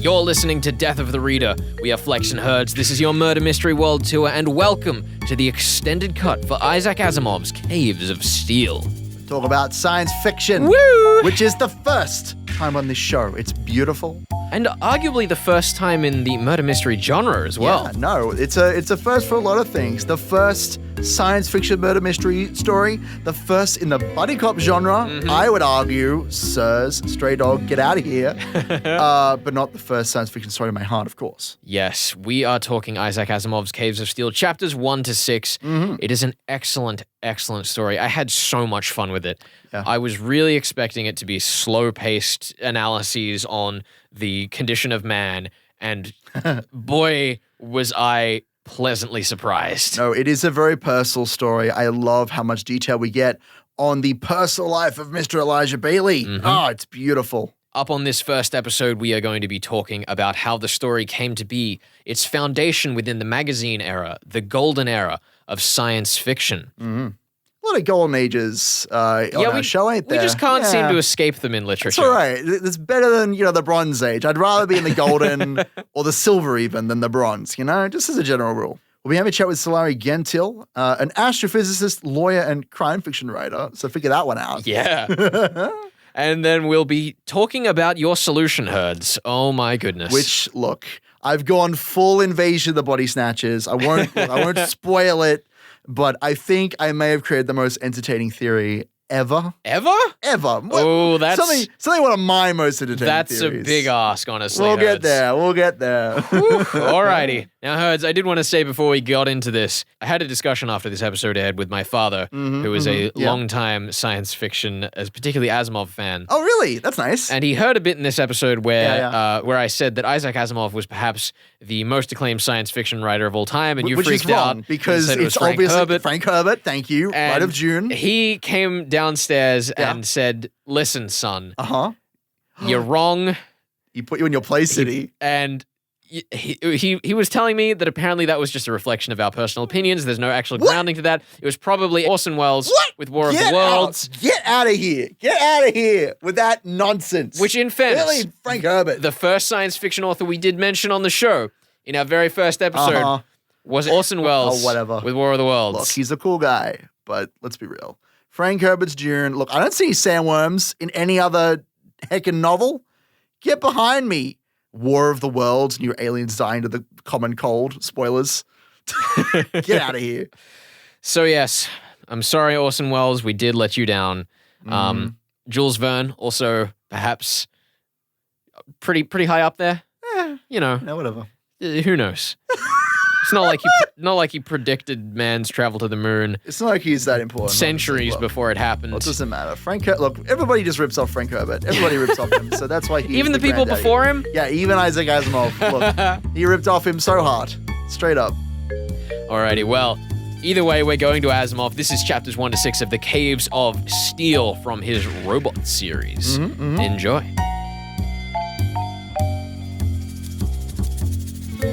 You're listening to Death of the Reader. We are Flex and Herds. This is your Murder Mystery World Tour, and welcome to the extended cut for Isaac Asimov's Caves of Steel. Talk about science fiction, Woo! which is the first time on this show. It's beautiful. And arguably the first time in the murder mystery genre as well. Yeah, no, it's a first for a lot of things. The first science fiction murder mystery story, the first in the buddy cop genre. I would argue, sirs, stray dog, get out of here. But not the first science fiction story in my heart, of course. Yes, we are talking Isaac Asimov's Caves of Steel, chapters 1 to 6. It is an excellent, excellent story. I had so much fun with it. Yeah. I was really expecting it to be slow-paced analyses on the condition of man, and boy, was I pleasantly surprised. No, it is a very personal story. I love how much detail we get on the personal life of Mr. Elijah Bailey. Oh, it's beautiful. Up on this first episode, we are going to be talking about how the story came to be, its foundation within the magazine era, the golden era of science fiction. A lot of golden ages on our show, ain't there? We just can't seem to escape them in literature. It's all right. It's better than, the Bronze Age. I'd rather be in the golden or the silver even than the bronze, just as a general rule. We'll be having a chat with Solari Gentile, an astrophysicist, lawyer, and crime fiction writer. So figure that one out. Yeah. And then we'll be talking about your solution herds. Oh my goodness. Which, look, I've gone full Invasion of the Body Snatchers. I won't spoil it. But I think I may have created the most entertaining theory ever. Ever? Ever. Oh, that's... Something one of my most entertaining That's theories. a big ask, honestly. We'll Herds. get there. Alrighty. Now, Herds, I did want to say before we got into this, I had a discussion after this episode aired with my father, who is a longtime science fiction, particularly Asimov fan. Oh, really? That's nice. And he heard a bit in this episode where I said that Isaac Asimov was perhaps the most acclaimed science fiction writer of all time, and you Which freaked is wrong, out because and said it was it's Frank obviously Herbert. Frank Herbert. Thank you. And Light of June. He came downstairs and said, "Listen, son, you're wrong." He put you in your place, City. And he was telling me that apparently that was just a reflection of our personal opinions. There's no actual grounding to that. It was probably Orson Welles with War of the Worlds. Get out of here. Get out of here with that nonsense. Which, in fairness, really, Frank Herbert. the first science fiction author we did mention on the show in our very first episode was Orson Welles with War of the Worlds. Look, he's a cool guy, but let's be real. Frank Herbert's Dune. Look, I don't see sandworms in any other heckin' novel. Get behind me. War of the Worlds, new aliens dying to the common cold. Spoilers. Get out of here. So yes, I'm sorry, Orson Welles, we did let you down. Jules Verne, also perhaps pretty high up there. Yeah, whatever. Who knows? It's not like he predicted man's travel to the moon. It's not like he's that important. Centuries before it happened. Well, it doesn't matter. Look, everybody just rips off Frank Herbert. Everybody rips off him. So that's why he Even the people granddaddy. before him? Yeah, even Isaac Asimov. Look, he ripped off him so hard. Straight up. Alrighty, well, either way, we're going to Asimov. This is chapters 1 to 6 of The Caves of Steel from his Robot series. Enjoy.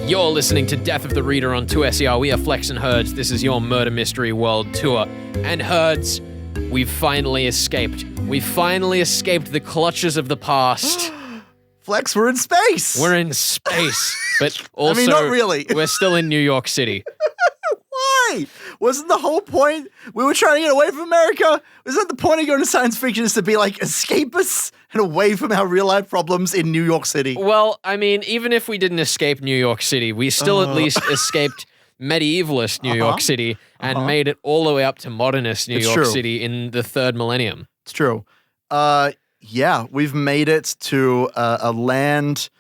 You're listening to Death of the Reader on 2SER. We are Flex and Herds. This is your Murder Mystery World Tour. And Herds, we've finally escaped. We've finally escaped the clutches of the past. Flex, we're in space. We're in space. But also, not really. We're still in New York City. Why? Wasn't the whole point we were trying to get away from America? Wasn't that the point of going to science fiction is to be like escapists and away from our real life problems in New York City? Well, I mean, even if we didn't escape New York City, we still at least escaped medievalist New York City and made it all the way up to modernist New York City in the third millennium. It's true. Yeah, we've made it to a land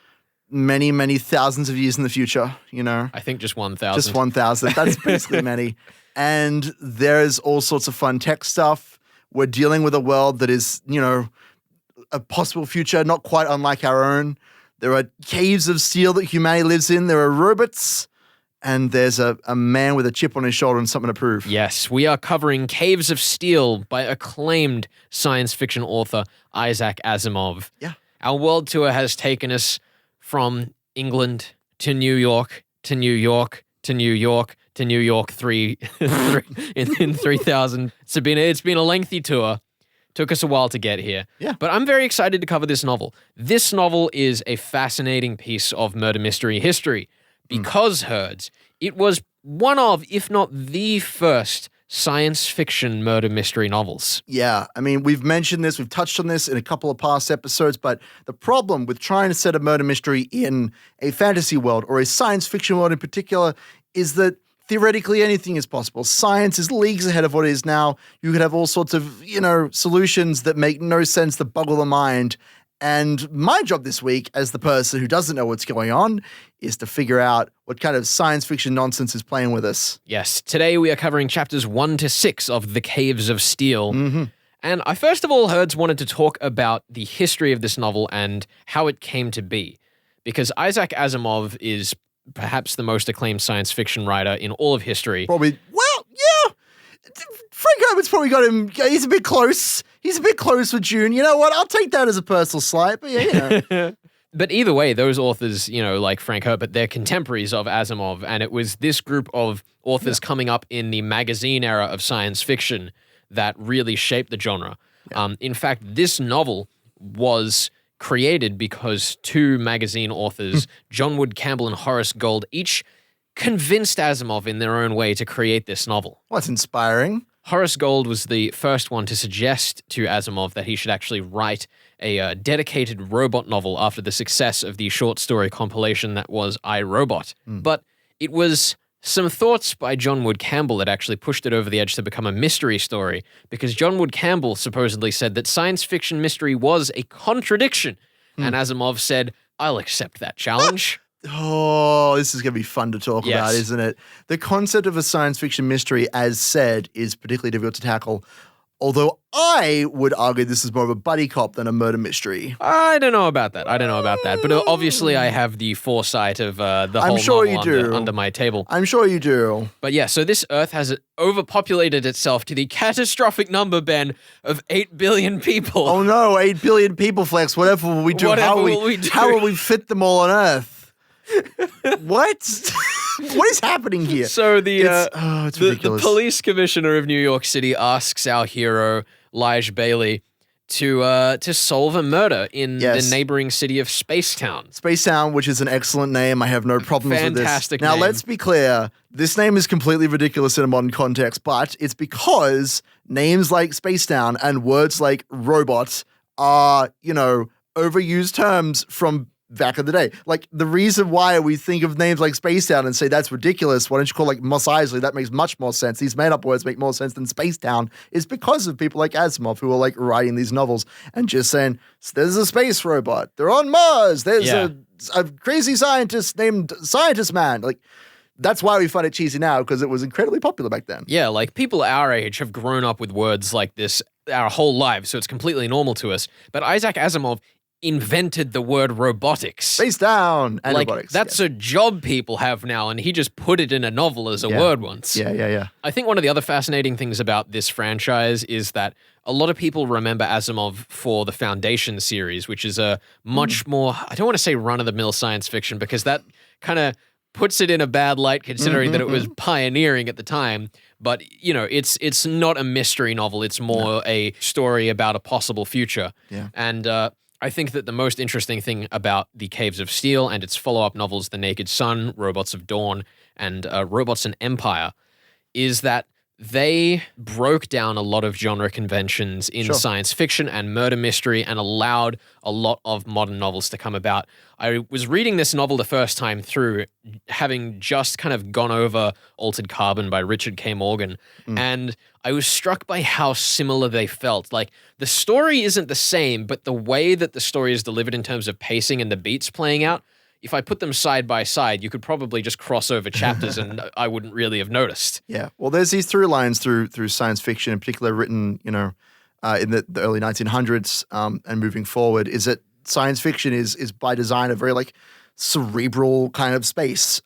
many, many thousands of years in the future, I think just 1,000. Just 1,000. That's basically many. And there's all sorts of fun tech stuff. We're dealing with a world that is, a possible future, not quite unlike our own. There are caves of steel that humanity lives in. There are robots. And there's a man with a chip on his shoulder and something to prove. Yes, we are covering Caves of Steel by acclaimed science fiction author Isaac Asimov. Yeah. Our world tour has taken us from England to New York to New York to New York to New York in 3000. It's been a lengthy tour. Took us a while to get here. Yeah. But I'm very excited to cover this novel. This novel is a fascinating piece of murder mystery history because, Herds, it was one of, if not the first, science fiction murder mystery novels. Yeah, I mean, we've mentioned this, we've touched on this in a couple of past episodes, but the problem with trying to set a murder mystery in a fantasy world or a science fiction world in particular is that theoretically anything is possible. Science is leagues ahead of what it is now. You could have all sorts of, solutions that make no sense, that boggle the mind. And my job this week, as the person who doesn't know what's going on, is to figure out what kind of science fiction nonsense is playing with us. Yes, today we are covering chapters 1 to 6 of The Caves of Steel. And I first of all, Herds, wanted to talk about the history of this novel and how it came to be. Because Isaac Asimov is perhaps the most acclaimed science fiction writer in all of history. Probably, well, yeah. Frank Herbert's probably got him, he's a bit close. He's a bit close with June. You know what? I'll take that as a personal slight, but yeah. But either way, those authors, like Frank Herbert, they're contemporaries of Asimov, and it was this group of authors coming up in the magazine era of science fiction that really shaped the genre. Yeah. In fact, this novel was created because two magazine authors, John Wood Campbell and Horace Gold, each convinced Asimov in their own way to create this novel. Well, that's inspiring. Horace Gold was the first one to suggest to Asimov that he should actually write a dedicated robot novel after the success of the short story compilation that was I, Robot. But it was some thoughts by John Wood Campbell that actually pushed it over the edge to become a mystery story, because John Wood Campbell supposedly said that science fiction mystery was a contradiction, and Asimov said, I'll accept that challenge. Oh, this is going to be fun to talk about, isn't it? The concept of a science fiction mystery, as said, is particularly difficult to tackle. Although I would argue this is more of a buddy cop than a murder mystery. I don't know about that. But obviously I have the foresight of the whole novel under my table. I'm sure you do. But yeah, so this Earth has overpopulated itself to the catastrophic number, Ben, of 8 billion people. Oh no, 8 billion people, Flex. Whatever will we do? How will we fit them all on Earth? What? What is happening here? So it's ridiculous. The police commissioner of New York City asks our hero, Lige Bailey, to solve a murder in the neighboring city of Spacetown. Spacetown, which is an excellent name. I have no problems with this. Fantastic Now, name. let's be clear. This name is completely ridiculous in a modern context, but it's because names like Spacetown and words like robot are, overused terms from back in the day. Like, the reason why we think of names like Spacetown and say that's ridiculous, why don't you call like Mos Eisley? That makes much more sense. These made-up words make more sense than Spacetown, is because of people like Asimov who are like writing these novels and just saying, there's a space robot, they're on Mars, there's a crazy scientist named Scientist Man. Like, that's why we find it cheesy now, because it was incredibly popular back then. Yeah, like people our age have grown up with words like this our whole lives, so it's completely normal to us. But Isaac Asimov invented the word robotics. Spacetown and like, robotics. That's a job people have now, and he just put it in a novel as a word once. Yeah. I think one of the other fascinating things about this franchise is that a lot of people remember Asimov for the Foundation series, which is a much more, I don't want to say run-of-the-mill science fiction, because that kind of puts it in a bad light considering that it was pioneering at the time. But, it's not a mystery novel. It's more a story about a possible future. Yeah. And I think that the most interesting thing about The Caves of Steel and its follow-up novels, The Naked Sun, Robots of Dawn, and Robots and Empire, is that they broke down a lot of genre conventions in science fiction and murder mystery and allowed a lot of modern novels to come about. I was reading this novel the first time through, having just kind of gone over Altered Carbon by Richard K. Morgan, and I was struck by how similar they felt. Like, the story isn't the same, but the way that the story is delivered in terms of pacing and the beats playing out, if I put them side by side, you could probably just cross over chapters and I wouldn't really have noticed. Yeah. Well, there's these through lines through science fiction, in particular written, in the early 1900s and moving forward, is that science fiction is by design a very like cerebral kind of space.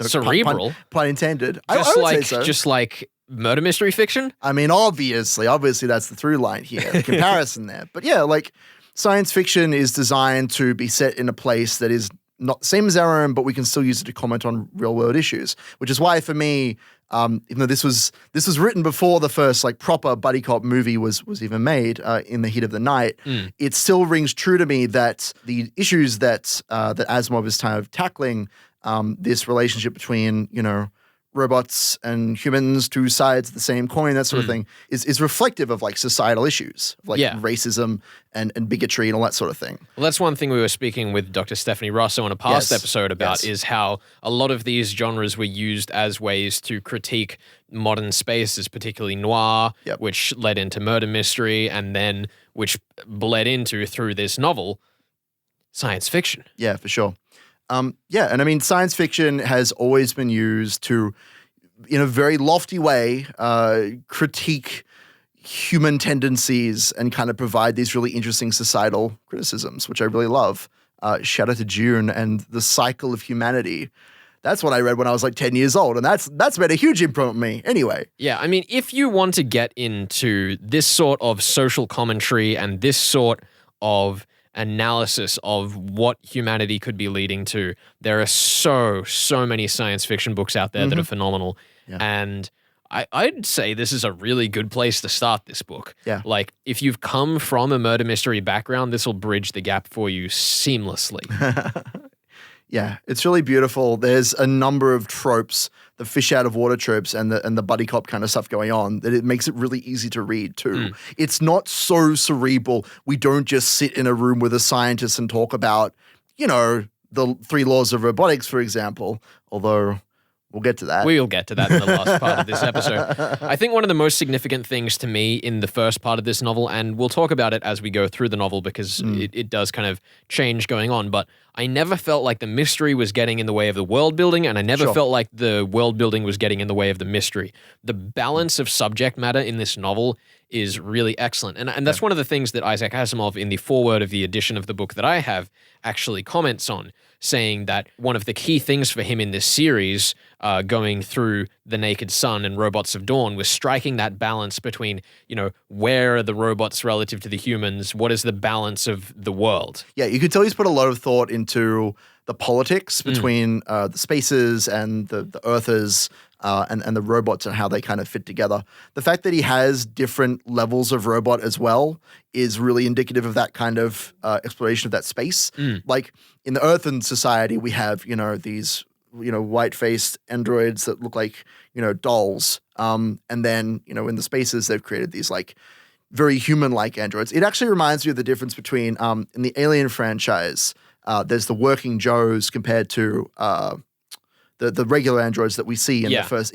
Cerebral? Pun intended. Just I would like, say so. Just like murder mystery fiction? I mean, obviously that's the through line here, the comparison there. But yeah, like science fiction is designed to be set in a place that is not the same as our own, but we can still use it to comment on real world issues. Which is why, for me, even though this was written before the first like proper buddy cop movie was even made in the heat of the night, it still rings true to me that the issues that that Asimov is kind of tackling, this relationship between robots and humans, two sides of the same coin, that sort of thing, is reflective of like societal issues, of like racism and bigotry and all that sort of thing. Well, that's one thing we were speaking with Dr. Stephanie Rosso on a past episode about, is how a lot of these genres were used as ways to critique modern spaces, particularly noir, which led into murder mystery, and then which bled into, through this novel, science fiction. Yeah, for sure. And I mean, science fiction has always been used to, in a very lofty way, critique human tendencies and kind of provide these really interesting societal criticisms, which I really love. Shout out to June and The Cycle of Humanity. That's what I read when I was like 10 years old, and that's made a huge imprint on me. Anyway. Yeah, I mean, if you want to get into this sort of social commentary and this sort of analysis of what humanity could be leading to, there are so many science fiction books out there that are phenomenal. Yeah. And I'd say this is a really good place to start this book. Yeah. Like, if you've come from a murder mystery background, this will bridge the gap for you seamlessly. Yeah, it's really beautiful. There's a number of tropes, the fish out of water tropes and the buddy cop kind of stuff going on, that it makes it really easy to read too. It's not so cerebral. We don't just sit in a room with a scientist and talk about, the 3 laws of robotics, for example, although we'll get to that. We'll get to that in the last part of this episode. I think one of the most significant things to me in the first part of this novel, and we'll talk about it as we go through the novel because it does kind of change going on, but I never felt like the mystery was getting in the way of the world building, and I never felt like the world building was getting in the way of the mystery. The balance of subject matter in this novel is really excellent. And that's one of the things that Isaac Asimov, in the foreword of the edition of the book that I have, actually comments on, saying that one of the key things for him in this series, going through The Naked Sun and Robots of Dawn, was striking that balance between, where are the robots relative to the humans? What is the balance of the world? Yeah, you could tell he's put a lot of thought into the politics between the spaces and the Earthers and the robots and how they kind of fit together. The fact that he has different levels of robot as well is really indicative of that kind of exploration of that space. Like in the Earthen society, we have, these, white-faced androids that look like, dolls. And then, in the spaces, they've created these like very human-like androids. It actually reminds me of the difference between, in the Alien franchise, there's the working Joes compared to the regular androids that we see in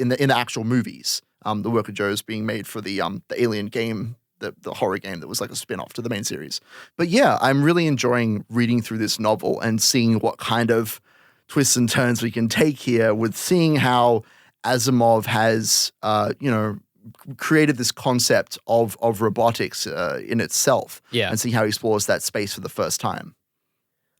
the actual movies. The worker Joes being made for the Alien game, the horror game that was like a spin-off to the main series. But yeah, I'm really enjoying reading through this novel and seeing what kind of twists and turns we can take here, with seeing how Asimov has created this concept of robotics in itself, and see how he explores that space for the first time.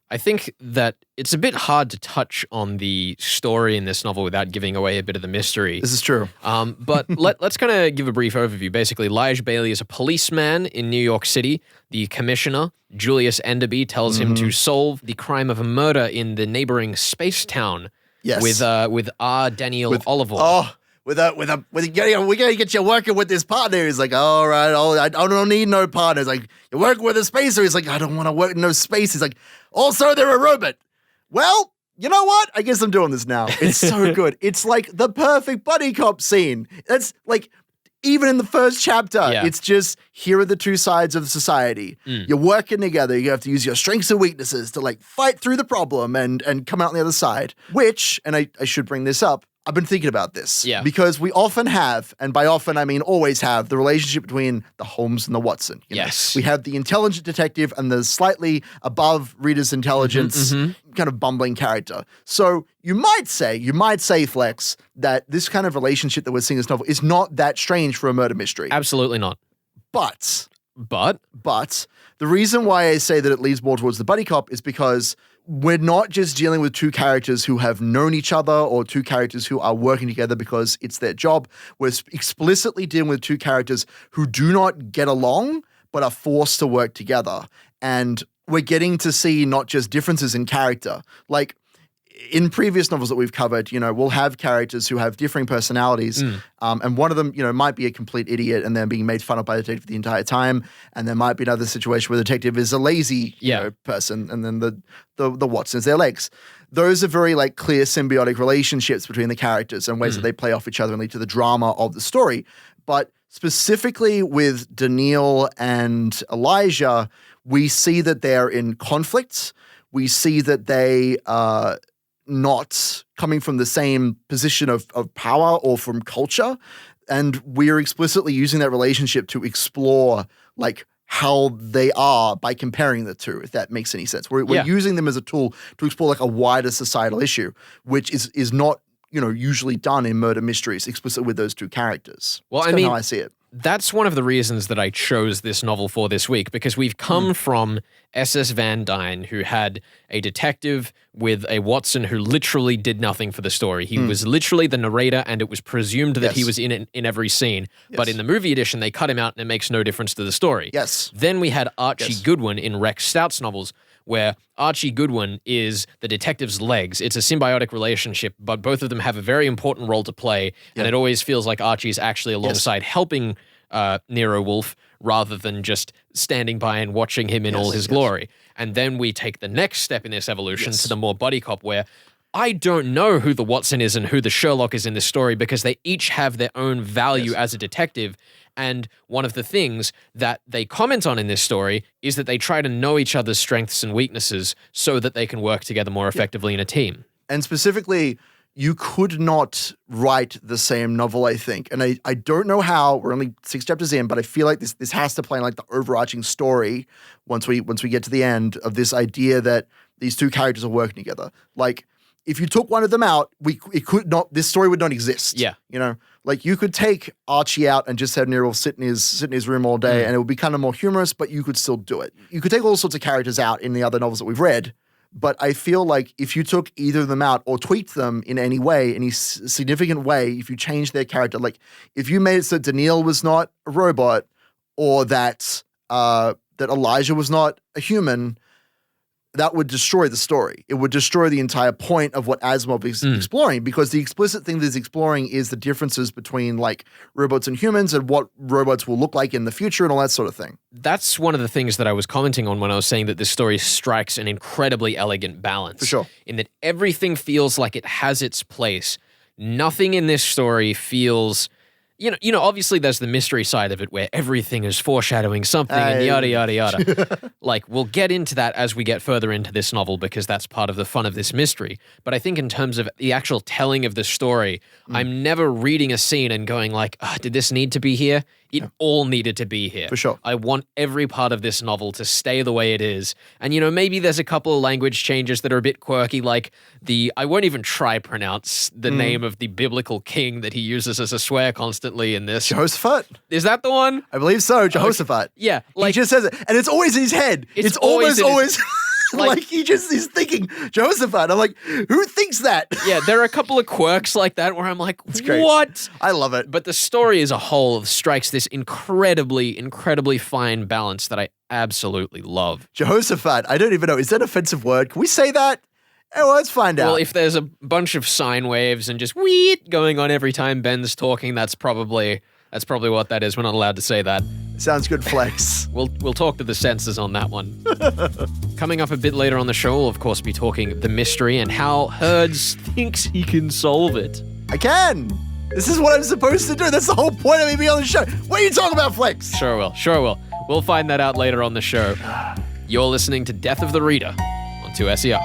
I think that it's a bit hard to touch on the story in this novel without giving away a bit of the mystery. This is true. But let's kind of give a brief overview. Basically, Lige Bailey is a policeman in New York City. The commissioner, Julius Enderby, tells him to solve the crime of a murder in the neighboring space town. Yes. With Daneel Olivaw. Oh, we're gonna get you working with this partner. He's like, all right, I don't need no partners. Like, you're working with a spacer. He's like, I don't want to work in no space. He's like, also they're a robot. Well, you know what? I guess I'm doing this now. It's so good. It's like the perfect buddy cop scene. That's like, even in the first chapter, it's just, here are the two sides of society. You're working together. You have to use your strengths and weaknesses to like fight through the problem and come out on the other side. Which, and I should bring this up, I've been thinking about this. Yeah. Because we often have, and by often I mean always have, the relationship between the Holmes and the Watson. Yes. We have the intelligent detective and the slightly above reader's intelligence kind of bumbling character. So you might say, Flex, that this kind of relationship that we're seeing in this novel is not that strange for a murder mystery. Absolutely not. But the reason why I say that it leads more towards the buddy cop is because we're not just dealing with two characters who have known each other or two characters who are working together because it's their job. We're explicitly dealing with two characters who do not get along but are forced to work together. And we're getting to see not just differences in character. Like in previous novels that we've covered, we'll have characters who have differing personalities. And one of them, might be a complete idiot and they're being made fun of by the detective the entire time. And there might be another situation where the detective is a lazy person. And then the Watson's their legs. Those are very like clear symbiotic relationships between the characters and ways that they play off each other and lead to the drama of the story. But specifically with Daneel and Elijah, we see that they're in conflicts. We see that they are not coming from the same position of power or from culture. And we're explicitly using that relationship to explore like how they are by comparing the two, if that makes any sense. We're using them as a tool to explore like a wider societal issue, which is not, usually done in murder mysteries explicitly with those two characters. Well, That's how I see it. That's one of the reasons that I chose this novel for this week, because we've come from S.S. Van Dyne, who had a detective with a Watson who literally did nothing for the story. He was literally the narrator, and it was presumed that he was in every scene. But in the movie edition, they cut him out, and it makes no difference to the story. Yes. Then we had Archie Goodwin in Rex Stout's novels, where Archie Goodwin is the detective's legs. It's a symbiotic relationship, but both of them have a very important role to play, and it always feels like Archie's actually alongside helping Nero Wolfe rather than just standing by and watching him in all his glory. And then we take the next step in this evolution to the more buddy cop, where I don't know who the Watson is and who the Sherlock is in this story because they each have their own value as a detective. And one of the things that they comment on in this story is that they try to know each other's strengths and weaknesses so that they can work together more effectively in a team. And specifically, you could not write the same novel, I think. And I don't know how. We're only 6 chapters in, but I feel like this has to play in like the overarching story once we get to the end of this idea that these two characters are working together. Like, if you took one of them out, this story would not exist. Yeah. Like you could take Archie out and just have Nero sit in his room all day and it would be kind of more humorous, but you could still do it. You could take all sorts of characters out in the other novels that we've read, but I feel like if you took either of them out or tweaked them in any way, any significant way, if you changed their character, like if you made it so Daneel was not a robot or that Elijah was not a human, that would destroy the story. It would destroy the entire point of what Asimov is exploring, because the explicit thing that he's exploring is the differences between like robots and humans and what robots will look like in the future and all that sort of thing. That's one of the things that I was commenting on when I was saying that this story strikes an incredibly elegant balance. For sure. In that everything feels like it has its place. Nothing in this story feels... obviously there's the mystery side of it where everything is foreshadowing something and yada, yada, yada. Like, we'll get into that as we get further into this novel because that's part of the fun of this mystery. But I think in terms of the actual telling of the story, I'm never reading a scene and going like, did this need to be here? It all needed to be here. For sure. I want every part of this novel to stay the way it is. And, maybe there's a couple of language changes that are a bit quirky, like I won't even try pronounce the name of the biblical king that he uses as a swear constantly in this. Jehoshaphat? Is that the one? I believe so, Jehoshaphat. Yeah. He just says it. And it's always in his head. It's almost like he just is thinking Jehoshaphat. I'm like, who thinks that? Yeah, there are a couple of quirks like that where I'm like, what? I love it. But the story as a whole strikes this incredibly, incredibly fine balance that I absolutely love. Jehoshaphat, I don't even know. Is that an offensive word? Can we say that? Oh, let's find out. Well, if there's a bunch of sine waves and just weet going on every time Ben's talking, that's probably what that is. We're not allowed to say that. Sounds good, Flex. We'll talk to the censors on that one. Coming up a bit later on the show, we'll of course be talking the mystery and how Herds thinks he can solve it. I can. This is what I'm supposed to do. That's the whole point of me being on the show. What are you talking about, Flex? Sure will. We'll find that out later on the show. You're listening to Death of the Reader on 2SER.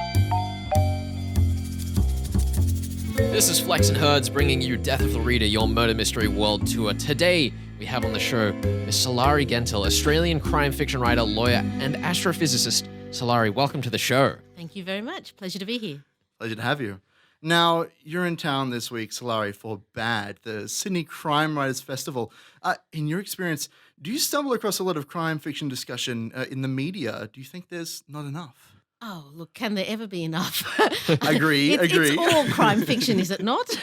This is Flex and Herds bringing you Death of the Reader, your murder mystery world tour. Today, we have on the show Miss Solari Gentile, Australian crime fiction writer, lawyer, and astrophysicist. Solari, welcome to the show. Thank you very much. Pleasure to be here. Pleasure to have you. Now, you're in town this week, Solari, for BAD, the Sydney Crime Writers Festival. In your experience, do you stumble across a lot of crime fiction discussion in the media? Do you think there's not enough? Oh, look, can there ever be enough? Agree. It's all crime fiction, is it not?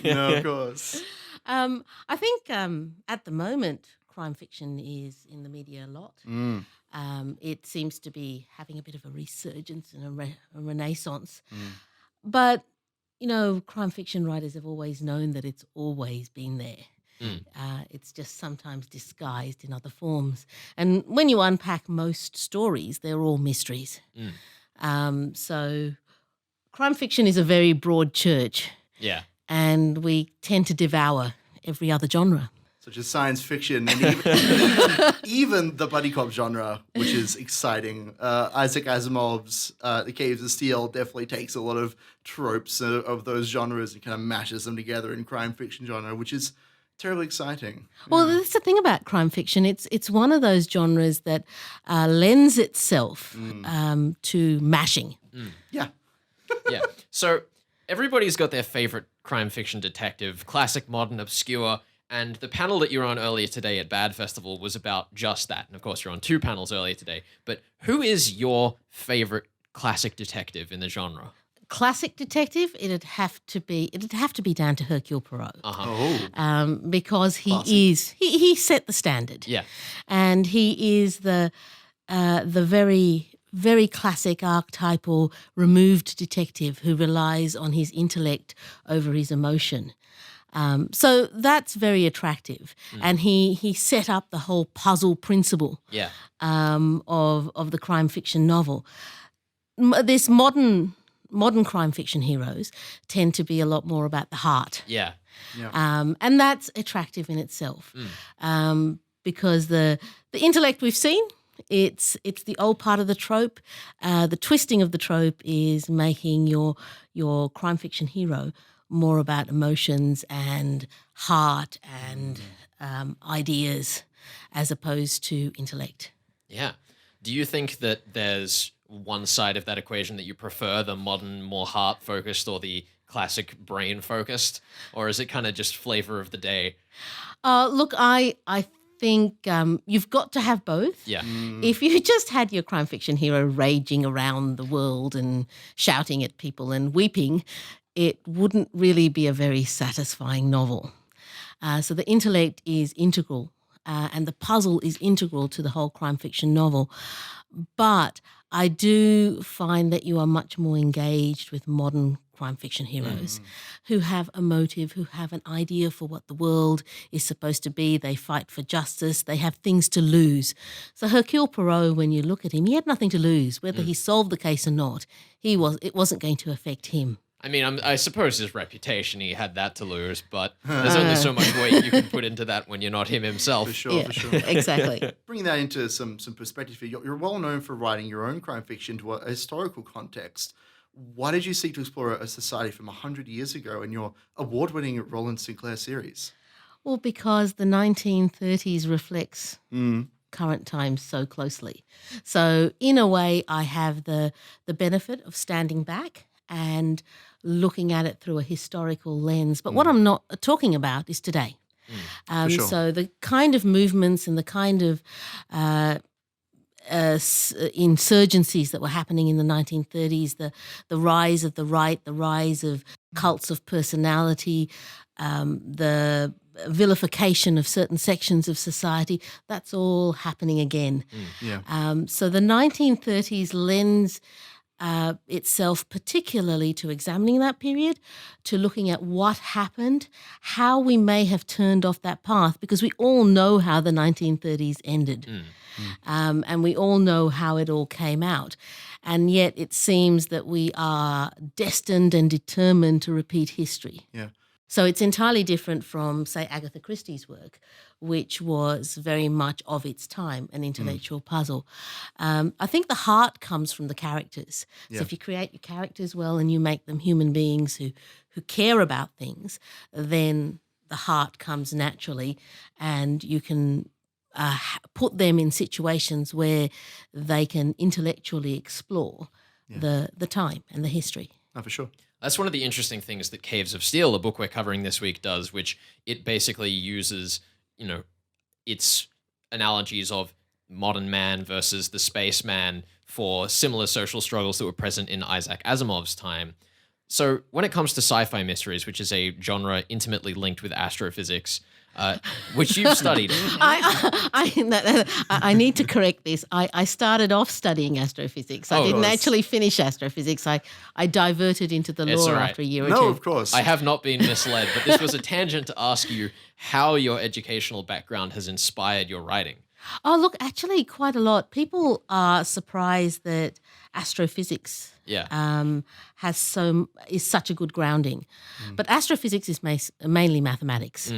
No, of course. I think at the moment, crime fiction is in the media a lot. It seems to be having a bit of a resurgence and a renaissance. But, crime fiction writers have always known that it's always been there. It's just sometimes disguised in other forms. And when you unpack most stories, they're all mysteries. So crime fiction is a very broad church. Yeah. And we tend to devour every other genre. Such as science fiction and even the buddy cop genre, which is exciting. Isaac Asimov's The Caves of Steel definitely takes a lot of tropes of those genres and kind of mashes them together in crime fiction genre, which is terribly exciting. Well, that's the thing about crime fiction. It's one of those genres that lends itself to mashing. Yeah. Yeah. So everybody's got their favorite crime fiction detective, classic, modern, obscure. And the panel that you were on earlier today at Bad Festival was about just that. And of course, you're on 2 panels earlier today. But who is your favorite classic detective in the genre? Classic detective, it'd have to be down to Hercule Poirot. Because he set the standard. Yeah. And he is the very, very classic archetypal removed detective who relies on his intellect over his emotion. So that's very attractive. And he set up the whole puzzle principle of the crime fiction novel. This modern crime fiction heroes tend to be a lot more about the heart. Yeah. And that's attractive in itself because the intellect we've seen, it's the old part of the trope. The twisting of the trope is making your crime fiction hero more about emotions and heart and ideas as opposed to intellect. Yeah. Do you think that there's one side of that equation that you prefer, the modern, more heart-focused or the classic brain-focused? Or is it kind of just flavor of the day? Look, I think you've got to have both. Yeah. If you just had your crime fiction hero raging around the world and shouting at people and weeping, it wouldn't really be a very satisfying novel. So the intellect is integral and the puzzle is integral to the whole crime fiction novel. But I do find that you are much more engaged with modern crime fiction heroes who have a motive, who have an idea for what the world is supposed to be. They fight for justice. They have things to lose. So Hercule Poirot, when you look at him, he had nothing to lose. Whether he solved the case or not, it wasn't going to affect him. I mean, I suppose his reputation, he had that to lose, but there's only so much weight you can put into that when you're not him himself. For sure. Exactly. Bringing that into some perspective, you're well known for writing your own crime fiction to a historical context. Why did you seek to explore a society from 100 years ago in your award-winning Roland Sinclair series? Well, because the 1930s reflects current times so closely. So in a way, I have the benefit of standing back and looking at it through a historical lens. But what I'm not talking about is today. Sure. So the kind of movements and the kind of insurgencies that were happening in the 1930s, the rise of the right, the rise of cults of personality, the vilification of certain sections of society, that's all happening again. So the 1930s lends itself particularly to examining that period, to looking at what happened, how we may have turned off that path, because we all know how the 1930s ended. And we all know how it all came out. And yet it seems that we are destined and determined to repeat history. Yeah. So it's entirely different from, say, Agatha Christie's work, which was very much of its time, an intellectual puzzle. I think the heart comes from the characters. Yeah. So if you create your characters well and you make them human beings who care about things, then the heart comes naturally and you can put them in situations where they can intellectually explore the time and the history. Oh, for sure. That's one of the interesting things that Caves of Steel, a book we're covering this week, does, which it basically uses, its analogies of modern man versus the spaceman for similar social struggles that were present in Isaac Asimov's time. So when it comes to sci-fi mysteries, which is a genre intimately linked with astrophysics, which you've studied. I need to correct this. I started off studying astrophysics. I didn't actually finish astrophysics. I diverted into the law after a year or two. No, of course. I have not been misled, but this was a tangent to ask you how your educational background has inspired your writing. Oh, look, actually quite a lot. People are surprised that astrophysics is such a good grounding. But astrophysics is mainly mathematics.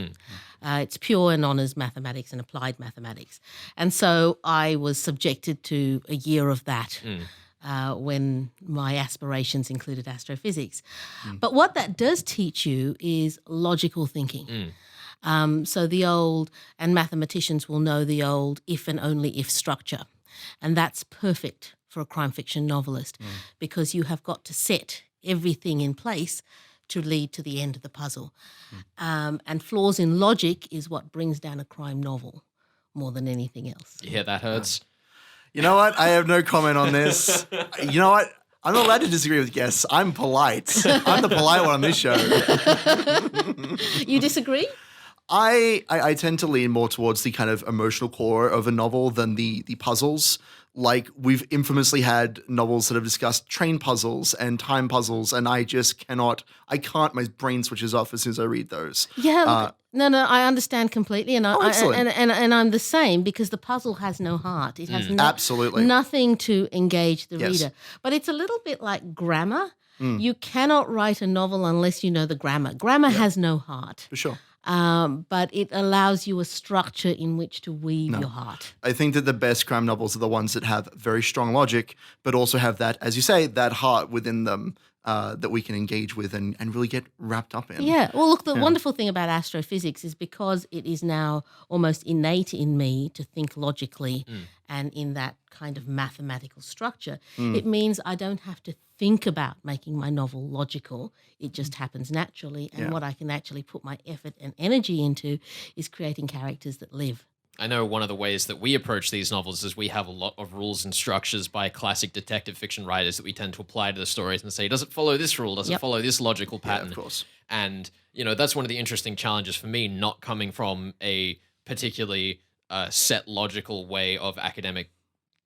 It's pure and honours mathematics and applied mathematics. And so I was subjected to a year of that when my aspirations included astrophysics. But what that does teach you is logical thinking. So the old, and mathematicians will know the old if and only if structure. And that's perfect for a crime fiction novelist because you have got to set everything in place to lead to the end of the puzzle. And flaws in logic is what brings down a crime novel more than anything else. You hear that, Herds? You know what? I have no comment on this. You know what? I'm not allowed to disagree with guests. I'm polite. I'm the polite one on this show. You disagree? I tend to lean more towards the kind of emotional core of a novel than the puzzles. Like, we've infamously had novels that have discussed train puzzles and time puzzles, and I can't, my brain switches off as soon as I read those. Yeah, no, I understand completely, and and I'm the same because the puzzle has no heart. It has absolutely nothing to engage the reader. But it's a little bit like grammar. You cannot write a novel unless you know the grammar. Grammar has no heart. For sure. But it allows you a structure in which to weave your heart. I think that the best crime novels are the ones that have very strong logic, but also have that, as you say, that heart within them that we can engage with and really get wrapped up in. Yeah. Well, look, the wonderful thing about astrophysics is because it is now almost innate in me to think logically and in that kind of mathematical structure, it means I don't have to think about making my novel logical. It just happens naturally. And what I can actually put my effort and energy into is creating characters that live. I know one of the ways that we approach these novels is we have a lot of rules and structures by classic detective fiction writers that we tend to apply to the stories and say, does it follow this rule? Does it follow this logical pattern? Yeah, of course. And, that's one of the interesting challenges for me, not coming from a particularly set logical way of academic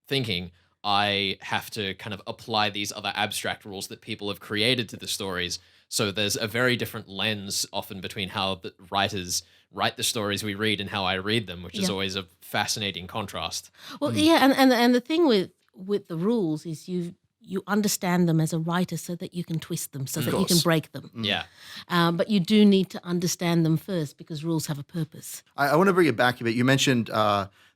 thinking. I have to kind of apply these other abstract rules that people have created to the stories. So there's a very different lens often between how the writers write the stories we read and how I read them, which is always a fascinating contrast. Well, and the thing with the rules is you understand them as a writer so that you can twist them, so that you can break them. Yeah. But you do need to understand them first because rules have a purpose. I want to bring it back a bit. You mentioned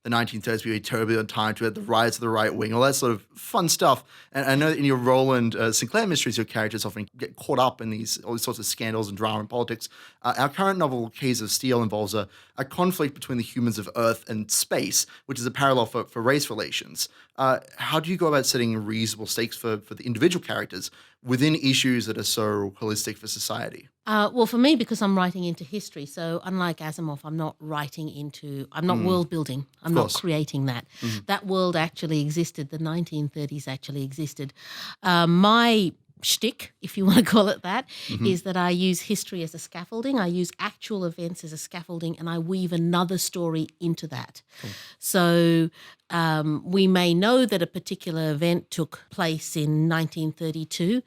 the 1930s being terribly on time to have the rise of the right wing, all that sort of fun stuff. And I know that in your Roland Sinclair mysteries, your characters often get caught up in all these sorts of scandals and drama and politics. Our current novel, Keys of Steel, involves a conflict between the humans of Earth and space, which is a parallel for race relations. How do you go about setting reasonable stakes for the individual characters within issues that are so holistic for society? Well, for me, because I'm writing into history, so unlike Asimov, I'm not world building. I'm not creating that. That world actually existed. The 1930s actually existed. My shtick, if you want to call it that, is that I use history as a scaffolding. I use actual events as a scaffolding, and I weave another story into that. So we may know that a particular event took place in 1932,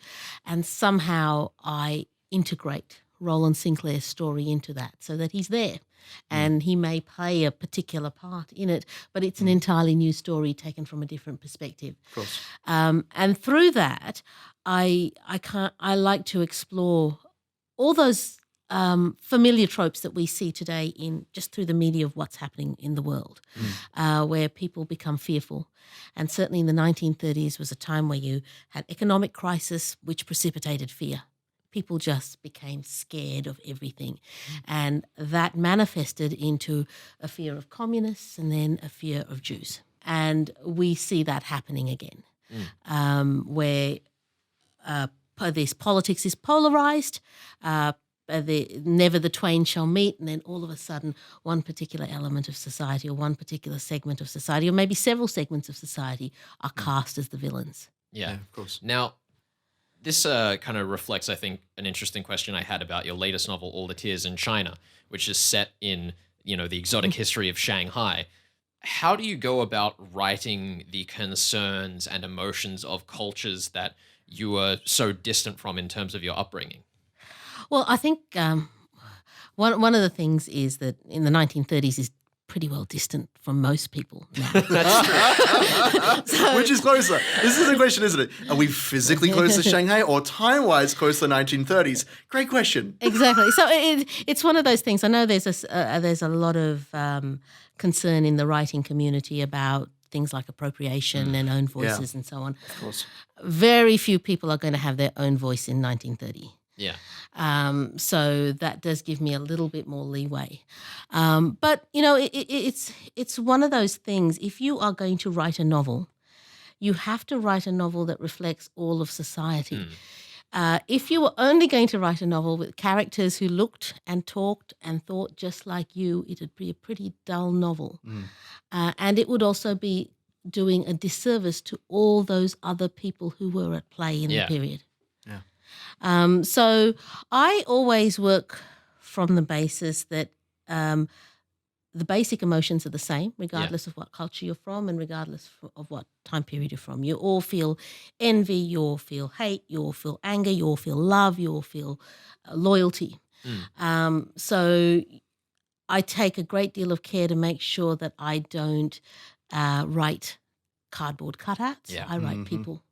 and somehow I integrate Roland Sinclair's story into that so that he's there. And he may play a particular part in it, but it's an entirely new story taken from a different perspective. Of course. And through that, I like to explore all those familiar tropes that we see today in just through the media of what's happening in the world, where people become fearful. And certainly in the 1930s was a time where you had economic crisis, which precipitated fear. People just became scared of everything. And that manifested into a fear of communists and then a fear of Jews. And we see that happening again, where this politics is polarized, never the twain shall meet, and then all of a sudden one particular element of society or one particular segment of society or maybe several segments of society are cast as the villains. Yeah, of course. Now, this kind of reflects, I think, an interesting question I had about your latest novel, All the Tears in China, which is set in the exotic history of Shanghai. How do you go about writing the concerns and emotions of cultures that you are so distant from in terms of your upbringing? Well, I think one of the things is that in the 1930s is pretty well distant from most people now. Which is closer? This is the question, isn't it? Are we physically close to Shanghai or time-wise close to the 1930s? Great question. Exactly. So it's one of those things. I know there's a lot of concern in the writing community about things like appropriation and own voices and so on. Of course. Very few people are going to have their own voice in 1930. Yeah. So that does give me a little bit more leeway. But, it's one of those things. If you are going to write a novel, you have to write a novel that reflects all of society. If you were only going to write a novel with characters who looked and talked and thought just like you, it would be a pretty dull novel. And it would also be doing a disservice to all those other people who were at play in the period. So I always work from the basis that the basic emotions are the same, regardless of what culture you're from and regardless of what time period you're from. You all feel envy, you all feel hate, you all feel anger, you all feel love, you all feel loyalty. So I take a great deal of care to make sure that I don't write cardboard cutouts. I write people.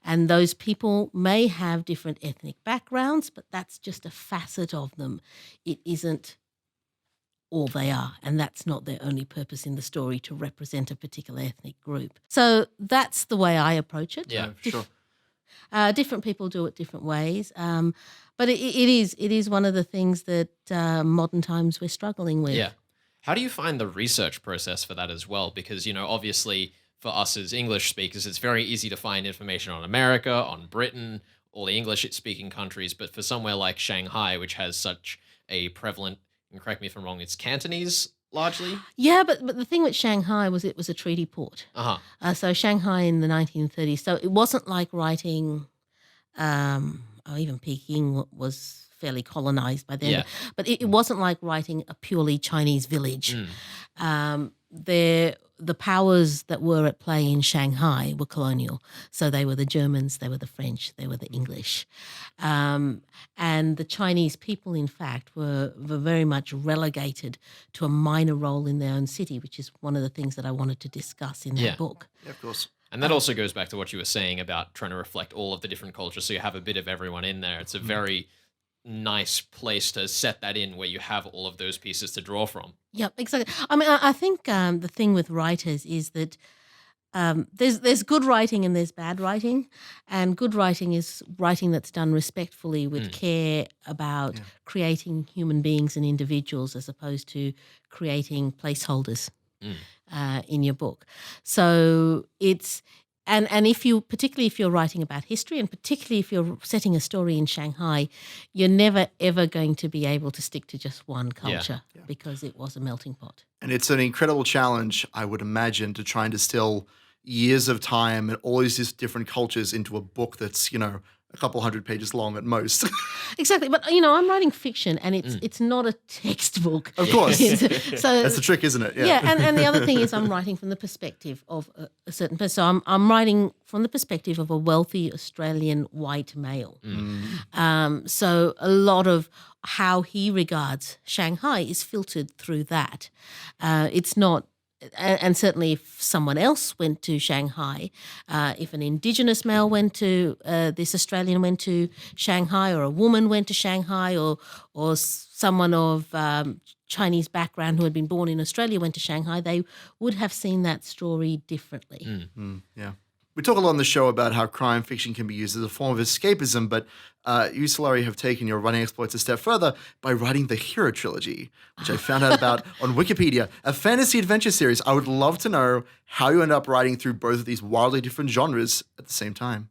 And those people may have different ethnic backgrounds, but that's just a facet of them. It isn't all they are, and that's not their only purpose in the story, to represent a particular ethnic group. So that's the way I approach it. Yeah, sure. Different people do it different ways, but it is one of the things that modern times we're struggling with. Yeah. How do you find the research process for that as well? Because, obviously, for us as English speakers, it's very easy to find information on America, on Britain, all the English-speaking countries. But for somewhere like Shanghai, which has such a prevalent, and correct me if I'm wrong, it's Cantonese largely? Yeah, but the thing with Shanghai was it was a treaty port. So Shanghai in the 1930s. So it wasn't like writing, even Peking was fairly colonized by then. Yeah. But it wasn't like writing a purely Chinese village. The powers that were at play in Shanghai were colonial. So they were the Germans, they were the French, they were the English. And the Chinese people, in fact, were very much relegated to a minor role in their own city, which is one of the things that I wanted to discuss in that book. Yeah, of course. And that also goes back to what you were saying about trying to reflect all of the different cultures, so you have a bit of everyone in there. It's a very nice place to set that in, where you have all of those pieces to draw from. Yep, exactly. I mean, I think the thing with writers is that there's good writing and there's bad writing, and good writing is writing that's done respectfully with care about creating human beings and individuals, as opposed to creating placeholders in your book. So it's and particularly if you're writing about history, and particularly if you're setting a story in Shanghai, you're never ever going to be able to stick to just one culture because it was a melting pot. And it's an incredible challenge, I would imagine, to try and distill years of time and all these different cultures into a book that's, a couple hundred pages long at most. Exactly. But, I'm writing fiction, and it's not a textbook. Of course. So that's the trick, isn't it? Yeah, and the other thing is I'm writing from the perspective of a certain person. So I'm writing from the perspective of a wealthy Australian white male. So a lot of how he regards Shanghai is filtered through that. It's not. And certainly if someone else went to Shanghai, if an Indigenous male went to, this Australian went to Shanghai, or a woman went to Shanghai, or someone of Chinese background who had been born in Australia went to Shanghai, they would have seen that story differently. Yeah. We talk a lot on the show about how crime fiction can be used as a form of escapism, but you, Sulari, have taken your running exploits a step further by writing the Hero Trilogy, which I found out about on Wikipedia, a fantasy adventure series. I would love to know how you end up writing through both of these wildly different genres at the same time.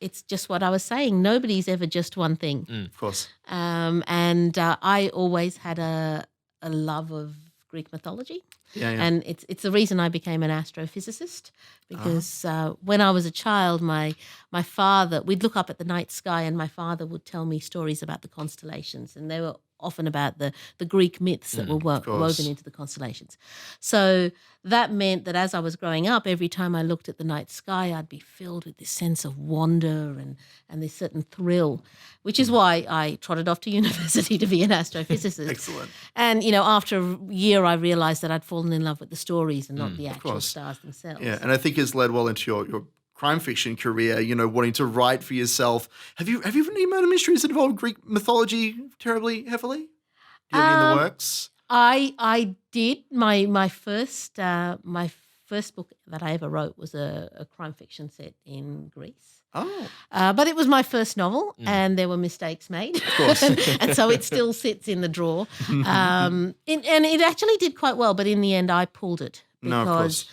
It's just what I was saying. Nobody's ever just one thing. Of course. And I always had a love of Greek mythology. Yeah. And it's the reason I became an astrophysicist, because when I was a child, my father, we'd look up at the night sky and my father would tell me stories about the constellations, and they were often about the Greek myths that were woven into the constellations. So that meant that as I was growing up, every time I looked at the night sky, I'd be filled with this sense of wonder and this certain thrill, which is why I trotted off to university to be an astrophysicist. Excellent. And, after a year, I realised that I'd fallen in love with the stories and not the actual stars themselves. Yeah, and I think it's led well into your crime fiction career, wanting to write for yourself. Have you written any murder mysteries that involve Greek mythology terribly heavily? Do you have any in the works? I did. My first book that I ever wrote was a crime fiction set in Greece. Oh. But it was my first novel, and there were mistakes made. Of course. And so it still sits in the drawer. And it actually did quite well, but in the end I pulled it because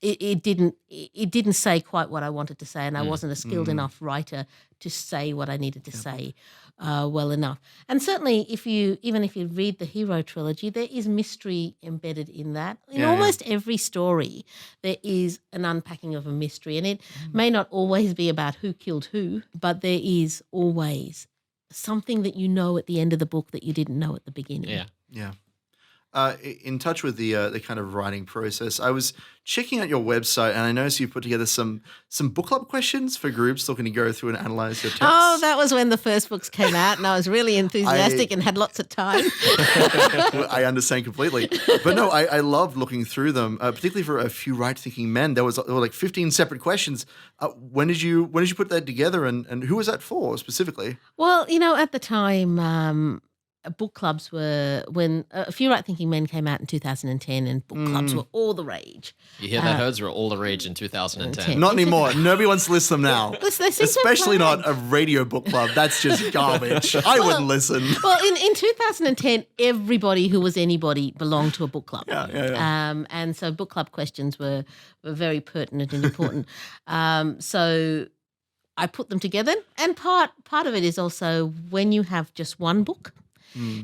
it didn't say quite what I wanted to say, and I wasn't a skilled enough writer to say what I needed to say well enough. And certainly, even if you read the Hero trilogy, there is mystery embedded in that. In almost every story, there is an unpacking of a mystery, and it may not always be about who killed who, but there is always something that you know at the end of the book that you didn't know at the beginning. Yeah. In touch with the kind of writing process, I was checking out your website and I noticed you put together some book club questions for groups looking to go through and analyze your texts. Oh, that was when the first books came out and I was really enthusiastic and had lots of time. I understand completely. But no, I loved looking through them, particularly for a few right-thinking men. There were like 15 separate questions. When did you put that together and who was that for specifically? Well, at the time, book clubs were, when A Few Right-Thinking Men came out in 2010, and book clubs were all the rage. You hear that, Herds? Were all the rage in 2010. Not anymore. Nobody wants to list them now. Especially not a radio book club. That's just garbage. I wouldn't listen. Well, in 2010, everybody who was anybody belonged to a book club. Yeah. And so book club questions were very pertinent and important. So I put them together, and part of it is also when you have just one book,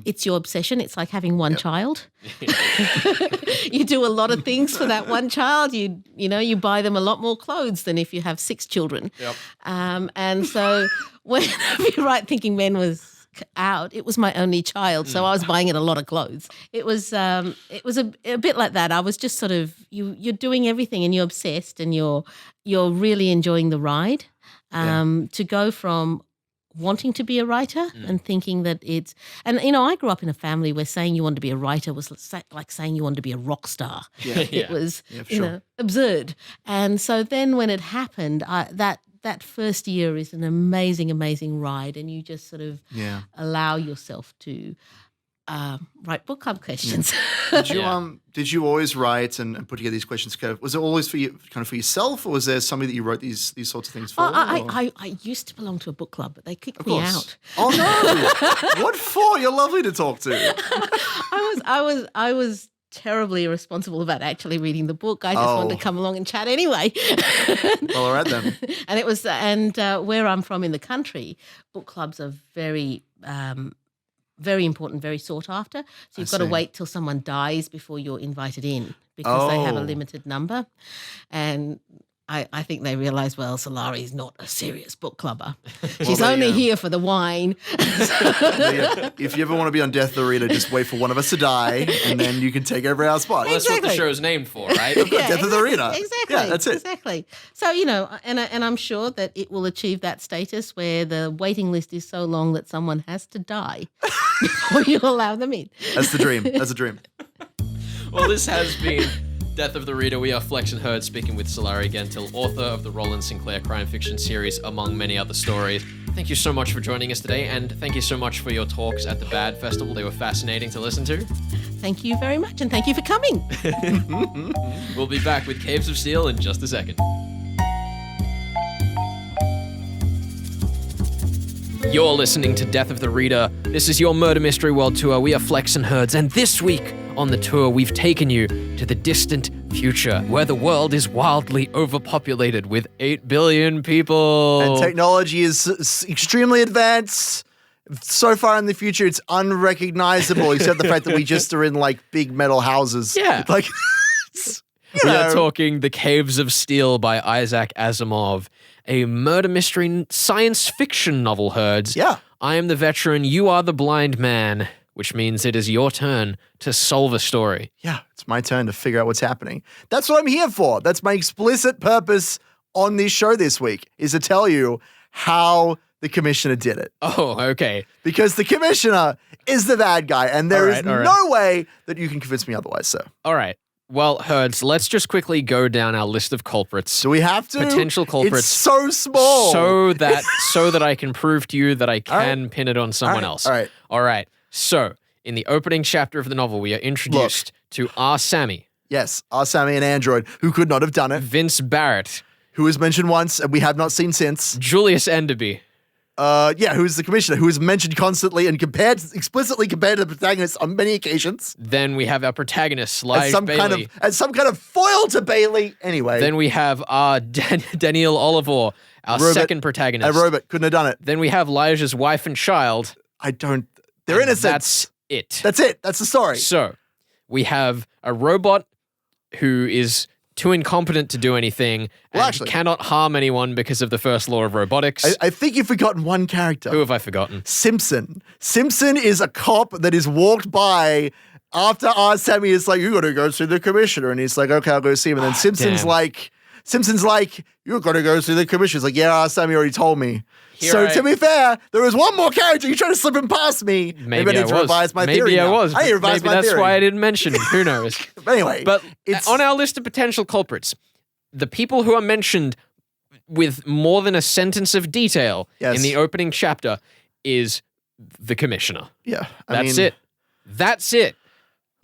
it's your obsession. It's like having one child. You do a lot of things for that one child. You buy them a lot more clothes than if you have 6 children. Yep. And so when A Few Right-Thinking Men was out, it was my only child, so I was buying it a lot of clothes. It was a bit like that. I was just sort of you're doing everything and you're obsessed and you're really enjoying the ride. To go from wanting to be a writer and thinking that it's, and I grew up in a family where saying you wanted to be a writer was like saying you wanted to be a rock star. It was absurd. And so then when it happened, that first year is an amazing, amazing ride, and you just sort of allow yourself to write book club questions. Did you always write and put together these questions? Was it always for you, kind of for yourself, or was there somebody that you wrote these sorts of things for? I used to belong to a book club, but they kicked me out. Oh no! What for? You're lovely to talk to. I was terribly irresponsible about actually reading the book. I just wanted to come along and chat anyway. Well, all right then. And where I'm from in the country, book clubs are very very important, very sought after. So you've got to wait till someone dies before you're invited in, because they have a limited number. And I think they realise, well, Sulari is not a serious book clubber. She's only here for the wine. If you ever want to be on Death of the Reader, just wait for one of us to die, and then you can take over our spot. Well, that's what the show's named for, right? Death of the Reader. Exactly. Yeah, that's it. Exactly. So, and I'm sure that it will achieve that status where the waiting list is so long that someone has to die before you allow them in. That's the dream. That's a dream. Well, this has been Death of the Reader. We are Flex and Herd, speaking with Solari Gentile, author of the Roland Sinclair crime fiction series, among many other stories. Thank you so much for joining us today, and thank you so much for your talks at the Bad Festival. They were fascinating to listen to. Thank you very much, and thank you for coming. We'll be back with Caves of Steel in just a second. You're listening to Death of the Reader. This is your Murder Mystery World Tour. We are Flex and Herds, and this week on the tour, we've taken you to the distant future, where the world is wildly overpopulated with 8 billion people. And technology is extremely advanced. So far in the future, it's unrecognizable, except the fact that we just are in like big metal houses. Yeah. Like, We are talking The Caves of Steel by Isaac Asimov, a murder mystery science fiction novel, Herds. Yeah. I am the veteran, you are the blind man, which means it is your turn to solve a story. Yeah, it's my turn to figure out what's happening. That's what I'm here for. That's my explicit purpose on this show this week, is to tell you how the commissioner did it. Oh, okay. Because the commissioner is the bad guy, and there is no way that you can convince me otherwise, sir. All right. Well, Herds, let's just quickly go down our list of culprits. Do we have to? Potential culprits. It's so small. So that I can prove to you that I can pin it on someone else. All right. All right. So, in the opening chapter of the novel, we are introduced to R. Sammy. Yes, our Sammy, an android who could not have done it. Vince Barrett. Who was mentioned once and we have not seen since. Julius Enderby. Who's the commissioner, who is mentioned constantly and explicitly compared to the protagonist on many occasions. Then we have our protagonist, Lige Bailey. As some kind of foil to Bailey. Anyway. Then we have Daneel Olivaw, our second protagonist. A robot, couldn't have done it. Then we have Lige's wife and child. They're innocent. That's it. That's it. That's the story. So, we have a robot who is too incompetent to do anything and cannot harm anyone because of the first law of robotics. I think you've forgotten one character. Who have I forgotten? Simpson. Simpson is a cop that is walked by after our Sammy is like, you got to go see the commissioner. And he's like, okay, I'll go see him. And then Simpson's like, you're going to go see the commissioner. He's like, yeah, our Sammy already told me. To be fair, there was one more character. You tried to slip him past me. Maybe I need to revise my theory. Maybe I was. I need to revise my theory. That's why I didn't mention him. Who knows? But anyway. But on our list of potential culprits, the people who are mentioned with more than a sentence of detail in the opening chapter is the commissioner. Yeah. That's it. That's it.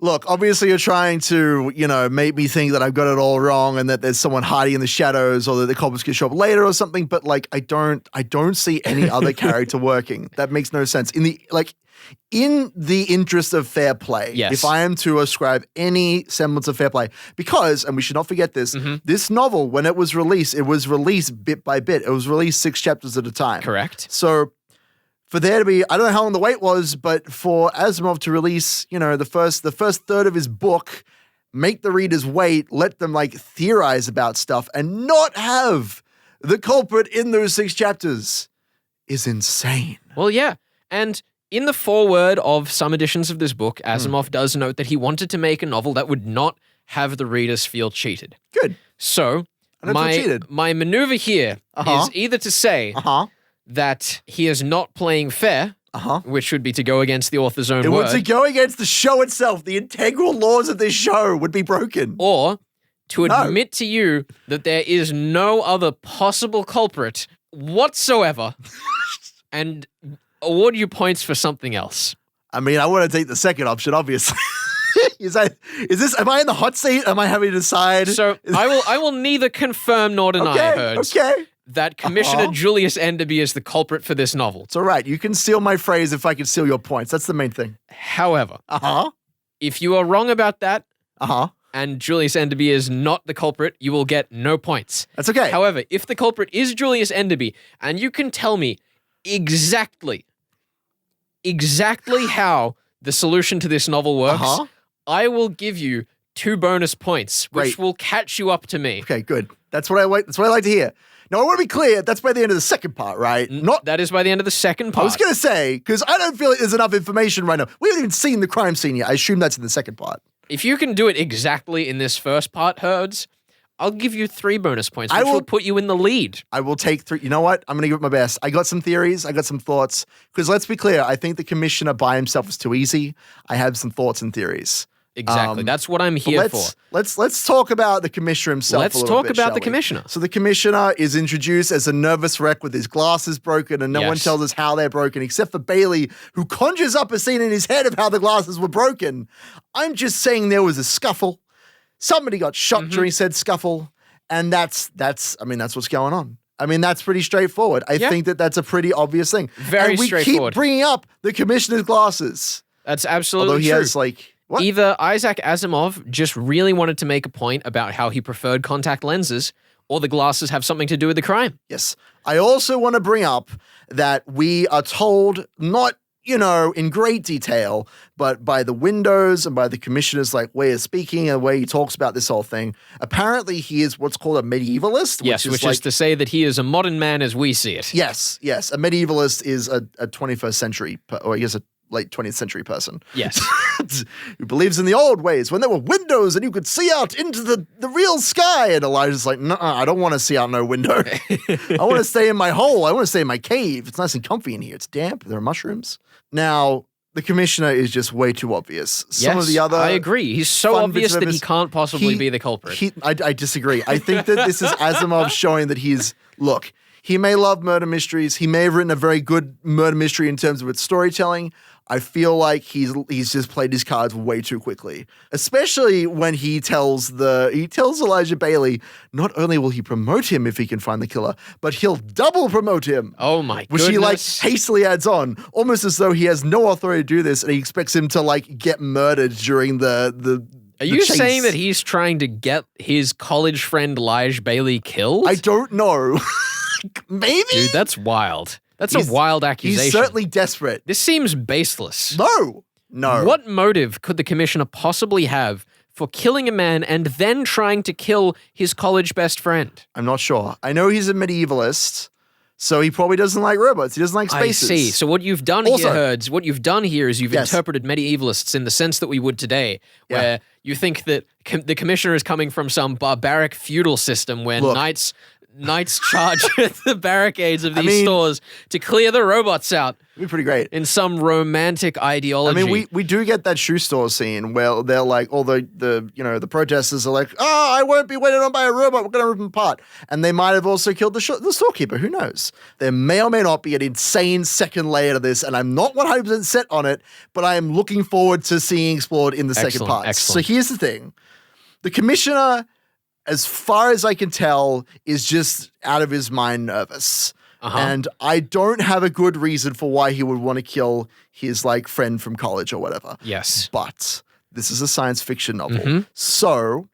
Look, obviously you're trying to, make me think that I've got it all wrong and that there's someone hiding in the shadows or that the culprits could show up later or something, but like I don't see any other character working. That makes no sense. In the interest of fair play, if I am to ascribe any semblance of fair play, because, and we should not forget this, this novel, when it was released bit by bit. It was released 6 chapters at a time. Correct. So for there to be, I don't know how long the wait was, but for Asimov to release, the first third of his book, make the readers wait, let them theorize about stuff and not have the culprit in those 6 chapters is insane. Well, yeah. And in the foreword of some editions of this book, Asimov does note that he wanted to make a novel that would not have the readers feel cheated. Good. So my maneuver here is either to say that he is not playing fair, which would be to go against the author's own word. It would to go against the show itself. The integral laws of this show would be broken. Or to admit to you that there is no other possible culprit whatsoever and award you points for something else. I mean, I want to take the second option, obviously. Am I in the hot seat? Am I having to decide? So I will neither confirm nor deny, Herds. Okay. That Commissioner Julius Enderby is the culprit for this novel. It's all right. You can steal my phrase if I can steal your points. That's the main thing. However, if you are wrong about that, and Julius Enderby is not the culprit, you will get no points. That's okay. However, if the culprit is Julius Enderby, and you can tell me exactly how the solution to this novel works, I will give you 2 bonus points, which will catch you up to me. Okay, good. That's what I like to hear. Now, I want to be clear, that's by the end of the second part, right? That is by the end of the second part. I was going to say, because I don't feel like there's enough information right now. We haven't even seen the crime scene yet. I assume that's in the second part. If you can do it exactly in this first part, Herds, I'll give you 3 bonus points, which will put you in the lead. I will take 3. You know what? I'm going to give it my best. I got some theories. I got some thoughts. Because let's be clear, I think the commissioner by himself is too easy. I have some thoughts and theories. Exactly. That's what I'm here for. Let's talk about the commissioner himself. Let's talk about the commissioner. So the commissioner is introduced as a nervous wreck with his glasses broken, and no one tells us how they're broken, except for Bailey, who conjures up a scene in his head of how the glasses were broken. I'm just saying there was a scuffle. Somebody got shot during said scuffle, and that's what's going on. I mean, that's pretty straightforward. I think that's a pretty obvious thing. Very straightforward. We keep bringing up the commissioner's glasses. That's absolutely true. Although he has what? Either Isaac Asimov just really wanted to make a point about how he preferred contact lenses, or the glasses have something to do with the crime. Yes. I also want to bring up that we are told, not, in great detail, but by the windows and by the commissioner's way of speaking and the way he talks about this whole thing. Apparently, he is what's called a medievalist. Which is to say that he is a modern man as we see it. Yes. A medievalist is a 21st century, or I guess a late 20th century person. Yes. Who believes in the old ways when there were windows and you could see out into the real sky. And Elijah's like, no, I don't want to see out no window. I want to stay in my hole. I want to stay in my cave. It's nice and comfy in here. It's damp. There are mushrooms. Now, the commissioner is just way too obvious. Some of the other I agree. He's so obvious that he can't possibly be the culprit. I disagree. I think that this is Asimov showing that look, he may love murder mysteries. He may have written a very good murder mystery in terms of its storytelling. I feel like he's just played his cards way too quickly, especially when he tells Elijah Bailey not only will he promote him if he can find the killer, but he'll double promote him. Oh my goodness. Which he hastily adds on, almost as though he has no authority to do this and he expects him to get murdered during the Are you chase. saying that he's trying to get his college friend Elijah Bailey killed? I don't know. Maybe? Dude, that's wild. That's a wild accusation. He's certainly desperate. This seems baseless. No. What motive could the commissioner possibly have for killing a man and then trying to kill his college best friend? I'm not sure. I know he's a medievalist, so he probably doesn't like robots. He doesn't like spaces. I see. So what you've done here, Herds, is you've interpreted medievalists in the sense that we would today, where you think that the commissioner is coming from some barbaric feudal system where knights charge at the barricades of these stores to clear the robots out. It'd be pretty great. In some romantic ideology. I mean, we do get that shoe store scene where they're like, all the protesters are like, oh, I won't be waited on by a robot. We're going to rip them apart. And they might have also killed the storekeeper. Who knows? There may or may not be an insane second layer to this, and I'm not 100% set on it, but I am looking forward to seeing explored in the second part. Excellent. So here's the thing. The commissioner, as far as I can tell, is just out of his mind nervous. And I don't have a good reason for why he would want to kill his friend from college or whatever. Yes. But this is a science fiction novel. So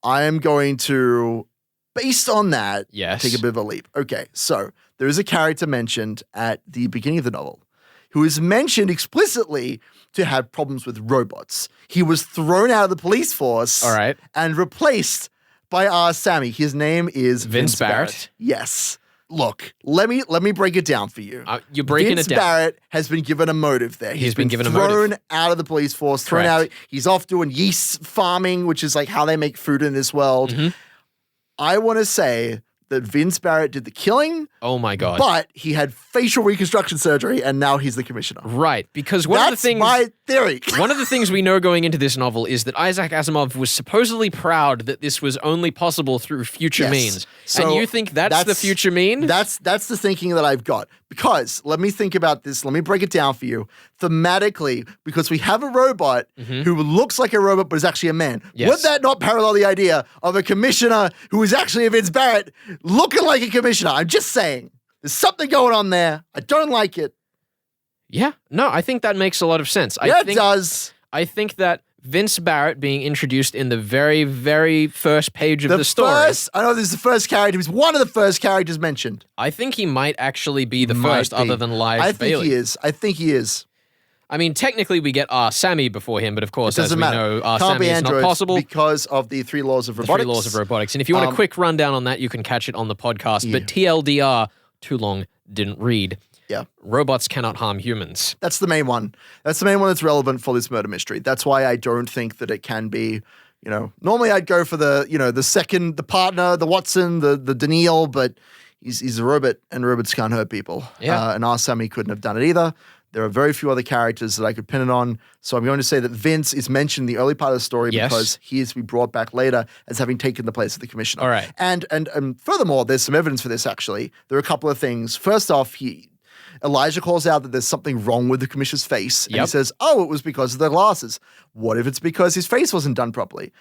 I am going to, based on that, take a bit of a leap. Okay, so there is a character mentioned at the beginning of the novel who is mentioned explicitly to have problems with robots. He was thrown out of the police force and replaced by our Sammy. His name is Vince Barrett. Yes. Look, let me break it down for you. You're breaking Vince it down. Barrett has been given a motive there. He's been given a thrown motive. out of the police force, thrown out. He's off doing yeast farming, which is how they make food in this world. I want to say that Vince Barrett did the killing. Oh my God. But he had facial reconstruction surgery and now he's the commissioner. Right, because that's my theory. One of the things we know going into this novel is that Isaac Asimov was supposedly proud that this was only possible through future means. So and you think that's the future mean? That's the thinking that I've got. Because, let me think about this, let me break it down for you. Thematically, because we have a robot who looks like a robot but is actually a man. Yes. Would that not parallel the idea of a commissioner who is actually a Vince Barrett looking like a commissioner? I'm just saying. There's something going on there. I don't like it. Yeah. No, I think that makes a lot of sense. It does. I think that Vince Barrett being introduced in the very, very first page of the story. I know this is the first character. He's one of the first characters mentioned. I think he might actually be the first other than Elijah Bailey. I think he is. I mean, technically we get Sammy before him, but of course, as we know, Sammy is not possible. Because of the 3 laws of robotics. The 3 laws of robotics. And if you want a quick rundown on that, you can catch it on the podcast. But TLDR, too long, didn't read. Yeah. Robots cannot harm humans. That's the main one. That's the main one that's relevant for this murder mystery. That's why I don't think that it can be, normally I'd go for the partner, the Watson, the Daneel, but he's a robot and robots can't hurt people. Yeah. And our Sammy couldn't have done it either. There are very few other characters that I could pin it on. So I'm going to say that Vince is mentioned in the early part of the story because he is to be brought back later as having taken the place of the commissioner. All right. And furthermore, there's some evidence for this, actually. There are a couple of things. First off, Elijah calls out that there's something wrong with the commissioner's face. And he says, oh, it was because of the glasses. What if it's because his face wasn't done properly?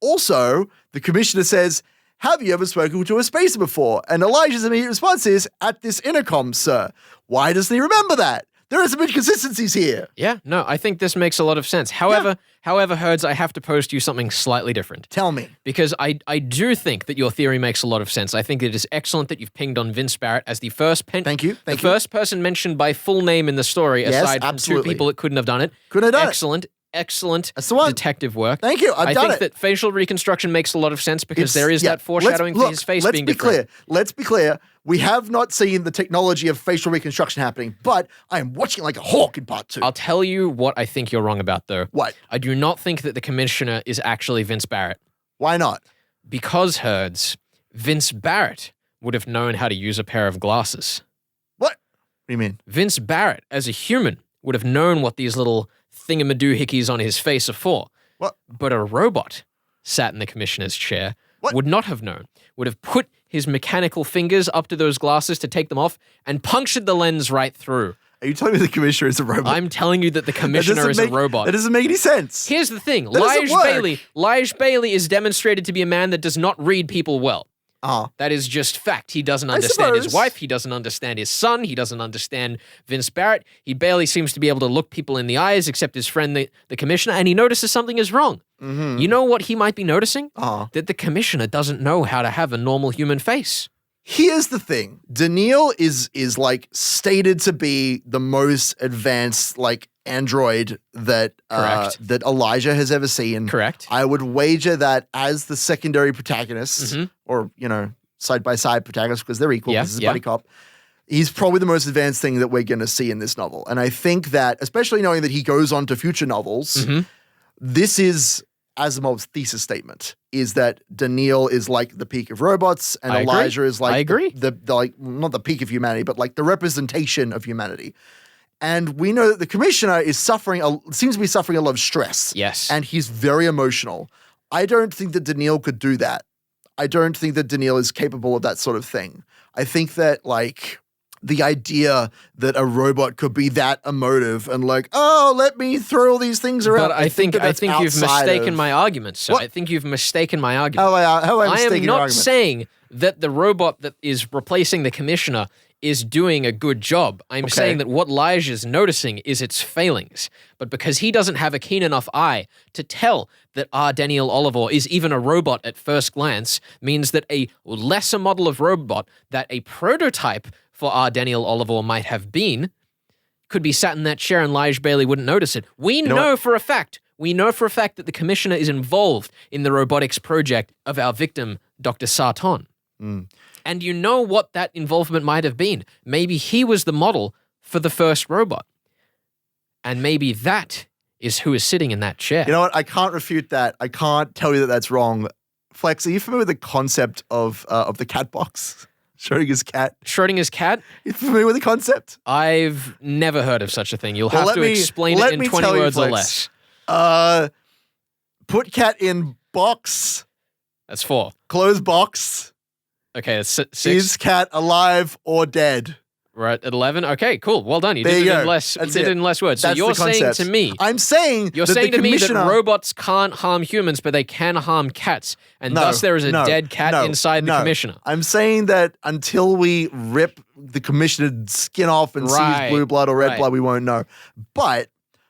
Also, the commissioner says, have you ever spoken to a spacer before? And Elijah's immediate response is, at this intercom, sir. Why doesn't he remember that? There are some inconsistencies here. Yeah, no, I think this makes a lot of sense. However, Herds, I have to pose to you something slightly different. Tell me. Because I do think that your theory makes a lot of sense. I think it is excellent that you've pinged on Vince Barrett as the first first person mentioned by full name in the story, aside from two people that couldn't have done it. Couldn't have done it. Excellent That's the one. detective work. Thank you. I think that facial reconstruction makes a lot of sense because there is that foreshadowing for his face being different. Let's be clear. We have not seen the technology of facial reconstruction happening, but I am watching like a hawk in part 2. I'll tell you what I think you're wrong about, though. What? I do not think that the commissioner is actually Vince Barrett. Why not? Because, Herds, Vince Barrett would have known how to use a pair of glasses. What do you mean? Vince Barrett, as a human, would have known what these little thingamadoohickeys on his face are for. What? But a robot sat in the commissioner's chair would not have known, would have put his mechanical fingers up to those glasses to take them off and punctured the lens right through. Are you telling me the commissioner is a robot? I'm telling you that the commissioner is a robot. That doesn't make any sense. Here's the thing. Lige Bailey is demonstrated to be a man that does not read people well. That is just fact. He doesn't understand his wife. He doesn't understand his son. He doesn't understand Vince Barrett. He barely seems to be able to look people in the eyes except his friend, the commissioner, and he notices something is wrong. Mm-hmm. You know what he might be noticing? That the commissioner doesn't know how to have a normal human face. Here's the thing. Daneel is like stated to be the most advanced like android that that Elijah has ever seen. Correct. I would wager that as the secondary protagonist, or side by side protagonist, because they're equal. This is a buddy cop. He's probably the most advanced thing that we're going to see in this novel, and I think that, especially knowing that he goes on to future novels, this is Asimov's thesis statement. Is that Daneel is like the peak of robots, and Elijah is like the like not the peak of humanity, but like the representation of humanity. And we know that the commissioner is seems to be suffering a lot of stress. Yes. And he's very emotional. I don't think that Daneel could do that. I don't think that Daneel is capable of that sort of thing. I think that like the idea that a robot could be that emotive and like, oh, let me throw all these things around. But I think you've mistaken my argument, sir. I think you've mistaken my argument. How am I mistaken your argument? I am not saying that the robot that is replacing the commissioner is doing a good job. I'm saying that what Lige is noticing is its failings. But because he doesn't have a keen enough eye to tell that Daneel Olivaw is even a robot at first glance, means that a lesser model of robot that a prototype for Daneel Olivaw might have been could be sat in that chair and Lige Bailey wouldn't notice it. We know for a fact that the commissioner is involved in the robotics project of our victim, Dr. Sarton. And you know what that involvement might have been. Maybe he was the model for the first robot. And maybe that is who is sitting in that chair. You know what? I can't refute that. I can't tell you that that's wrong. Flex, are you familiar with the concept of the cat box? Schrodinger's cat. Schrodinger's cat? You familiar with the concept? I've never heard of such a thing. You'll have to explain it in 20 words or less. Put cat in box. That's 4. Close box. Okay, that's 6. Is cat alive or dead? Right, at 11. Okay, cool. Well done. You did it in less words. So you're saying to me... I'm saying You're saying to me that robots can't harm humans, but they can harm cats, and thus there is a dead cat inside the commissioner. I'm saying that until we rip the commissioner's skin off and see his blue blood or red blood, we won't know. But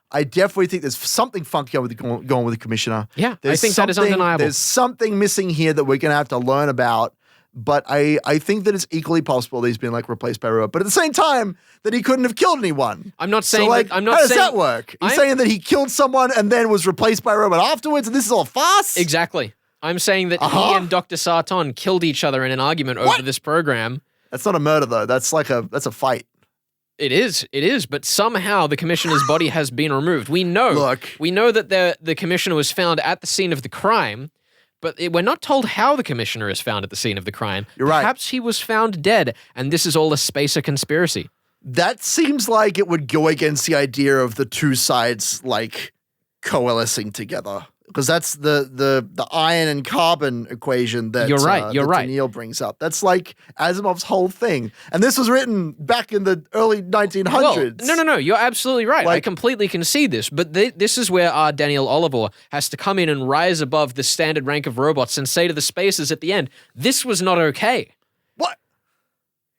I definitely think there's something funky going on with the commissioner. Yeah, I think that is undeniable. There's something missing here that we're going to have to learn about. But I think that it's equally possible that he's been like replaced by a robot. But at the same time, that he couldn't have killed anyone. I'm not saying how does that work? He's saying that he killed someone and then was replaced by a robot afterwards, and this is all farce? Exactly. I'm saying that he and Dr. Sarton killed each other in an argument over this program. That's not a murder, though. That's a fight. It is, but somehow the commissioner's body has been removed. We know that the commissioner was found at the scene of the crime. But we're not told how the commissioner is found at the scene of the crime. You're right. Perhaps he was found dead, and this is all a spacer conspiracy. That seems like it would go against the idea of the two sides, like, coalescing together. Because that's the iron and carbon equation that Daneel brings up. That's like Asimov's whole thing. And this was written back in the early 1900s. Well, no, you're absolutely right. I completely concede this. But this is where Daneel Olivaw has to come in and rise above the standard rank of robots and say to the spacers at the end, this was not okay. What?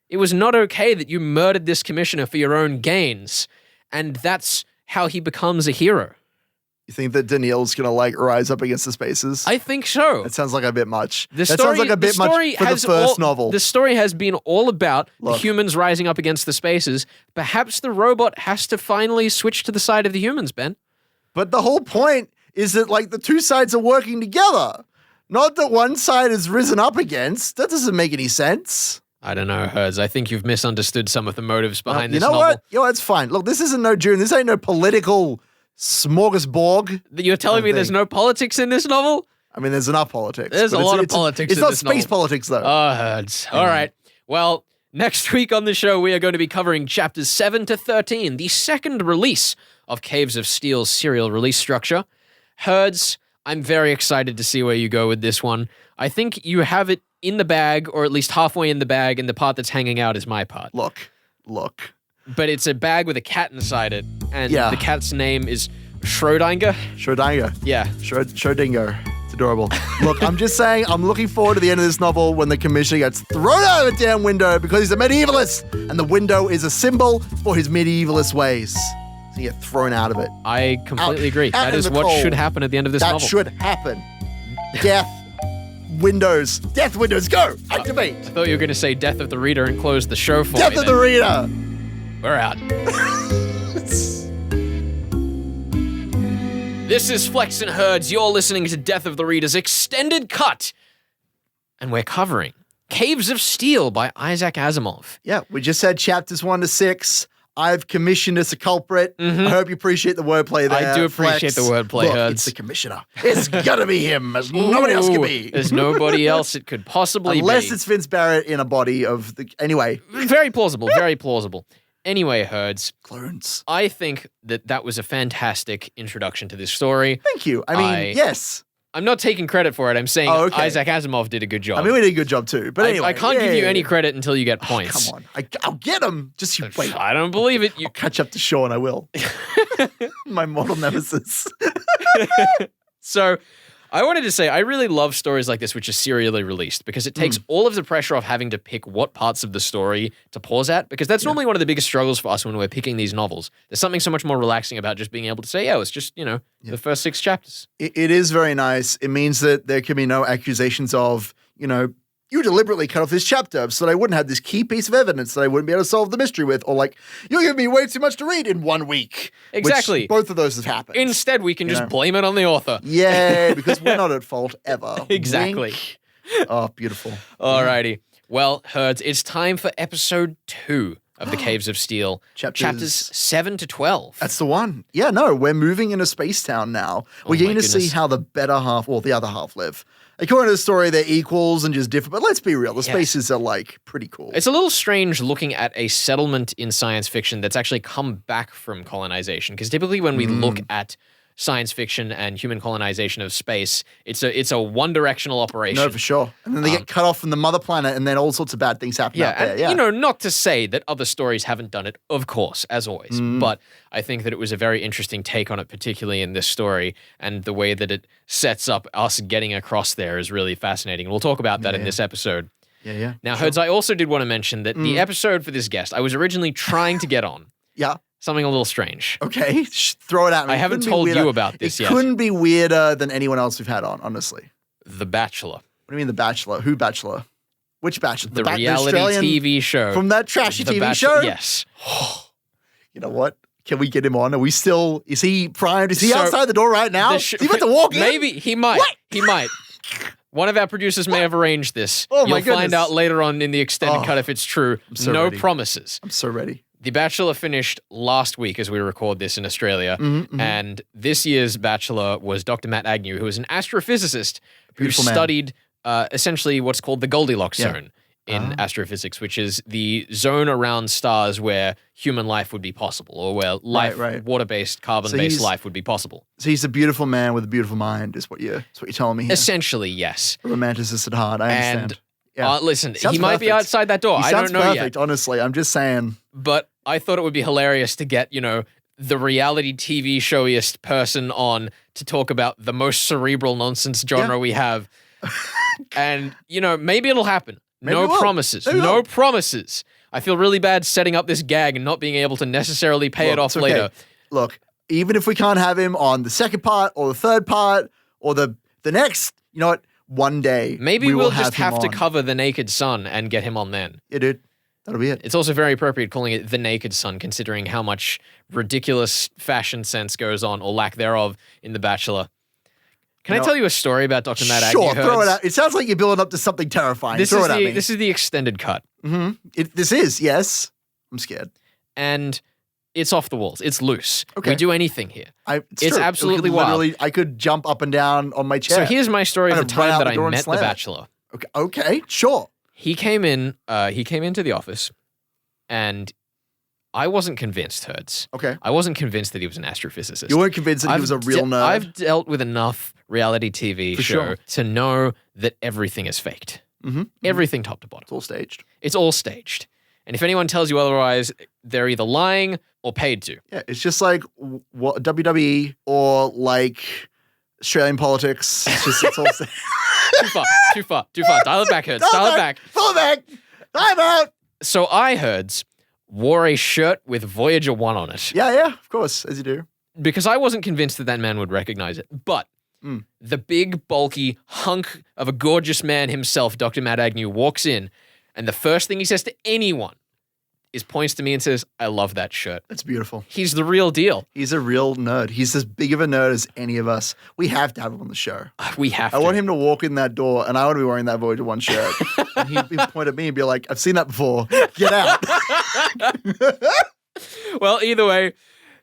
It was not okay that you murdered this commissioner for your own gains. and that's how he becomes a hero. You think that Daneel's going to like rise up against the spaces? I think so. That sounds like a bit much. The That story, sounds like a bit much for the first novel. The story has been all about the Look. humans rising up against the spaces. Perhaps the robot has to finally switch to the side of the humans, Ben. But the whole point is that like the two sides are working together. Not that one side has risen up against. That doesn't make any sense. I don't know, Herds. I think you've misunderstood some of the motives behind You this know novel. what? You know, it's fine. Look, this isn't no June. This ain't no political smorgasbord. You're telling me there's no politics in this novel? I mean, there's enough politics. There's but a lot of it's politics It's in not this space novel. politics, though. Oh, Herds. All right. Well, next week on the show, we are going to be covering chapters 7 to 13, the second release of Caves of Steel's serial release structure. Herds, I'm very excited to see where you go with this one. I think you have it in the bag, or at least halfway in the bag, and the part that's hanging out is my part. Look. But it's a bag with a cat inside it, and Yeah. the cat's name is Schrodinger. Schrodinger. Yeah. Schrodinger. It's adorable. Look, I'm just saying, I'm looking forward to the end of this novel when the commissioner gets thrown out of the damn window because he's a medievalist, and the window is a symbol for his medievalist ways. So you get thrown out of it. I completely agree. out That in is the what cold. should happen at the end of this That novel. should happen. Death windows. Death windows. Go. Activate. I thought you were going to say Death of the Reader and close the show for Death me of the then. reader. We're out. This is Flex and Herds. You're listening to Death of the Reader's extended cut. And we're covering Caves of Steel by Isaac Asimov. Yeah, we just had chapters 1 to 6. I've commissioned us a culprit. I hope you appreciate the wordplay there. I do appreciate Flex. the wordplay, Look, Herds. it's the commissioner. It's gotta be him, as nobody else can be. There's nobody else it could possibly Unless be. it's Vince Barrett in a body of the... Anyway. Very plausible, very plausible. Anyway, Herds, Clones. I think that was a fantastic introduction to this story. Thank you. I mean, yes. I'm not taking credit for it. I'm saying Oh, okay. Isaac Asimov did a good job. I mean, we did a good job too. But anyway. I can't give you yeah. any credit until you get points. Come on. I'll get him. Just you wait. I don't believe it. You I'll catch up to Sean, I will. My mortal nemesis. So I wanted to say I really love stories like this which are serially released because it takes all of the pressure off having to pick what parts of the story to pause at, because that's normally one of the biggest struggles for us when we're picking these novels. There's something so much more relaxing about just being able to say, it's just, the first 6 chapters. It is very nice. It means that there can be no accusations of, you deliberately cut off this chapter so that I wouldn't have this key piece of evidence that I wouldn't be able to solve the mystery with, or like, you give me way too much to read in 1 week. Exactly. Which both of those have happened. Instead, we can just blame it on the author. Yeah, because we're not at fault ever. Exactly. Wink. Oh, beautiful. Alrighty. Well, Herds, it's time for episode 2 of The Caves of Steel. Chapters 7 to 12. That's the one. Yeah, no, we're moving into Space Town now. We're getting to see how the better half, or the other half, live. According to the story, they're equals and just different. But let's be real, the spaces are like pretty cool. It's a little strange looking at a settlement in science fiction that's actually come back from colonization. Because typically when we look at science fiction and human colonization of space, it's a one-directional operation. No, for sure. And then they get cut off from the mother planet, and then all sorts of bad things happen out there. And, not to say that other stories haven't done it, of course, as always. But I think that it was a very interesting take on it, particularly in this story, and the way that it sets up us getting across there is really fascinating. And we'll talk about that in this episode. Yeah. Now, Herds, I also did want to mention that the episode for this guest, I was originally trying to get on. Yeah. Something a little strange. Okay, throw it at me. I haven't told you about this yet. It couldn't be weirder than anyone else we've had on, honestly. The Bachelor. What do you mean The Bachelor? Who Bachelor? Which Bachelor? The reality Australian, TV show. From that trashy The TV Bachelor- show? Yes. You know what? Can we get him on? Are we still, is he primed? Is he So, outside the door right now? Is he about to walk in? Maybe. He might. What? He might. One of our producers may have arranged this. Oh, my You'll find goodness. out later on in the extended cut if it's true. so No ready. promises. I'm so ready. The Bachelor finished last week as we record this in Australia. And this year's Bachelor was Dr. Matt Agnew, who is an astrophysicist who Beautiful man. studied essentially what's called the Goldilocks zone in astrophysics, which is the zone around stars where human life would be possible, or where life, Right. water-based, carbon-based life would be possible. So he's a beautiful man with a beautiful mind, is what you're telling me here. Essentially, yes. A romanticist at heart, I understand. Listen, Sounds he might be perfect. outside that door. He I sounds don't know perfect, yet. honestly. I'm just saying. But I thought it would be hilarious to get, the reality TV showiest person on to talk about the most cerebral nonsense genre we have. And, maybe it'll happen. Maybe No it will. promises. Maybe it No will. promises. I feel really bad setting up this gag and not being able to necessarily pay it off it's okay. later. Look, even if we can't have him on the second part or the third part or the next, you know what? One day, Maybe we will we'll just have to on. cover The Naked Sun and get him on then. Yeah, dude. That'll be it. It's also very appropriate calling it The Naked Sun, considering how much ridiculous fashion sense goes on, or lack thereof, in The Bachelor. Can I tell you a story about Dr. Matt Agnew? Sure, throw it out. It sounds like you're building up to something terrifying. This throw it at me. This is the extended cut. This is, yes. I'm scared. And it's off the walls. It's loose. Okay. We do anything here. It's true. absolutely Literally, I could jump up and down on my chair. So here's my story of the Kind of run time out that the I door and met The slam it. Bachelor. Okay, sure. He came into the office, and I wasn't convinced, Herds. Okay. I wasn't convinced that he was an astrophysicist. You weren't convinced that he was a real nerd? I've dealt with enough reality TV For show sure. to know that everything is faked. Everything top to bottom. It's all staged. It's all staged. And if anyone tells you otherwise, they're either lying or paid to. Yeah, it's just like what WWE or like Australian politics. It's all staged. Too far. Dial it back, Herds. Dial it back. Pull it back. I'm out. So I, Herds, wore a shirt with Voyager 1 on it. Yeah, of course, as you do. Because I wasn't convinced that man would recognize it. But the big, bulky hunk of a gorgeous man himself, Dr. Matt Agnew, walks in, and the first thing he says to anyone is points to me and says, I love that shirt. That's beautiful. He's the real deal. He's a real nerd. He's as big of a nerd as any of us. We have to have him on the show. We have to. I want him to walk in that door, and I want to be wearing that Voyager 1 shirt. And he'd point at me and be like, I've seen that before. Get out. Well, either way,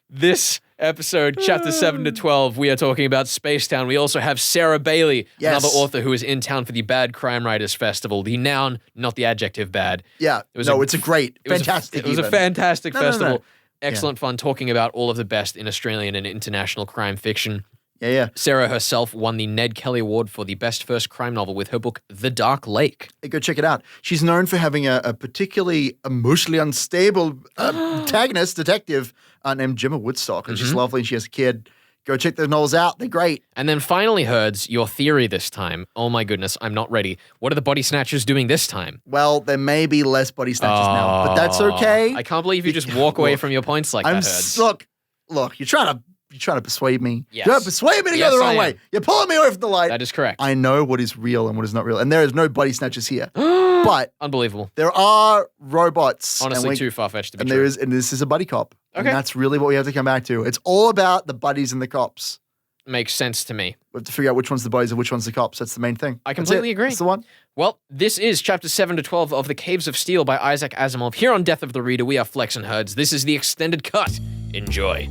this episode, chapter 7 to 12, we are talking about Spacetown. We also have Sarah Bailey, Yes. another author who is in town for the Bad Crime Writers Festival. The noun, not the adjective bad. Yeah. It's a great, fantastic. It was a even. fantastic No. festival. Excellent fun talking about all of the best in Australian and international crime fiction. Yeah. Sarah herself won the Ned Kelly Award for the best first crime novel with her book, The Dark Lake. Hey, go check it out. She's known for having a particularly emotionally unstable protagonist, detective named Gemma Woodstock. And she's lovely and she has a kid. Go check those novels out. They're great. And then finally, Herds, your theory this time. Oh my goodness, I'm not ready. What are the body snatchers doing this time? Well, there may be less body snatches now, but that's okay. I can't believe you just walk away from your points like that, Herds. Look, you're trying to persuade me. Yes. You're trying to persuade me to Yes, go the I wrong am. way. You're pulling me away from the light. That is correct. I know what is real and what is not real. And there is no body snatchers here. But Unbelievable. there are robots. Honestly, too far-fetched to be and true. and this is a buddy cop. Okay. And that's really what we have to come back to. It's all about the buddies and the cops. Makes sense to me. We have to figure out which one's the buddies and which one's the cops. That's the main thing. I That's completely it. agree. That's the one. Well, this is chapter 7 to 12 of The Caves of Steel by Isaac Asimov. Here on Death of the Reader, we are Flex and Herds. This is the extended cut. Enjoy.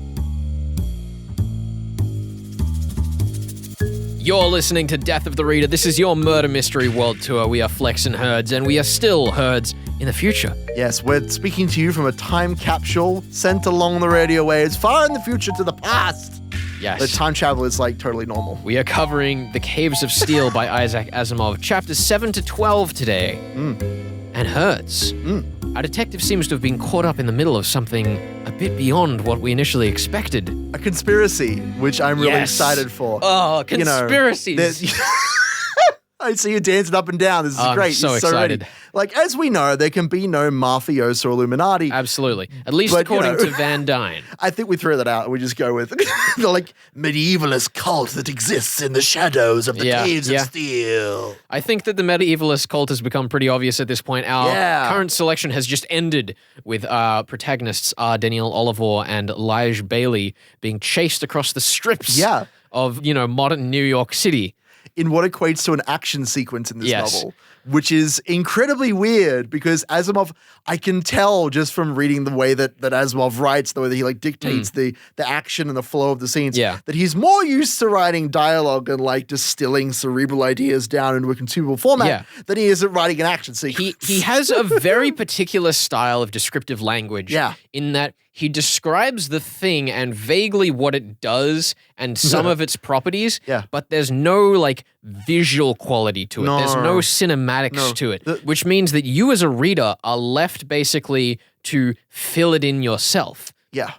You're listening to Death of the Reader. This is your murder mystery world tour. We are Flex and Herds, and we are still Herds in the future. Yes, we're speaking to you from a time capsule sent along the radio waves far in the future to the past. Yes. The time travel is like totally normal. We are covering The Caves of Steel by Isaac Asimov, chapters 7 to 12 today. And Herds. Our detective seems to have been caught up in the middle of something a bit beyond what we initially expected. A conspiracy, which I'm really Yes. excited for. Oh, You know, conspiracies. there's- I see you dancing up and down. This is I'm great. so You're excited. ready. Like, as we know, there can be no mafioso or Illuminati. Absolutely. At least But, according you know. to Van Dyne. I think we throw that out and we just go with the like medievalist cult that exists in the shadows of the caves of steel. I think that the medievalist cult has become pretty obvious at this point. Our current selection has just ended with our protagonists, Daneel Olivaw and Lige Bailey, being chased across the strips of, modern New York City. In what equates to an action sequence in this Yes. novel, which is incredibly weird because Asimov, I can tell just from reading the way that Asimov writes, the way that he like dictates the action and the flow of the scenes, that he's more used to writing dialogue and like distilling cerebral ideas down into a consumable format than he is at writing an action sequence. He has a very particular style of descriptive language in that he describes the thing and vaguely what it does and some of its properties, but there's no like visual quality to it. There's no cinematics to it, which means that you as a reader are left basically to fill it in yourself. Yeah.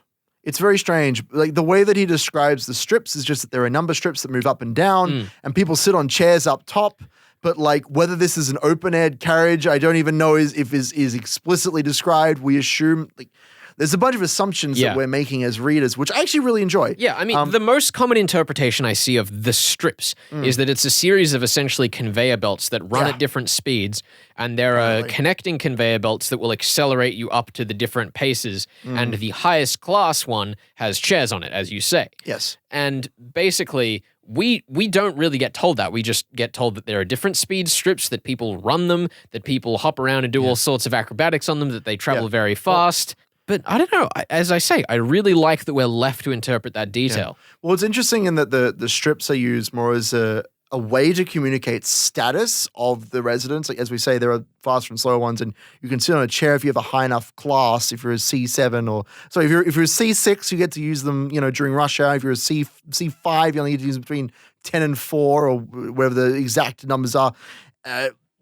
It's very strange. Like the way that he describes the strips is just that there are number strips that move up and down and people sit on chairs up top. But like whether this is an open-air carriage, I don't even know if is explicitly described. We assume like there's a bunch of assumptions that we're making as readers, which I actually really enjoy. Yeah, I mean, the most common interpretation I see of the strips is that it's a series of essentially conveyor belts that run at different speeds, and there are connecting conveyor belts that will accelerate you up to the different paces, and the highest class one has chairs on it, as you say. Yes. And basically, we don't really get told that. We just get told that there are different speed strips, that people run them, that people hop around and do all sorts of acrobatics on them, that they travel very fast. But I don't know. As I say, I really like that we're left to interpret that detail. Yeah. Well, it's interesting in that the strips are used more as a way to communicate status of the residents. Like, as we say, there are faster and slower ones, and you can sit on a chair if you have a high enough class. If you're a C7 or so, if you're a C6, you get to use them. During rush hour. If you're a C5, you only get to use them between 10 and 4 or whatever the exact numbers are.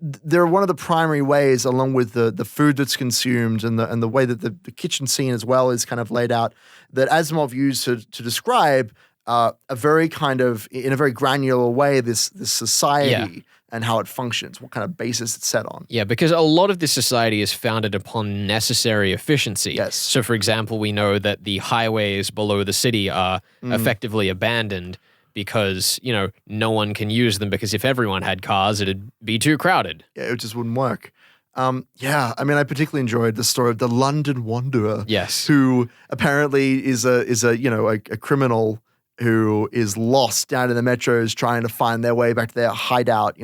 They're one of the primary ways, along with the food that's consumed and the way that the kitchen scene as well is kind of laid out, that Asimov used to describe a very kind of, in a very granular way, this society and how it functions, what kind of basis it's set on. Yeah, because a lot of this society is founded upon necessary efficiency. Yes. So, for example, we know that the highways below the city are effectively abandoned because, no one can use them, because if everyone had cars, it'd be too crowded. Yeah, it just wouldn't work. I mean, I particularly enjoyed the story of the London Wanderer. Yes. Who apparently is a criminal who is lost down in the metros trying to find their way back to their hideout,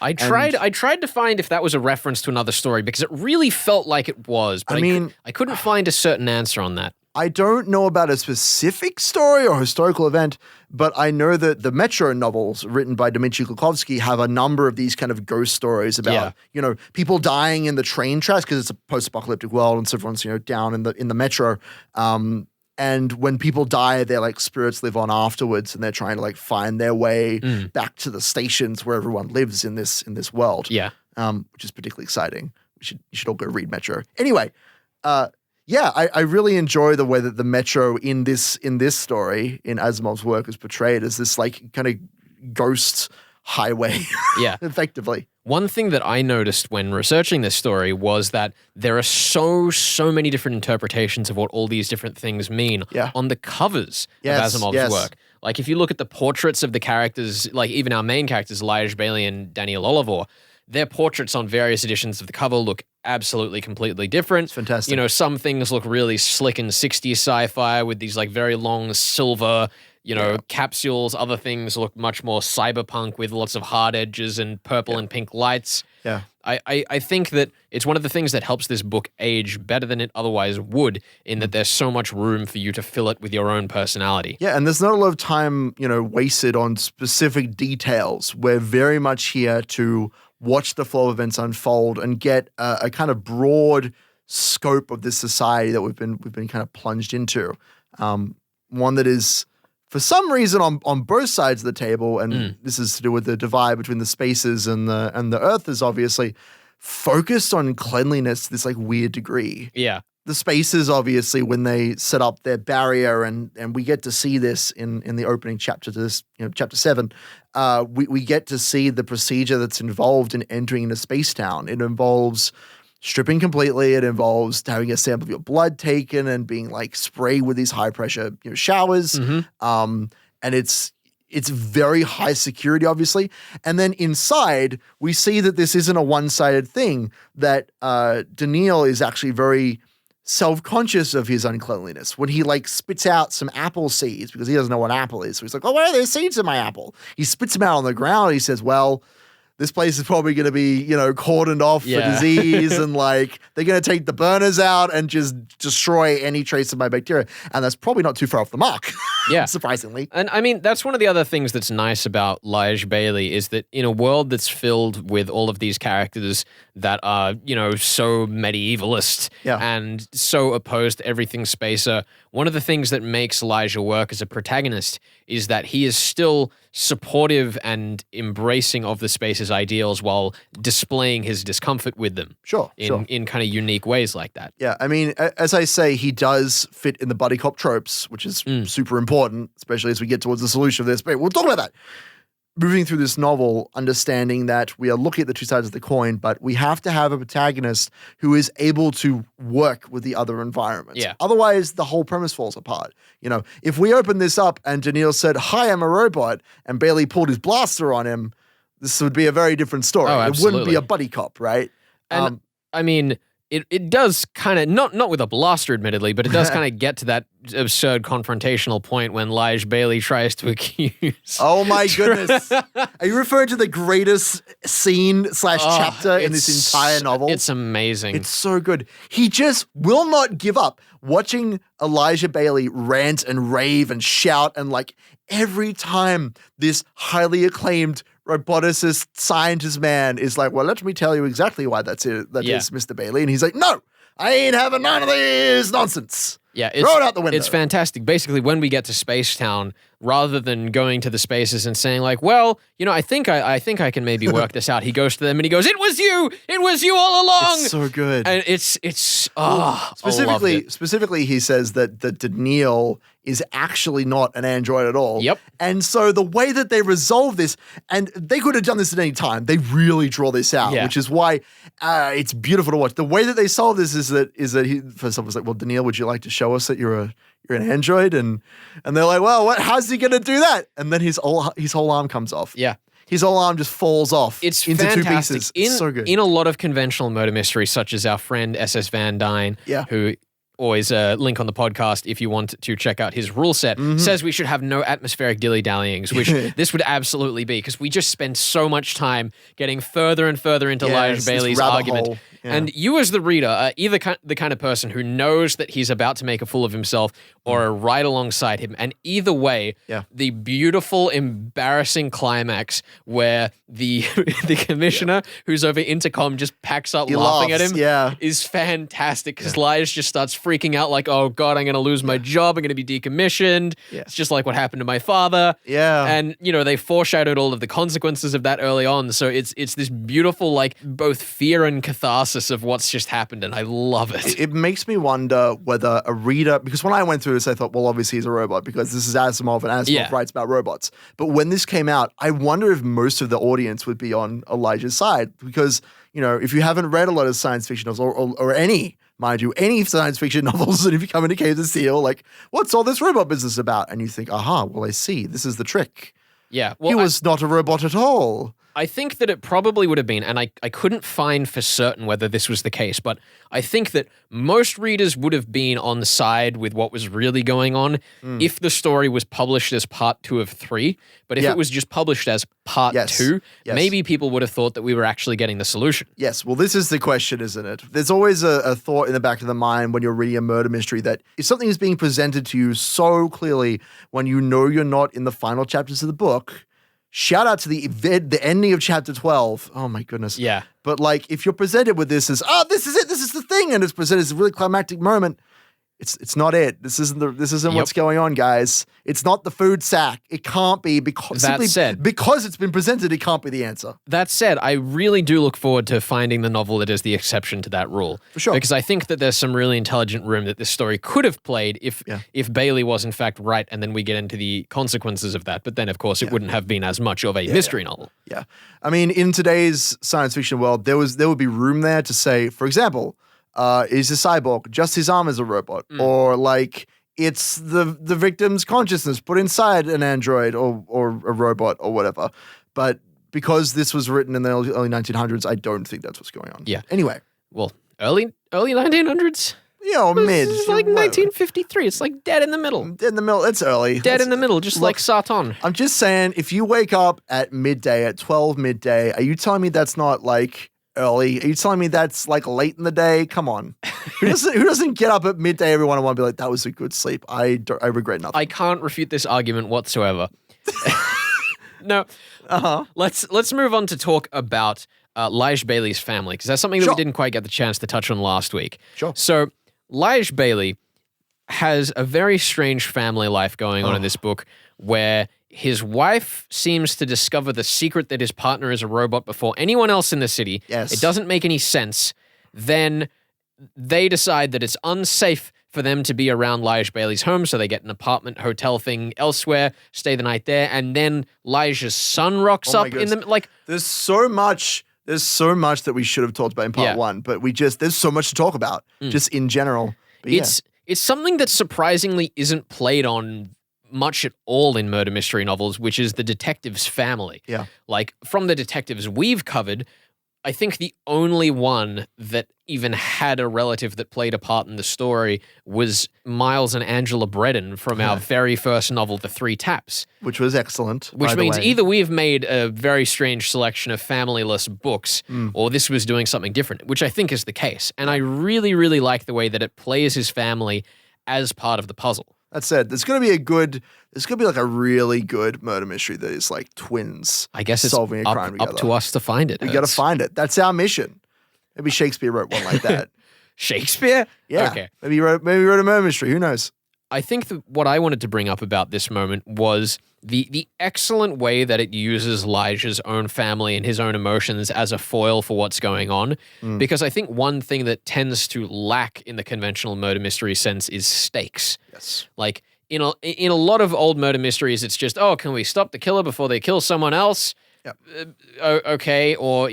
I tried to find if that was a reference to another story, because it really felt like it was, but I couldn't find a certain answer on that. I don't know about a specific story or historical event, but I know that the Metro novels written by Dmitry Glukhovsky have a number of these kind of ghost stories about, people dying in the train tracks, because it's a post-apocalyptic world and so everyone's, down in the Metro. And when people die, their like spirits live on afterwards, and they're trying to like find their way back to the stations where everyone lives in this world. Yeah. Which is particularly exciting. You should all go read Metro. Anyway, I really enjoy the way that the Metro in this story, in Asimov's work, is portrayed as this like kind of ghost highway. Yeah. Effectively. One thing that I noticed when researching this story was that there are so many different interpretations of what all these different things mean on the covers of Asimov's work. Like, if you look at the portraits of the characters, like even our main characters, Elijah Bailey and Daneel Olivaw, their portraits on various editions of the cover look absolutely completely different. It's fantastic. Some things look really slick and 60s sci-fi with these like very long silver, capsules. Other things look much more cyberpunk with lots of hard edges and purple and pink lights. Yeah. I think that it's one of the things that helps this book age better than it otherwise would, in that there's so much room for you to fill it with your own personality. Yeah, and there's not a lot of time, wasted on specific details. We're very much here to watch the flow of events unfold and get a kind of broad scope of this society that we've been kind of plunged into. One that is, for some reason, on both sides of the table, and this is to do with the divide between the spaces and the Earth, is obviously focused on cleanliness to this like weird degree. Yeah. The spaces, obviously, when they set up their barrier, and we get to see this in the opening chapter to this, chapter 7, we get to see the procedure that's involved in entering into Space Town. It involves stripping completely. It involves having a sample of your blood taken and being like sprayed with these high pressure showers. And it's very high security, obviously. And then inside, we see that this isn't a one-sided thing, that Daneel is actually very self-conscious of his uncleanliness when he like spits out some apple seeds, because he doesn't know what apple is. So he's like, oh, why are there seeds in my apple? He spits them out on the ground. He says, well, this place is probably going to be, cordoned off for disease, and like they're going to take the burners out and just destroy any trace of my bacteria. And that's probably not too far off the mark. Yeah. Surprisingly. And I mean, that's one of the other things that's nice about Elijah Bailey, is that in a world that's filled with all of these characters that are, so medievalist and so opposed to everything spacer, one of the things that makes Elijah work as a protagonist is that he is still supportive and embracing of the space's ideals while displaying his discomfort with them. Sure. In kind of unique ways like that. Yeah, I mean, as I say, he does fit in the buddy cop tropes, which is super important, especially as we get towards the solution of this. But we'll talk about that. moving through this novel, understanding that we are looking at the two sides of the coin, but we have to have a protagonist who is able to work with the other environments. Yeah. Otherwise, the whole premise falls apart. You know, if we open this up and Daneel said, "Hi, I'm a robot," and Bailey pulled his blaster on him, this would be a very different story. Oh, it wouldn't be absolutely. a buddy cop, right? And I mean, it does kind of, not with a blaster, admittedly, but it does kind of get to that absurd confrontational point when Lige Bailey tries to accuse. Oh my goodness. Are you referring to the greatest scene / chapter in this entire novel? It's amazing. It's so good. He just will not give up. Watching Elijah Bailey rant and rave and shout, and like every time this highly acclaimed roboticist scientist man is like, "Well, let me tell you exactly why that is Mr. Bailey." And he's like, "No, I ain't having none of this nonsense." Yeah, throw it out the window. It's fantastic. Basically, when we get to Space Town, rather than going to the spaces and saying like, "Well, you know, I think I can maybe work this out," he goes to them and he goes, "It was you all along." It's so good. And Specifically, he says that Daneel is actually not an android at all. Yep. And so the way that they resolve this, and they could have done this at any time, they really draw this out, Yeah. which is why it's beautiful to watch. The way that they solve this is that he first off was like, "Well, Daneel, would you like to show us that you're an android?" And they're like, "Well, how's he gonna do that?" And then his whole arm comes off. Yeah. His whole arm just falls off It's into fantastic. two pieces. It's so good. In a lot of conventional murder mysteries, such as our friend SS Van Dyne, Yeah. who always link on the podcast if you want to check out his rule set, says we should have no atmospheric dilly-dallyings, which this would absolutely be, because we just spend so much time getting further and further into Elijah Bailey's argument. hole. Yeah. And you as the reader are either the kind of person who knows that he's about to make a fool of himself or are right alongside him. And either way, the beautiful, embarrassing climax where the commissioner who's over intercom just packs up laughing laughs, at him is fantastic, because Lige just starts freaking out like, "Oh God, I'm going to lose my job. I'm going to be decommissioned." It's just like what happened to my father. Yeah. And, you know, they foreshadowed all of the consequences of that early on. So it's this beautiful, like, both fear and catharsis of what's just happened, and I love it. It makes me wonder whether a reader, because when I went through this, I thought, well, obviously he's a robot because this is Asimov, and Asimov writes about robots. But when this came out, I wonder if most of the audience would be on Elijah's side, because, you know, if you haven't read a lot of science fiction novels or any, mind you, any science fiction novels, and if you come into Caves of Steel, like, what's all this robot business about? And you think, aha, well, I see. This is the trick. Yeah. Well, He was not a robot at all. I think that it probably would have been, and I couldn't find for certain whether this was the case, but I think that most readers would have been on the side with what was really going on if the story was published as part 2 of 3. But if it was just published as part 2, maybe people would have thought that we were actually getting the solution. Yes, well, this is the question, isn't it? There's always a thought in the back of the mind when you're reading a murder mystery that if something is being presented to you so clearly when you know you're not in the final chapters of the book, shout out to the ending of chapter 12. Oh my goodness. Yeah. But like, if you're presented with this as, this is it, this is the thing, and it's presented as a really climactic moment, it's not it. This isn't what's going on, guys. It's not the food sack. It can't be, because because it's been presented, it can't be the answer. That said, I really do look forward to finding the novel that is the exception to that rule. For sure. Because I think that there's some really intelligent room that this story could have played if Bailey was in fact right, and then we get into the consequences of that. But then, of course, it wouldn't have been as much of a mystery novel. Yeah. I mean, in today's science fiction world, there would be room there to say, for example, is a cyborg, just his arm is a robot, or like it's the victim's consciousness put inside an android or a robot or whatever. But because this was written in the early 1900s, I don't think that's what's going on. Yeah. Anyway. Well, early 1900s? Yeah, or mid. It's like 1953. It's like dead in the middle. Dead in the middle. It's early. Dead in the middle, just like Sarton. I'm just saying, if you wake up at midday, at 12 midday, are you telling me that's not like early? Are you telling me that's like late in the day? Come on. Who doesn't get up at midday every one and want to be like, that was a good sleep? I regret nothing. I can't refute this argument whatsoever. No. Let's move on to talk about Lige Bailey's family, because that's something that we didn't quite get the chance to touch on last week. Sure. So Lige Bailey has a very strange family life going on in this book, where his wife seems to discover the secret that his partner is a robot before anyone else in the city. Yes. It doesn't make any sense. Then they decide that it's unsafe for them to be around Lige Bailey's home, so they get an apartment hotel thing elsewhere, stay the night there, and then Lige's son rocks up in the like. There's so much that we should have talked about in part one, but there's so much to talk about just in general. But it's something that surprisingly isn't played on much at all in murder mystery novels, which is the detective's family. Yeah. Like, from the detectives we've covered, I think the only one that even had a relative that played a part in the story was Miles and Angela Bredon from our very first novel, The Three Taps. Which was excellent. Which means either we've made a very strange selection of familyless books, or this was doing something different, which I think is the case. And I really, really like the way that it plays his family as part of the puzzle. That said, there's going to be like a really good murder mystery that is like twins. I guess it's solving a crime together. up to us to find it. We got to find it. That's our mission. Maybe Shakespeare wrote one like that. Shakespeare? Yeah. Okay. Maybe he wrote a murder mystery. Who knows? I think that what I wanted to bring up about this moment was the excellent way that it uses Lige's own family and his own emotions as a foil for what's going on. Because I think one thing that tends to lack in the conventional murder mystery sense is stakes. Yes. Like, in a lot of old murder mysteries, it's just, oh, can we stop the killer before they kill someone else? Yep. Okay. Or,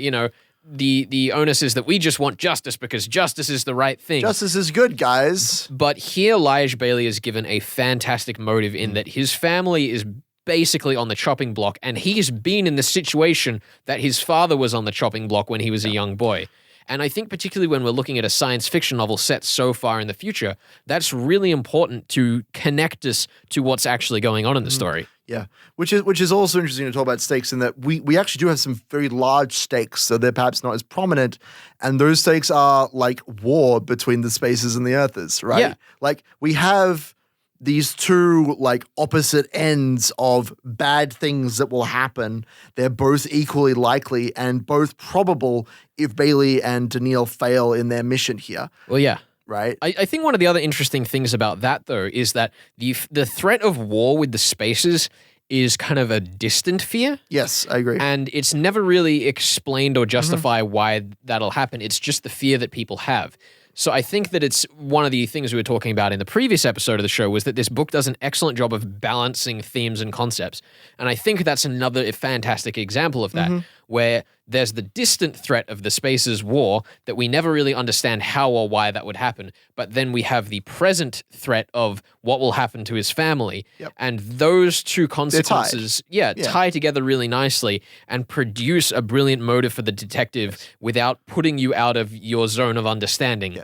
the onus is that we just want justice because justice is the right thing. Justice is good, guys. But here, Lige Bailey is given a fantastic motive in that his family is basically on the chopping block, and he's been in the situation that his father was on the chopping block when he was a young boy. And I think particularly when we're looking at a science fiction novel set so far in the future, that's really important to connect us to what's actually going on in the story. Yeah, which is also interesting to talk about stakes in that we actually do have some very large stakes, so they're perhaps not as prominent, and those stakes are like war between the spaces and the earthers, right? Yeah. Like we have these two like opposite ends of bad things that will happen. They're both equally likely and both probable if Bailey and Daneel fail in their mission here. Well, yeah. Right. I think one of the other interesting things about that, though, is that the threat of war with the spaces is kind of a distant fear. Yes, I agree. And it's never really explained or justified why that'll happen. It's just the fear that people have. So I think that it's one of the things we were talking about in the previous episode of the show was that this book does an excellent job of balancing themes and concepts. And I think that's another fantastic example of that, where there's the distant threat of the spaces war that we never really understand how or why that would happen. But then we have the present threat of what will happen to his family. Yep. And those two consequences, tie together really nicely and produce a brilliant motive for the detective without putting you out of your zone of understanding.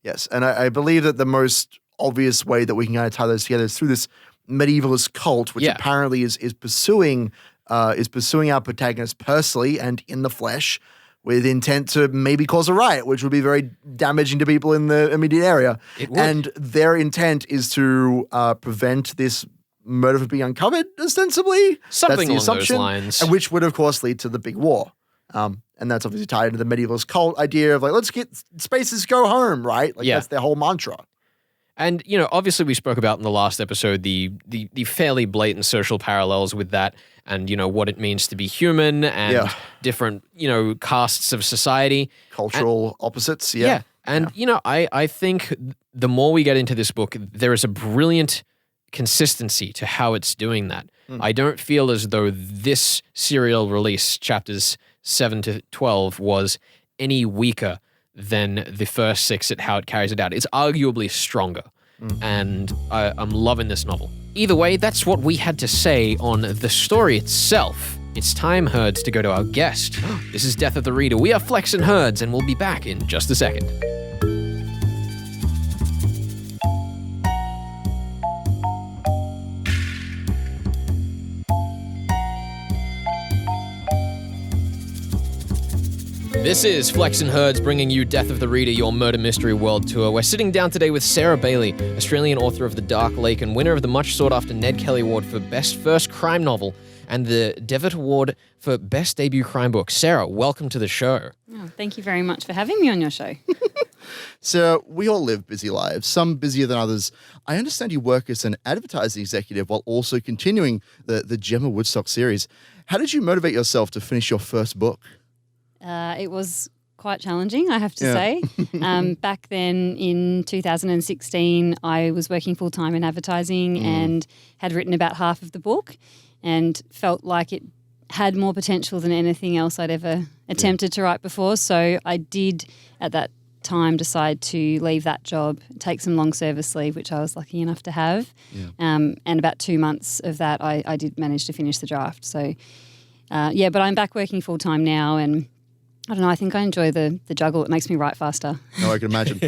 Yes. And I believe that the most obvious way that we can kind of tie those together is through this medievalist cult, which apparently is pursuing our protagonist personally and in the flesh with intent to maybe cause a riot, which would be very damaging to people in the immediate area. It would. And their intent is to prevent this murder from being uncovered, ostensibly. Something that's the along those lines. And which would, of course, lead to the big war. And that's obviously tied into the medievalist cult idea of like, let's get spaces, go home, right? Like that's their whole mantra. And, obviously we spoke about in the last episode the fairly blatant social parallels with that and, what it means to be human and different, castes of society. Cultural opposites, yeah. And, I think the more we get into this book, there is a brilliant consistency to how it's doing that. I don't feel as though this serial release, chapters 7 to 12, was any weaker than the first 6 at how it carries it out. It's arguably stronger, and I'm loving this novel. Either way, that's what we had to say on the story itself. It's time, Herds, to go to our guest. This is Death of the Reader. We are Flex and Herds, and we'll be back in just a second. This is Flex and Herds bringing you Death of the Reader, your murder mystery world tour. We're sitting down today with Sarah Bailey, Australian author of The Dark Lake and winner of the much sought after Ned Kelly Award for Best First Crime Novel and the Devitt Award for Best Debut Crime Book. Sarah, welcome to the show. Oh, thank you very much for having me on your show. So we all live busy lives, some busier than others. I understand you work as an advertising executive while also continuing the Gemma Woodstock series. How did you motivate yourself to finish your first book? It was quite challenging, I have to say. Back then in 2016, I was working full-time in advertising and had written about half of the book and felt like it had more potential than anything else I'd ever attempted to write before. So I did at that time decide to leave that job, take some long service leave, which I was lucky enough to have. And about 2 months of that, I did manage to finish the draft. So, but I'm back working full-time now, and I don't know, I think I enjoy the juggle. It makes me write faster. No, I can imagine.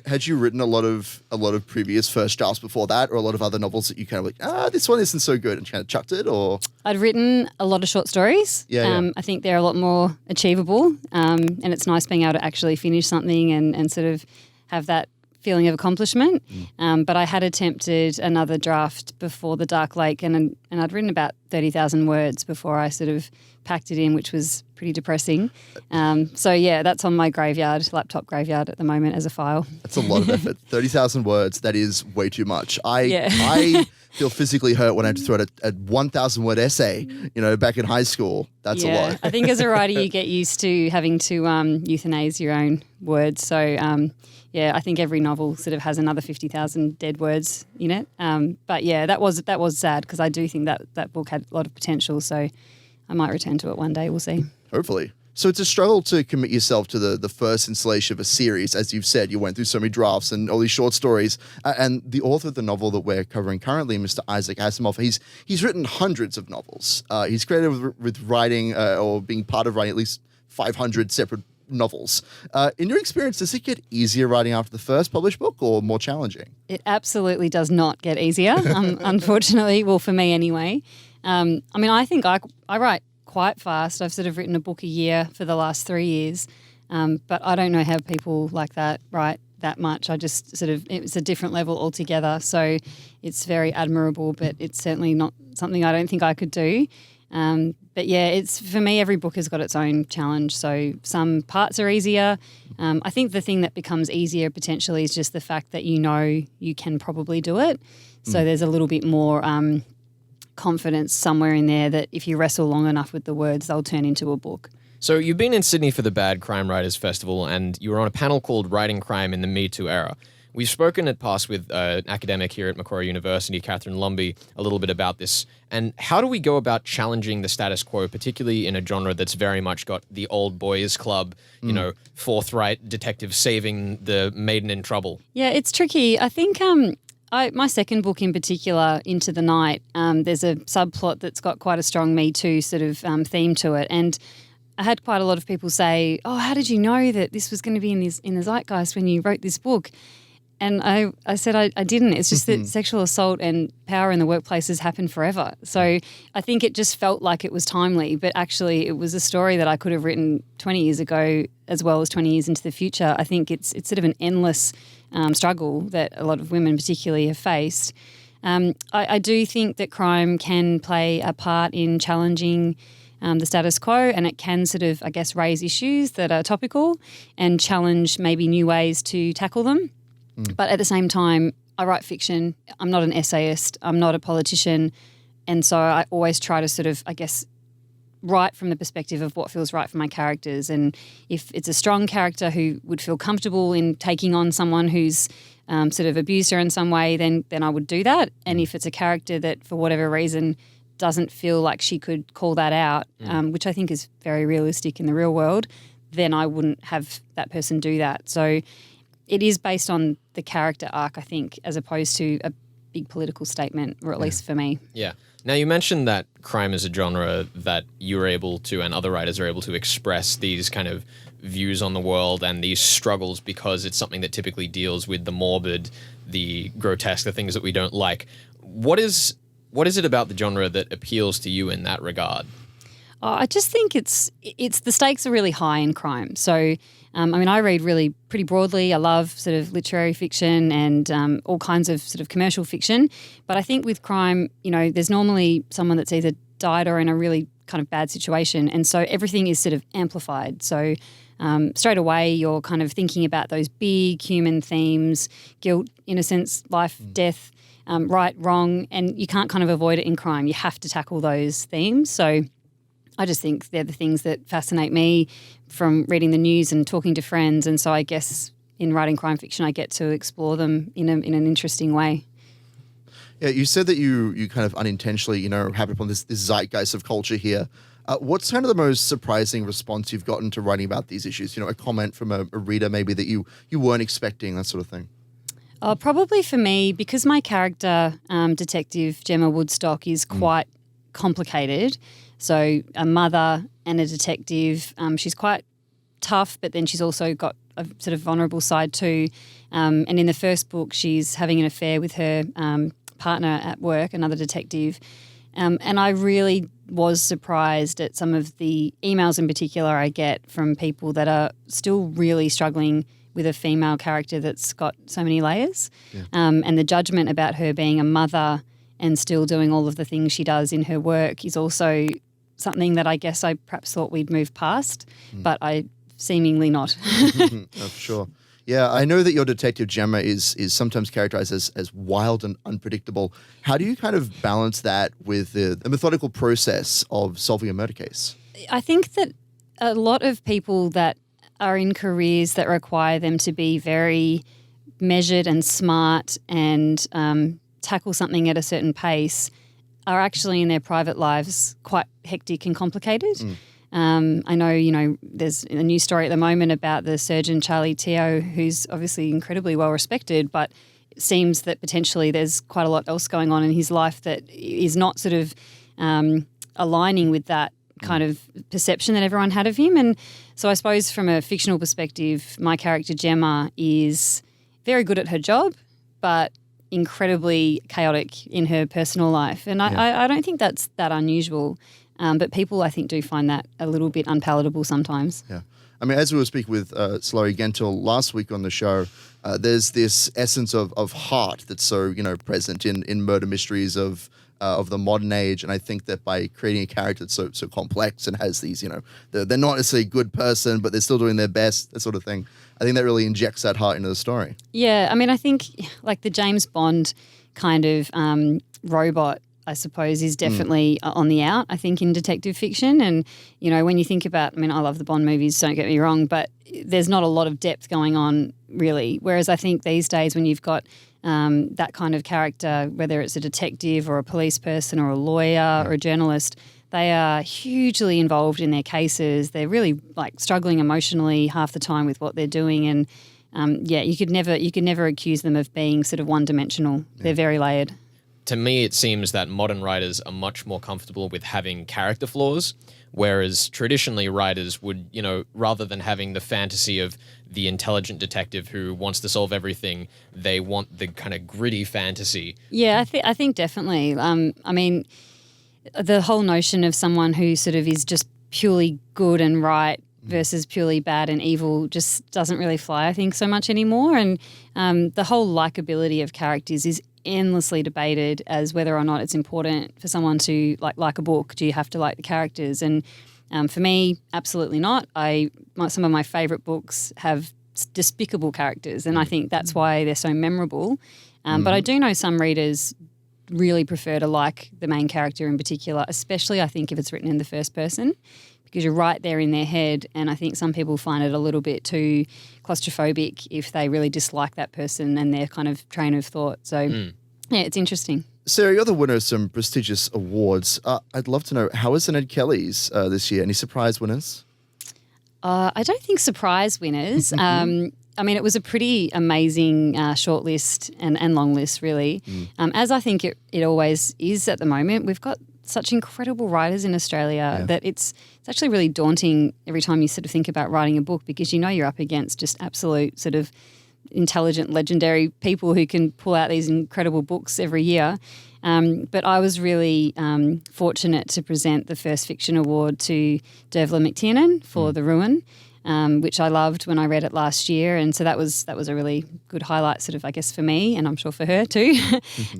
Had you written a lot of previous first drafts before that, or a lot of other novels that you kind of like, this one isn't so good, and you kind of chucked it, or? I'd written a lot of short stories. I think they're a lot more achievable, and it's nice being able to actually finish something and sort of have that feeling of accomplishment. But I had attempted another draft before The Dark Lake, and I'd written about 30,000 words before I sort of packed it in, which was pretty depressing. That's on my laptop graveyard at the moment as a file. That's a lot of effort. 30,000 words, that is way too much. I feel physically hurt when I have to throw out a 1,000 word essay, back in high school. That's a lot. I think as a writer you get used to having to euthanize your own words. So I think every novel sort of has another 50,000 dead words in it. That was sad, because I do think that book had a lot of potential. So I might return to it one day. We'll see. Hopefully. So it's a struggle to commit yourself to the first installation of a series. As you've said, you went through so many drafts and all these short stories. And the author of the novel that we're covering currently, Mr. Isaac Asimov, he's written hundreds of novels. He's credited with writing or being part of writing at least 500 separate novels. In your experience, does it get easier writing after the first published book, or more challenging? It absolutely does not get easier, unfortunately. Well, for me anyway. I think I write quite fast. I've sort of written a book a year for the last 3 years, but I don't know how people like that write that much. I just it's a different level altogether. So it's very admirable, but it's certainly not something I don't think I could do. It's, for me, every book has got its own challenge. So some parts are easier. I think the thing that becomes easier potentially is just the fact that you can probably do it. So there's a little bit more confidence somewhere in there that if you wrestle long enough with the words, they'll turn into a book. So you've been in Sydney for the Bad Crime Writers Festival, and you were on a panel called Writing Crime in the MeToo Era. We've spoken at past with an academic here at Macquarie University, Catherine Lumby, a little bit about this. And how do we go about challenging the status quo, particularly in a genre that's very much got the old boys club, forthright detective saving the maiden in trouble? Yeah, it's tricky. I think my second book in particular, Into the Night, there's a subplot that's got quite a strong Me Too sort of theme to it. And I had quite a lot of people say, how did you know that this was going to be in the zeitgeist when you wrote this book? And I said I didn't. It's just that sexual assault and power in the workplaces happen forever. So I think it just felt like it was timely, but actually it was a story that I could have written 20 years ago as well as 20 years into the future. I think it's sort of an endless struggle that a lot of women particularly have faced. I do think that crime can play a part in challenging the status quo, and it can sort of, I guess, raise issues that are topical and challenge maybe new ways to tackle them. But at the same time, I write fiction. I'm not an essayist. I'm not a politician. And so I always try to sort of, I guess, write from the perspective of what feels right for my characters. And if it's a strong character who would feel comfortable in taking on someone who's sort of abused her in some way, then I would do that. And if it's a character that, for whatever reason, doesn't feel like she could call that out, which I think is very realistic in the real world, then I wouldn't have that person do that. So it is based on the character arc, I think, as opposed to a big political statement, or at least for me. Yeah. Now, you mentioned that crime is a genre that you're able to, and other writers are able to, express these kind of views on the world and these struggles because it's something that typically deals with the morbid, the grotesque, the things that we don't like. What is it about the genre that appeals to you in that regard? I just think it's the stakes are really high in crime. So, I read really pretty broadly. I love sort of literary fiction and all kinds of sort of commercial fiction. But I think with crime, there's normally someone that's either died or in a really kind of bad situation. And so everything is sort of amplified. So straight away you're kind of thinking about those big human themes, guilt, innocence, life, death, right, wrong, and you can't kind of avoid it in crime. You have to tackle those themes. So I just think they're the things that fascinate me from reading the news and talking to friends. And so I guess in writing crime fiction, I get to explore them in an interesting way. Yeah, you said that you kind of unintentionally, happened upon this zeitgeist of culture here. What's kind of the most surprising response you've gotten to writing about these issues? A comment from a reader maybe that you weren't expecting, that sort of thing. Probably for me, because my character, Detective Gemma Woodstock, is quite complicated. So a mother and a detective, she's quite tough, but then she's also got a sort of vulnerable side too. And in the first book, she's having an affair with her partner at work, another detective. And I really was surprised at some of the emails in particular I get from people that are still really struggling with a female character that's got so many layers. Yeah. And the judgment about her being a mother and still doing all of the things she does in her work is also something that I guess I perhaps thought we'd move past, but I seemingly not. Oh, for sure. Yeah, I know that your detective Gemma is sometimes characterized as wild and unpredictable. How do you kind of balance that with the methodical process of solving a murder case? I think that a lot of people that are in careers that require them to be very measured and smart and tackle something at a certain pace are actually in their private lives quite hectic and complicated. I know, there's a news story at the moment about the surgeon Charlie Teo, who's obviously incredibly well respected, but it seems that potentially there's quite a lot else going on in his life that is not sort of aligning with that kind of perception that everyone had of him. And so I suppose from a fictional perspective, my character Gemma is very good at her job, but incredibly chaotic in her personal life. And I don't think that's that unusual. But people, I think, do find that a little bit unpalatable sometimes. Yeah. I mean, as we were speaking with Sulari Gentile last week on the show, there's this essence of heart that's so, present in murder mysteries of the modern age. And I think that by creating a character that's so complex and has these, they're not necessarily a good person, but they're still doing their best, that sort of thing. I think that really injects that heart into the story. Yeah. I mean, I think like the James Bond kind of robot, I suppose, is definitely on the out, I think, in detective fiction. And, when you think about, I love the Bond movies, don't get me wrong, but there's not a lot of depth going on really. Whereas I think these days when you've got that kind of character, whether it's a detective or a police person or a lawyer or a journalist, they are hugely involved in their cases. They're really struggling emotionally half the time with what they're doing. And you could never accuse them of being sort of one-dimensional. Yeah. They're very layered. To me, it seems that modern writers are much more comfortable with having character flaws, whereas traditionally writers would, rather than having the fantasy of the intelligent detective who wants to solve everything, they want the kind of gritty fantasy. Yeah, I think definitely. The whole notion of someone who sort of is just purely good and right versus purely bad and evil just doesn't really fly, I think, so much anymore. And the whole likability of characters is endlessly debated as whether or not it's important for someone to like a book. Do you have to like the characters? And for me, absolutely not. Some of my favourite books have despicable characters, and I think that's why they're so memorable. But I do know some readers really prefer to like the main character in particular, especially I think if it's written in the first person, because you're right there in their head. And I think some people find it a little bit too claustrophobic if they really dislike that person and their kind of train of thought. So, yeah, it's interesting. Sarah, you're the winner of some prestigious awards. I'd love to know, how was the Ned Kellys this year? Any surprise winners? I don't think surprise winners. It was a pretty amazing shortlist and long list, really. As I think it always is at the moment. We've got such incredible writers in Australia that it's actually really daunting every time you sort of think about writing a book, because you're up against just absolute sort of intelligent, legendary people who can pull out these incredible books every year. But I was really fortunate to present the First Fiction Award to Dervla McTiernan for The Ruin, which I loved when I read it last year. And so that was a really good highlight sort of, I guess, for me, and I'm sure for her too.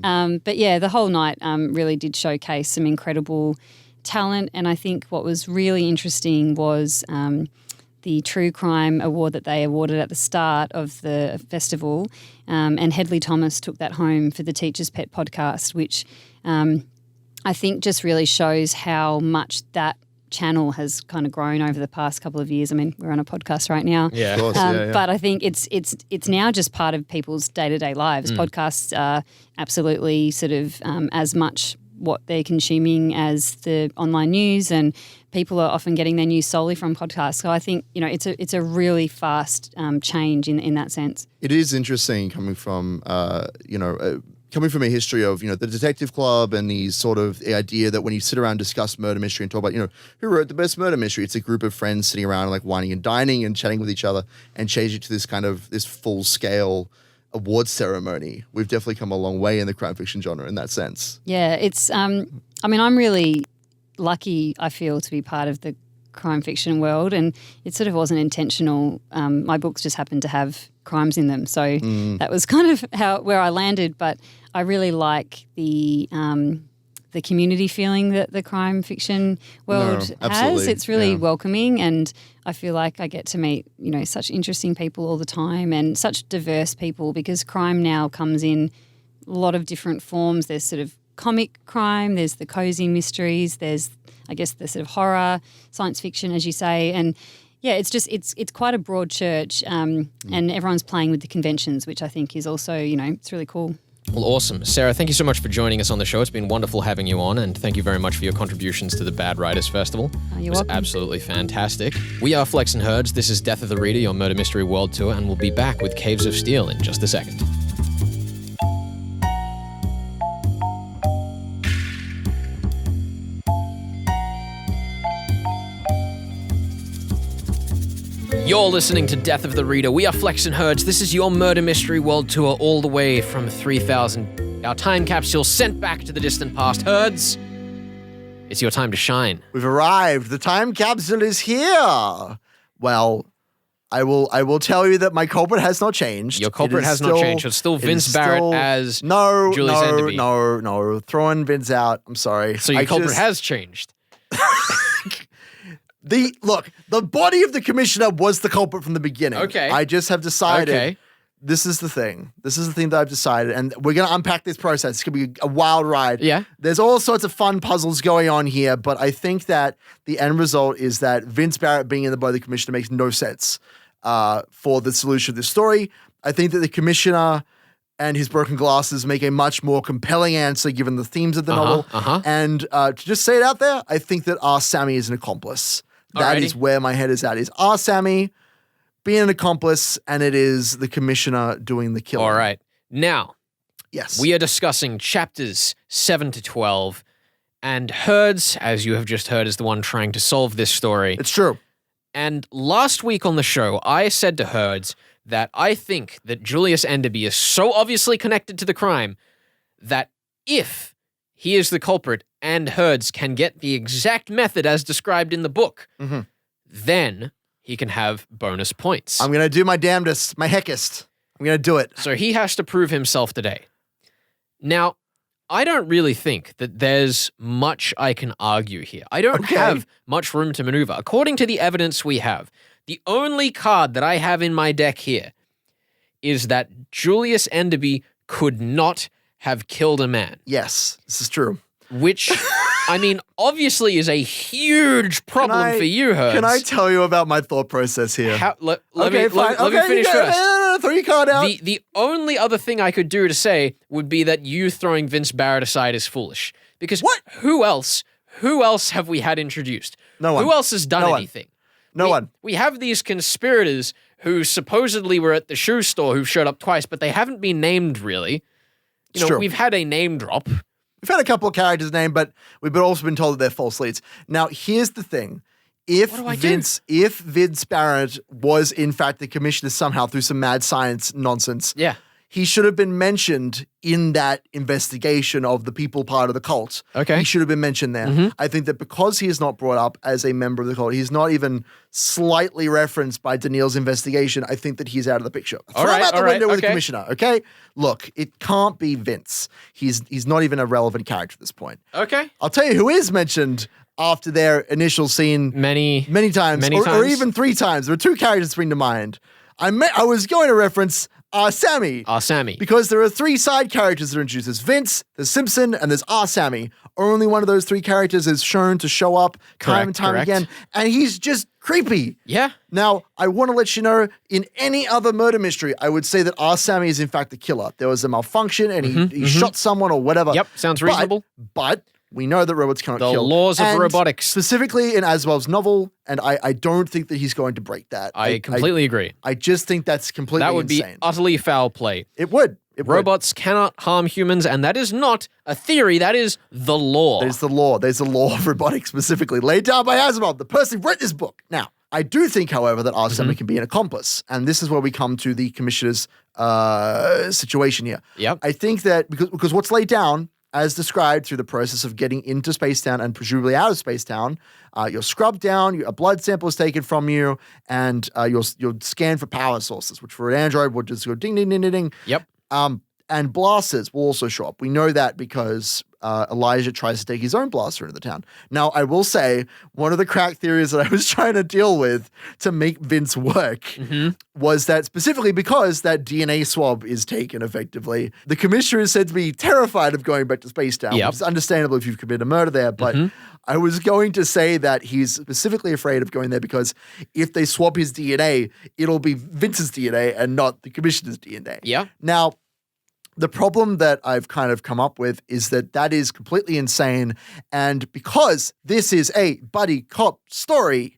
But yeah, the whole night really did showcase some incredible talent. And I think what was really interesting was the True Crime Award that they awarded at the start of the festival. And Hedley Thomas took that home for the Teacher's Pet podcast, which I think just really shows how much that channel has kind of grown over the past couple of years. I mean, we're on a podcast right now. Yeah. Of course, yeah. But I think it's now just part of people's day-to-day lives. Podcasts are absolutely sort of as much what they're consuming as the online news, and people are often getting their news solely from podcasts. So I think, it's a really fast change in that sense. It is interesting coming from, coming from a history of, the Detective Club and the sort of the idea that when you sit around and discuss murder mystery and talk about, who wrote the best murder mystery, it's a group of friends sitting around like whining and dining and chatting with each other, and change it to this kind of this full scale awards ceremony. We've definitely come a long way in the crime fiction genre in that sense. Yeah, it's, I'm really lucky, I feel, to be part of the crime fiction world, and it sort of wasn't intentional. My books just happened to have crimes in them, so that was kind of where I landed. But I really like the community feeling that the crime fiction world has. It's really welcoming, and I feel like I get to meet, such interesting people all the time, and such diverse people, because crime now comes in a lot of different forms. There's sort of comic crime, there's the cozy mysteries, there's, I guess, the sort of horror, science fiction, as you say, and yeah, it's just it's quite a broad church, and everyone's playing with the conventions, which I think is also, it's really cool. Well, awesome. Sarah, thank you so much for joining us on the show. It's been wonderful having you on, and thank you very much for your contributions to the Bad Writers Festival. You're welcome. Absolutely fantastic. We are Flex and Herds. This is Death of the Reader, your murder mystery world tour, and we'll be back with Caves of Steel in just a second. You're listening to Death of the Reader. We are Flex and Herds. This is your murder mystery world tour all the way from 3000. Our time capsule sent back to the distant past. Herds, it's your time to shine. We've arrived. The time capsule is here. Well, I will tell you that my culprit has not changed. Your culprit has not changed. It's still Vince Barrett as Julius Enderby. No. Throwing Vince out. I'm sorry. So your culprit has changed. The body of the commissioner was the culprit from the beginning. Okay. I just have decided. Okay. This is the thing. This is the thing that I've decided, and we're going to unpack this process. It's going to be a wild ride. Yeah. There's all sorts of fun puzzles going on here, but I think that the end result is that Vince Barrett being in the body of the commissioner makes no sense for the solution of this story. I think that the commissioner and his broken glasses make a much more compelling answer given the themes of the novel. And to just say it out there, I think that R. Sammy is an accomplice. That is where my head is at. Is R. Sammy being an accomplice, and it is the commissioner doing the killing. All right. Now, yes, we are discussing chapters 7 to 12, and Herds, as you have just heard, is the one trying to solve this story. It's true. And last week on the show, I said to Herds that I think that Julius Enderby is so obviously connected to the crime that if he is the culprit and Herds can get the exact method as described in the book, then he can have bonus points. I'm going to do my damnedest, my heckest. I'm going to do it. So he has to prove himself today. Now, I don't really think that there's much I can argue here. I don't have much room to maneuver. According to the evidence we have, the only card that I have in my deck here is that Julius Enderby could not have killed a man. Yes, this is true. Which, I mean, obviously is a huge problem for you, Herds. Can I tell you about my thought process here? Let me finish first. Throw your card out. The only other thing I could do to say would be that you throwing Vince Barrett aside is foolish. Because who else have we had introduced? No one. Who else has done anything? No one. We have these conspirators who supposedly were at the shoe store who showed up twice, but they haven't been named really. You know, true. We've had a name drop. We've had a couple of characters named, but we've also been told that they're false leads. Now, here's the thing. If Vince Barrett was in fact the commissioner somehow through some mad science nonsense, he should have been mentioned in that investigation of the people part of the cult. Okay. He should have been mentioned there. I think that because he is not brought up as a member of the cult, he's not even slightly referenced by Daneel's investigation, I think that he's out of the picture. Throw him out the window with the commissioner, okay? Look, it can't be Vince. He's not even a relevant character at this point. Okay. I'll tell you who is mentioned after their initial scene many times, or even 3 times. There are 2 characters that spring to mind. I was going to reference Sammy. Sammy. Because there are 3 side characters that are introduced. There's Vince, there's Simpson, and there's Sammy. only one of those three characters is shown to show up time and time again, and he's just creepy. Yeah. Now, I want to let you know, in any other murder mystery, I would say that our Sammy is in fact the killer. There was a malfunction and he shot someone or whatever. Yep, sounds reasonable. But we know that robots cannot kill. The laws of And robotics. specifically in Asimov's novel, and I don't think that he's going to break that. I completely agree. I just think that's completely That would insane. be utterly foul play. It would. It would. Robots cannot harm humans, and that is not a theory. That is the law. There's the law. There's the law of robotics specifically laid down by Asimov, the person who wrote this book. Now, I do think, however, that our Sammy can be an accomplice. And this is where we come to the commissioner's situation here. Yep. I think that because what's laid down, as described through the process of getting into Spacetown and presumably out of Spacetown, you're scrubbed down, a blood sample is taken from you, and you're scanned for power sources, which for an android would just go ding, ding, ding, ding, ding. Yep. And blasters will also show up. We know that because Elijah tries to take his own blaster into the town. Now, I will say, one of the crack theories that I was trying to deal with to make Vince work was that specifically because that DNA swab is taken effectively, the commissioner is said to be terrified of going back to Spacetown, which is understandable if you've committed a murder there, but I was going to say that he's specifically afraid of going there because if they swap his DNA, it'll be Vince's DNA and not the commissioner's DNA. Yeah. Now, the problem that I've kind of come up with is that is completely insane. And because this is a buddy cop story,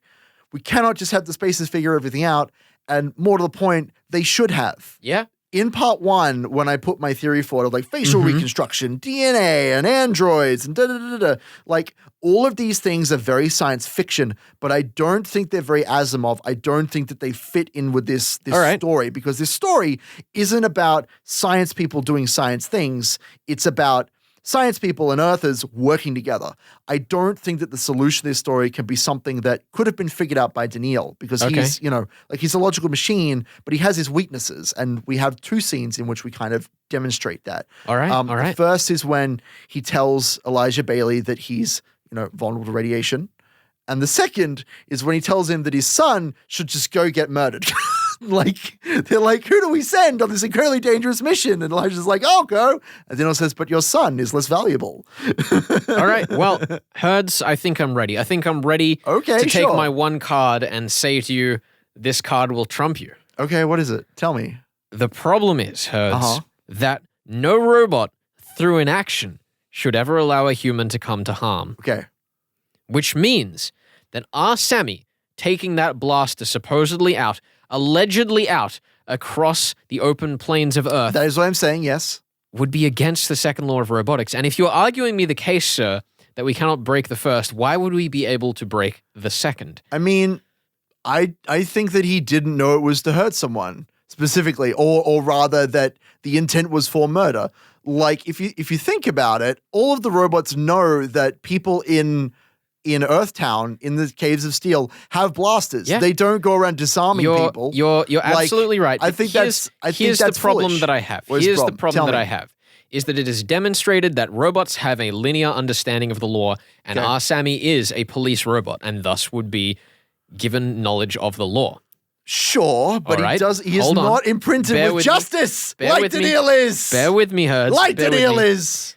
we cannot just have the spaces figure everything out. And more to the point, they should have. Yeah. In part one, when I put my theory forward of like facial reconstruction, DNA and androids and like all of these things are very science fiction, but I don't think they're very Asimov. I don't think that they fit in with this story because this story isn't about science people doing science things. It's about science people and Earthers working together. I don't think that the solution to this story can be something that could have been figured out by Daneel because he's, he's a logical machine, but he has his weaknesses. And we have two scenes in which we kind of demonstrate that. All right. The first is when he tells Elijah Bailey that he's, vulnerable to radiation. And the second is when he tells him that his son should just go get murdered. They're like, who do we send on this incredibly dangerous mission? And Elijah's like, I'll go. And Daneel says, but your son is less valuable. All right. Well, Herds, I think I'm ready. I think I'm ready to take my one card and say to you, this card will trump you. Okay, what is it? Tell me. The problem is, Herds, that no robot through inaction should ever allow a human to come to harm. Okay. Which means that our Sammy taking that blaster supposedly out, allegedly out, across the open plains of Earth. That is what I'm saying, yes. Would be against the second law of robotics. And if you're arguing me the case, sir, that we cannot break the first, why would we be able to break the second? I mean, I think that he didn't know it was to hurt someone specifically, or rather that the intent was for murder. Like, if you think about it, all of the robots know that people in Earthtown, in the Caves of Steel, have blasters. Yeah. They don't go around disarming people. You're absolutely right. I think that's the problem foolish. that I have. Here's the problem that I have. Is that it is demonstrated that robots have a linear understanding of the law, and our Sammy is a police robot, and thus would be given knowledge of the law. Sure, but he is not imprinted with justice like Daneel is. Bear with me, Herds. Like Daneel is.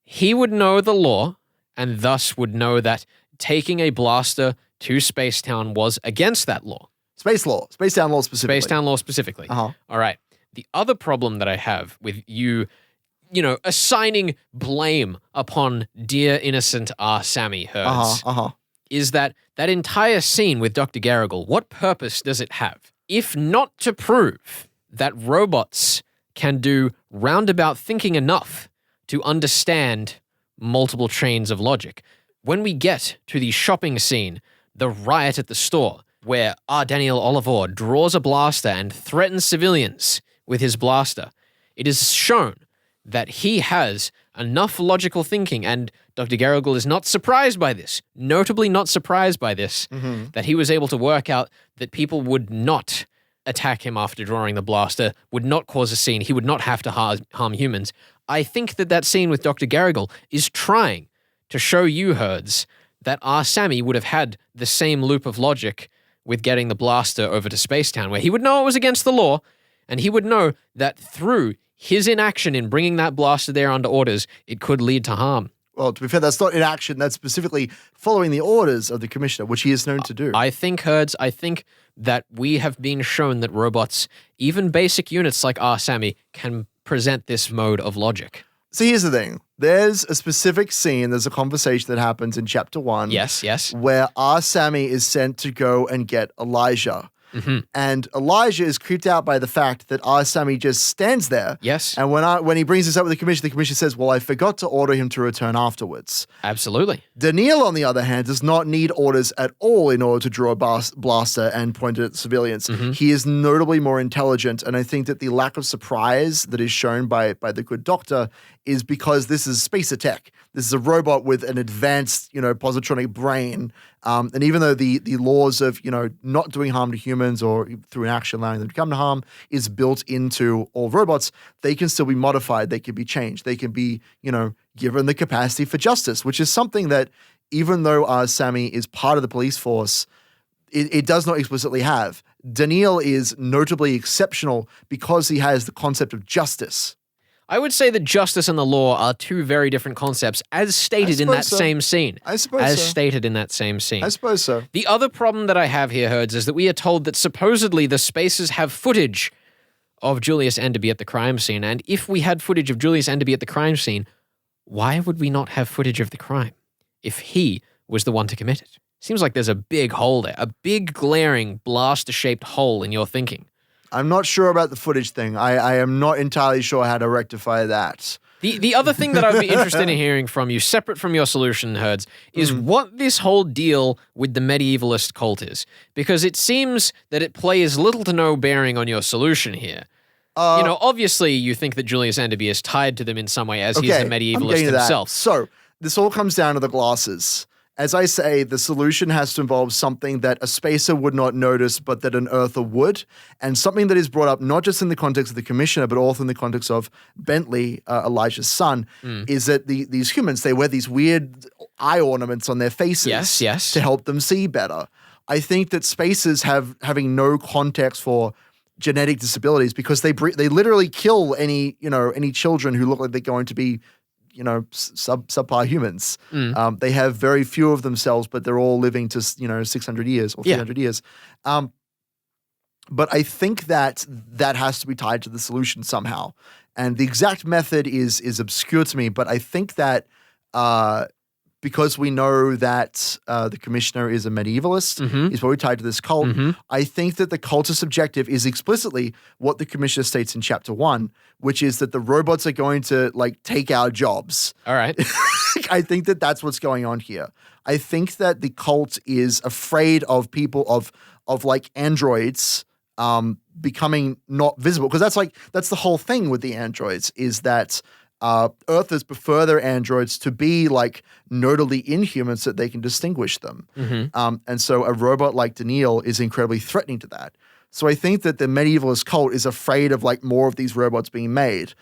He would know the law, and thus would know that taking a blaster to Spacetown was against that law. Spacetown law specifically. Spacetown law specifically. All right. The other problem that I have with you, assigning blame upon dear innocent R. Sammy Herds is that entire scene with Dr. Garrigle, what purpose does it have? If not to prove that robots can do roundabout thinking enough to understand multiple chains of logic. When we get to the shopping scene, the riot at the store, where our Daneel Olivaw draws a blaster and threatens civilians with his blaster, it is shown that he has enough logical thinking, and Dr. Garrigle is not surprised by this, notably not surprised by this, that he was able to work out that people would not attack him after drawing the blaster, would not cause a scene, he would not have to harm humans. I think that scene with Dr. Garrigle is trying to show you, Herds, that our Sammy would have had the same loop of logic with getting the blaster over to Spacetown, where he would know it was against the law, and he would know that through his inaction in bringing that blaster there under orders, it could lead to harm. well, to be fair, that's not inaction. That's specifically following the orders of the commissioner, which he is known to do. I think, Herds, that we have been shown that robots, even basic units like Sammy, can present this mode of logic. So here's the thing. There's a specific scene, there's a conversation that happens in chapter 1. Yes. Where Sammy is sent to go and get Elijah. Mm-hmm. And Elijah is creeped out by the fact that Sammy just stands there. Yes. And when he brings this up with the commissioner says, well, I forgot to order him to return afterwards. Absolutely. Daneel, on the other hand, does not need orders at all in order to draw a blaster and point it at civilians. Mm-hmm. He is notably more intelligent, and I think that the lack of surprise that is shown by the good doctor is because this is space attack. This is a robot with an advanced, positronic brain. And even though the laws of, not doing harm to humans or through an action allowing them to come to harm is built into all robots, they can still be modified. They can be changed. They can be, given the capacity for justice, which is something that even though Sammy is part of the police force, it does not explicitly have. Daneel is notably exceptional because he has the concept of justice. I would say that justice and the law are two very different concepts, as stated in that same scene. I suppose As so. stated in that same scene. I suppose so. The other problem that I have here, Herds, is that we are told that supposedly the spaces have footage of Julius Enderby at the crime scene. And if we had footage of Julius Enderby at the crime scene, why would we not have footage of the crime if he was the one to commit it? Seems like there's a big hole there, a big glaring blaster-shaped hole in your thinking. I'm not sure about the footage thing. I am not entirely sure how to rectify that. The other thing that I'd be interested in hearing from you, separate from your solution, Herds, is what this whole deal with the medievalist cult is. Because it seems that it plays little to no bearing on your solution here. Obviously you think that Julius Enderby is tied to them in some way as he's the medievalist himself. So this all comes down to the glasses. As I say, the solution has to involve something that a spacer would not notice, but that an earther would, and something that is brought up not just in the context of the commissioner, but also in the context of Bentley, Elijah's son, is that these humans, they wear these weird eye ornaments on their faces to help them see better. I think that spacers having no context for genetic disabilities because they literally kill any children who look like they're going to be subpar humans. They have very few of themselves, but they're all living to 600 years or 300 years. But I think that has to be tied to the solution somehow. And the exact method is obscure to me, but I think that because we know that the commissioner is a medievalist, he's probably tied to this cult. I think that the cultist objective is explicitly what the commissioner states in chapter 1, which is that the robots are going to take our jobs. All right. I think that that's what's going on here. I think that the cult is afraid of people of androids becoming not visible, because that's the whole thing with the androids is that Earthers prefer their androids to be notably inhuman so that they can distinguish them. And so a robot like Daneel is incredibly threatening to that. So I think that the medievalist cult is afraid of more of these robots being made.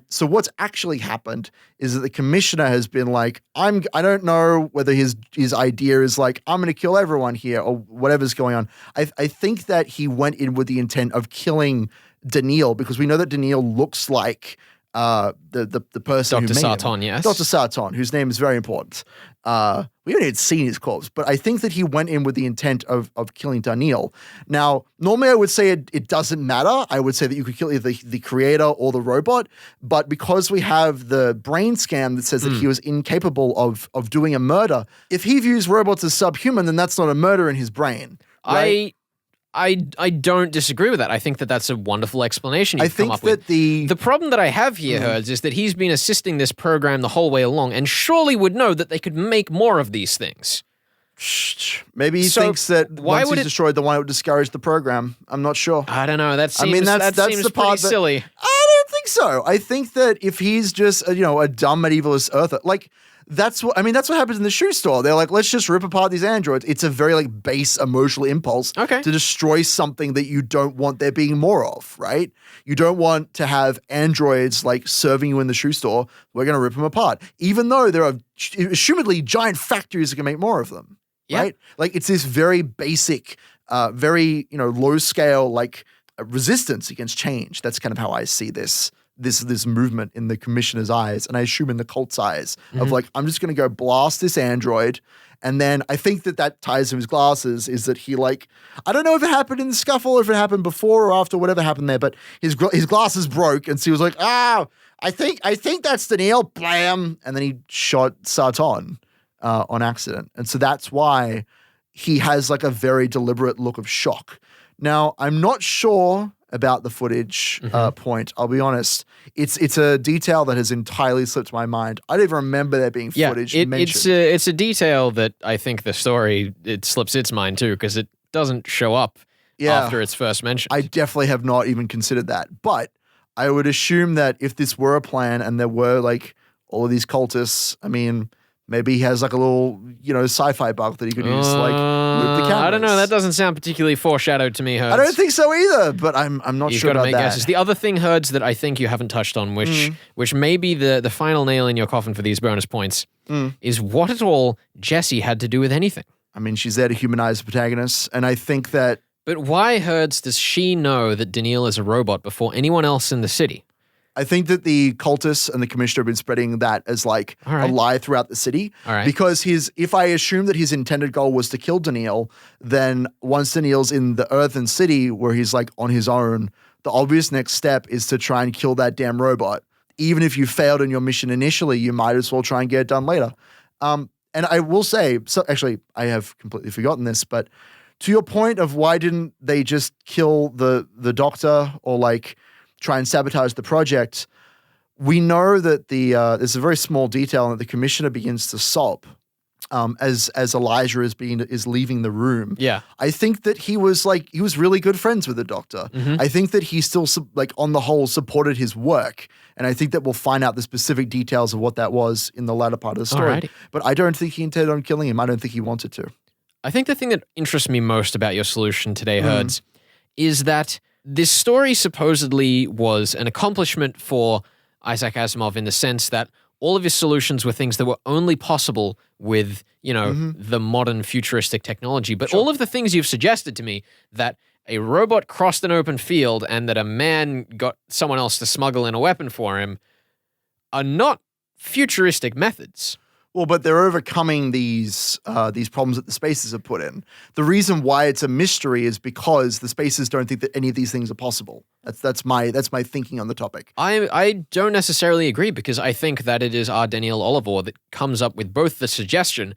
So what's actually happened is that the commissioner has been I don't know whether his idea is I'm going to kill everyone here or whatever's going on. I think that he went in with the intent of killing Daneel because we know that Daneel looks like the person Dr. who made Sarton, him. yes. Dr. Sarton, whose name is very important. We haven't even seen his corpse, but I think that he went in with the intent of killing Daneel. Now, normally I would say it doesn't matter. I would say that you could kill either the creator or the robot, but because we have the brain scan that says that he was incapable of doing a murder, if he views robots as subhuman, then that's not a murder in his brain. Right? I don't disagree with that. I think that that's a wonderful explanation you've come up with. I think that the problem that I have here, Herds, is that he's been assisting this program the whole way along and surely would know that they could make more of these things. Maybe he thinks that once he's destroyed the one, it would discourage the program. I'm not sure. I don't know. That seems, that's seems the part pretty silly. I don't think so. I think that if he's just a dumb medievalist earther, that's what happens in the shoe store. They're let's just rip apart these androids. It's a very base emotional impulse to destroy something that you don't want there being more of, right? You don't want to have androids serving you in the shoe store. We're going to rip them apart. Even though there are assumedly giant factories that can make more of them, right? It's this very basic, very, low scale, resistance against change. That's kind of how I see this this movement in the commissioner's eyes, and I assume in the cult's eyes, of like, I'm just going to go blast this android. And then I think that ties to his glasses is that he like, I don't know if it happened in the scuffle or if it happened before or after, whatever happened there, but his glasses broke, and so he was like, I think that's Daneel, blam, and then he shot Sarton on accident. And so that's why he has like a very deliberate look of shock. Now, I'm not sure about the footage point. I'll be honest. It's a detail that has entirely slipped my mind. I don't even remember there being footage mentioned. It's a detail that I think the story, it slips its mind too, because it doesn't show up after it's first mentioned. I definitely have not even considered that. But I would assume that if this were a plan and there were like all of these cultists, I mean, maybe he has like a little, sci-fi bug that he could use to like loop the cameras. I don't know. That doesn't sound particularly foreshadowed to me, Herds. I don't think so either, but I'm not You've sure got to about make that. guesses. The other thing, Herds, that I think you haven't touched on, which may be the final nail in your coffin for these bonus points, is what at all Jessie had to do with anything. I mean, she's there to humanize the protagonist, and I think that... But why, Herds, does she know that Daneel is a robot before anyone else in the city? I think that the cultists and the commissioner have been spreading that as like a lie throughout the city. All right. Because if I assume that his intended goal was to kill Daneel, then once Daneel's in the earthen city where he's like on his own, the obvious next step is to try and kill that damn robot. Even if you failed in your mission initially, you might as well try and get it done later. And I will say, so actually, I have completely forgotten this, but to your point of why didn't they just kill the doctor or like try and sabotage the project, we know that there's a very small detail that the commissioner begins to sob as Elijah is leaving the room. Yeah. I think that he was really good friends with the doctor. I think that he still on the whole supported his work, and I think that we'll find out the specific details of what that was in the latter part of the story. Alrighty. But I don't think he intended on killing him. I don't think he wanted to. I think the thing that interests me most about your solution today, Herds, is that this story supposedly was an accomplishment for Isaac Asimov in the sense that all of his solutions were things that were only possible with, the modern futuristic technology. But all of the things you've suggested to me, that a robot crossed an open field and that a man got someone else to smuggle in a weapon for him, are not futuristic methods. Well, but they're overcoming these problems that the spaces have put in. The reason why it's a mystery is because the spaces don't think that any of these things are possible. That's my thinking on the topic. I don't necessarily agree, because I think that it is our Daneel Olivaw that comes up with both the suggestion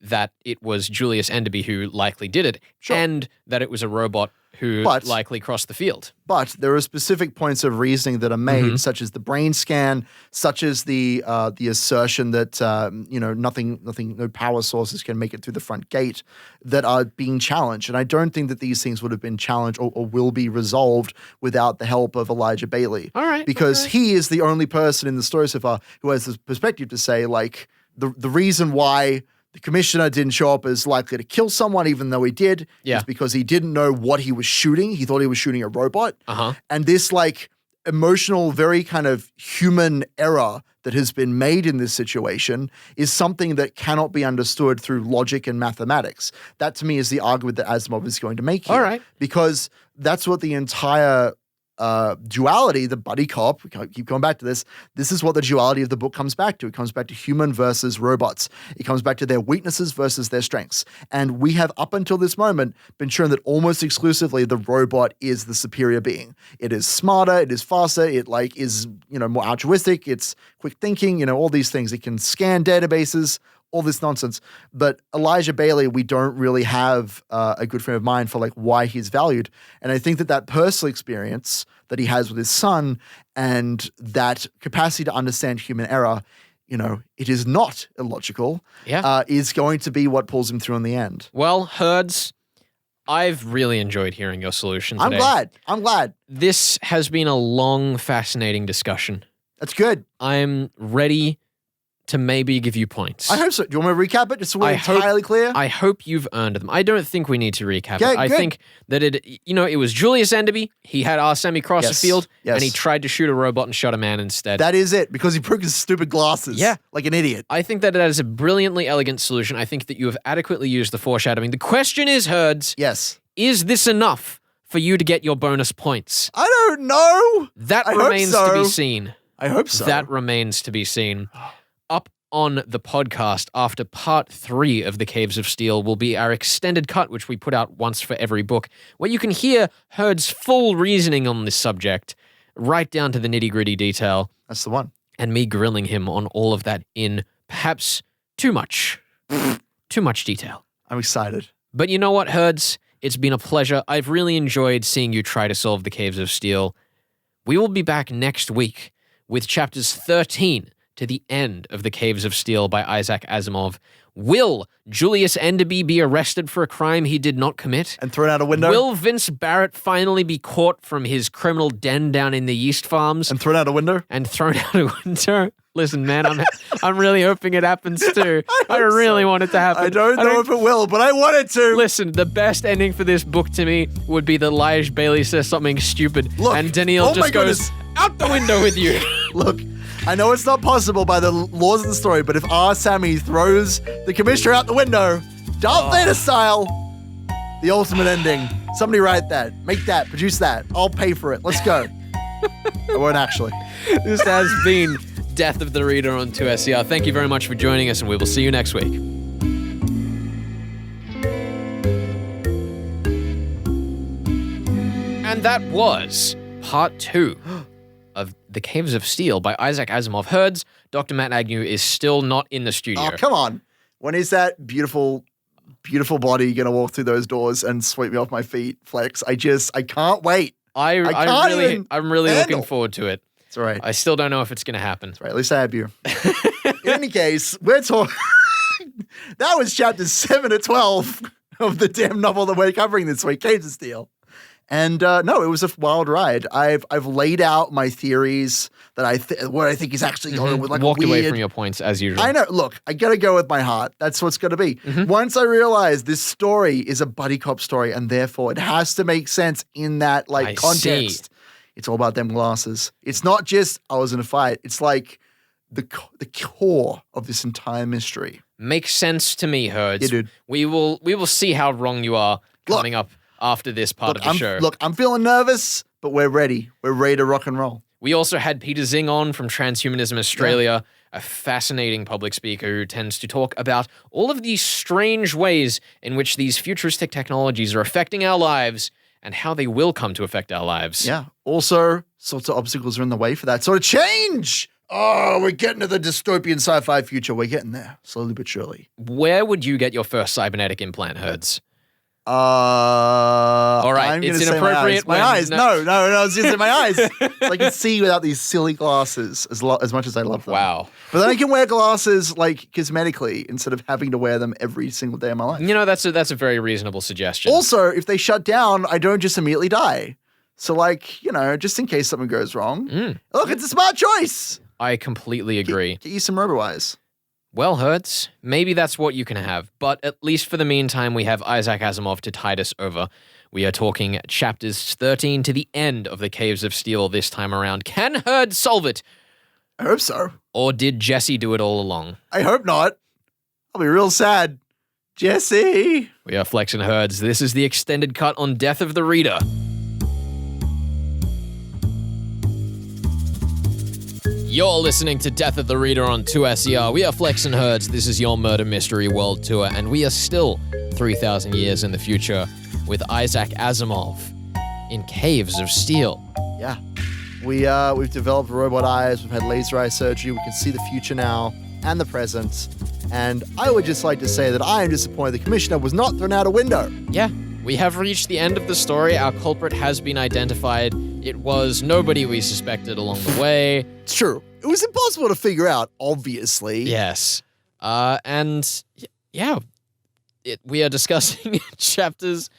that it was Julius Enderby who likely did it, and that it was a robot who likely crossed the field. But there are specific points of reasoning that are made, such as the brain scan, such as the assertion that no power sources can make it through the front gate, that are being challenged. And I don't think that these things would have been challenged or will be resolved without the help of Elijah Bailey. All right. Because he is the only person in the story so far who has this perspective to say, like, the reason why the commissioner didn't show up as likely to kill someone, even though he did, is because he didn't know what he was shooting. He thought he was shooting a robot. And this like emotional, very kind of human error that has been made in this situation is something that cannot be understood through logic and mathematics. That to me is the argument that Asimov is going to make here. All right. Because that's what the entire duality, the buddy cop, we keep going back to this. This is what the duality of the book comes back to. It comes back to human versus robots. It comes back to their weaknesses versus their strengths. And we have, up until this moment, been shown that almost exclusively the robot is the superior being. It is smarter, it is faster, it is more altruistic, it's quick thinking, all these things. It can scan databases, all this nonsense. But Elijah Bailey, we don't really have a good frame of mind for like why he's valued. And I think that personal experience that he has with his son and that capacity to understand human error, it is not illogical, is going to be what pulls him through in the end. Well, Herds, I've really enjoyed hearing your solution today. I'm glad. This has been a long, fascinating discussion. That's good. I'm ready to maybe give you points. I hope so. Do you want me to recap it just so we're entirely clear? I hope you've earned them. I don't think we need to recap it. I good. think that it was Julius Enderby. He had Arsemi cross the field, and he tried to shoot a robot and shot a man instead. That is it, because he broke his stupid glasses. Yeah. Like an idiot. I think that is a brilliantly elegant solution. I think that you have adequately used the foreshadowing. The question is, Herds, yes, is this enough for you to get your bonus points? I don't know. That I hope remains to be so. seen. I hope so. That remains to be seen. Up on the podcast after part 3 of The Caves of Steel will be our extended cut, which we put out once for every book, where you can hear Herd's full reasoning on this subject, right down to the nitty-gritty detail, That's the one. and me grilling him on all of that in perhaps too much detail. I'm excited. But you know what, Herds? It's been a pleasure. I've really enjoyed seeing you try to solve The Caves of Steel. We will be back next week with chapters 13 to the end of The Caves of Steel by Isaac Asimov. Will Julius Enderby be arrested for a crime he did not commit? And thrown out a window. Will Vince Barrett finally be caught from his criminal den down in the Yeast Farms? And thrown out a window. And thrown out a window? Listen, man, I'm really hoping it happens too. I really want it to happen. I don't know if it will, but I want it to. Listen, the best ending for this book to me would be that Lige Bailey says something stupid Look, and Daneel oh just my goes out the window with you. Look, I know it's not possible by the laws of the story, but if R. Sammy throws the commissioner out the window, Darth Vader style, the ultimate ending. Somebody write that. Make that. Produce that. I'll pay for it. Let's go. I won't actually. This has been Death of the Reader on 2SER. Thank you very much for joining us, and we will see you next week. And that was part 2 of The Caves of Steel by Isaac Asimov. Herds, Dr. Matt Agnew is still not in the studio. Oh, come on. When is that beautiful body going to walk through those doors and sweep me off my feet, Flex? I can't wait. I'm really looking forward to it. That's all right. I still don't know if it's going to happen. That's right. At least I have you. In any case, we're talking. That was chapters 7 to 12 of the damn novel that we're covering this week, Caves of Steel. And no, it was a wild ride. I've laid out my theories that what I think is actually going with, like, walked weird, away from your points as usual. I know. Look, I gotta go with my heart. That's what's gonna be. Once I realized this story is a buddy cop story, and therefore it has to make sense in that context. See. It's all about them glasses. It's not just I was in a fight. It's like the core of this entire mystery. Makes sense to me, Herds. Yeah, dude. We will see how wrong you are coming up after this part of the show. Look, I'm feeling nervous, but we're ready. We're ready to rock and roll. We also had Peter Xing on from Transhumanism Australia, a fascinating public speaker who tends to talk about all of these strange ways in which these futuristic technologies are affecting our lives and how they will come to affect our lives. Yeah. Also, sorts of obstacles are in the way for that sort of change. Oh, we're getting to the dystopian sci-fi future. We're getting there, slowly but surely. Where would you get your first cybernetic implant, Herds? All right, I'm it's gonna say inappropriate My when- eyes. no. No, I was going to say my eyes. So I can see without these silly glasses as much as I love them. Wow. But then I can wear glasses like cosmetically instead of having to wear them every single day of my life. You know, that's a very reasonable suggestion. Also, if they shut down, I don't just immediately die. So, just in case something goes wrong. Look, it's a smart choice. I completely agree. Get you some RoboEyes. Well, Hertz, maybe that's what you can have, but at least for the meantime, we have Isaac Asimov to tide us over. We are talking chapters 13 to the end of The Caves of Steel this time around. Can Herd solve it? I hope so. Or did Jesse do it all along? I hope not. I'll be real sad. Jesse. We are Flex and Herds. This is the extended cut on Death of the Reader. You're listening to Death of the Reader on 2SER. We are Flex and Herds. This is your Murder Mystery World Tour, and we are still 3,000 years in the future with Isaac Asimov in Caves of Steel. Yeah. We've developed robot eyes. We've had laser eye surgery. We can see the future now and the present. And I would just like to say that I am disappointed the commissioner was not thrown out a window. Yeah, we have reached the end of the story. Our culprit has been identified. It was nobody we suspected along the way. It's true. It was impossible to figure out, obviously. Yes. We are discussing chapters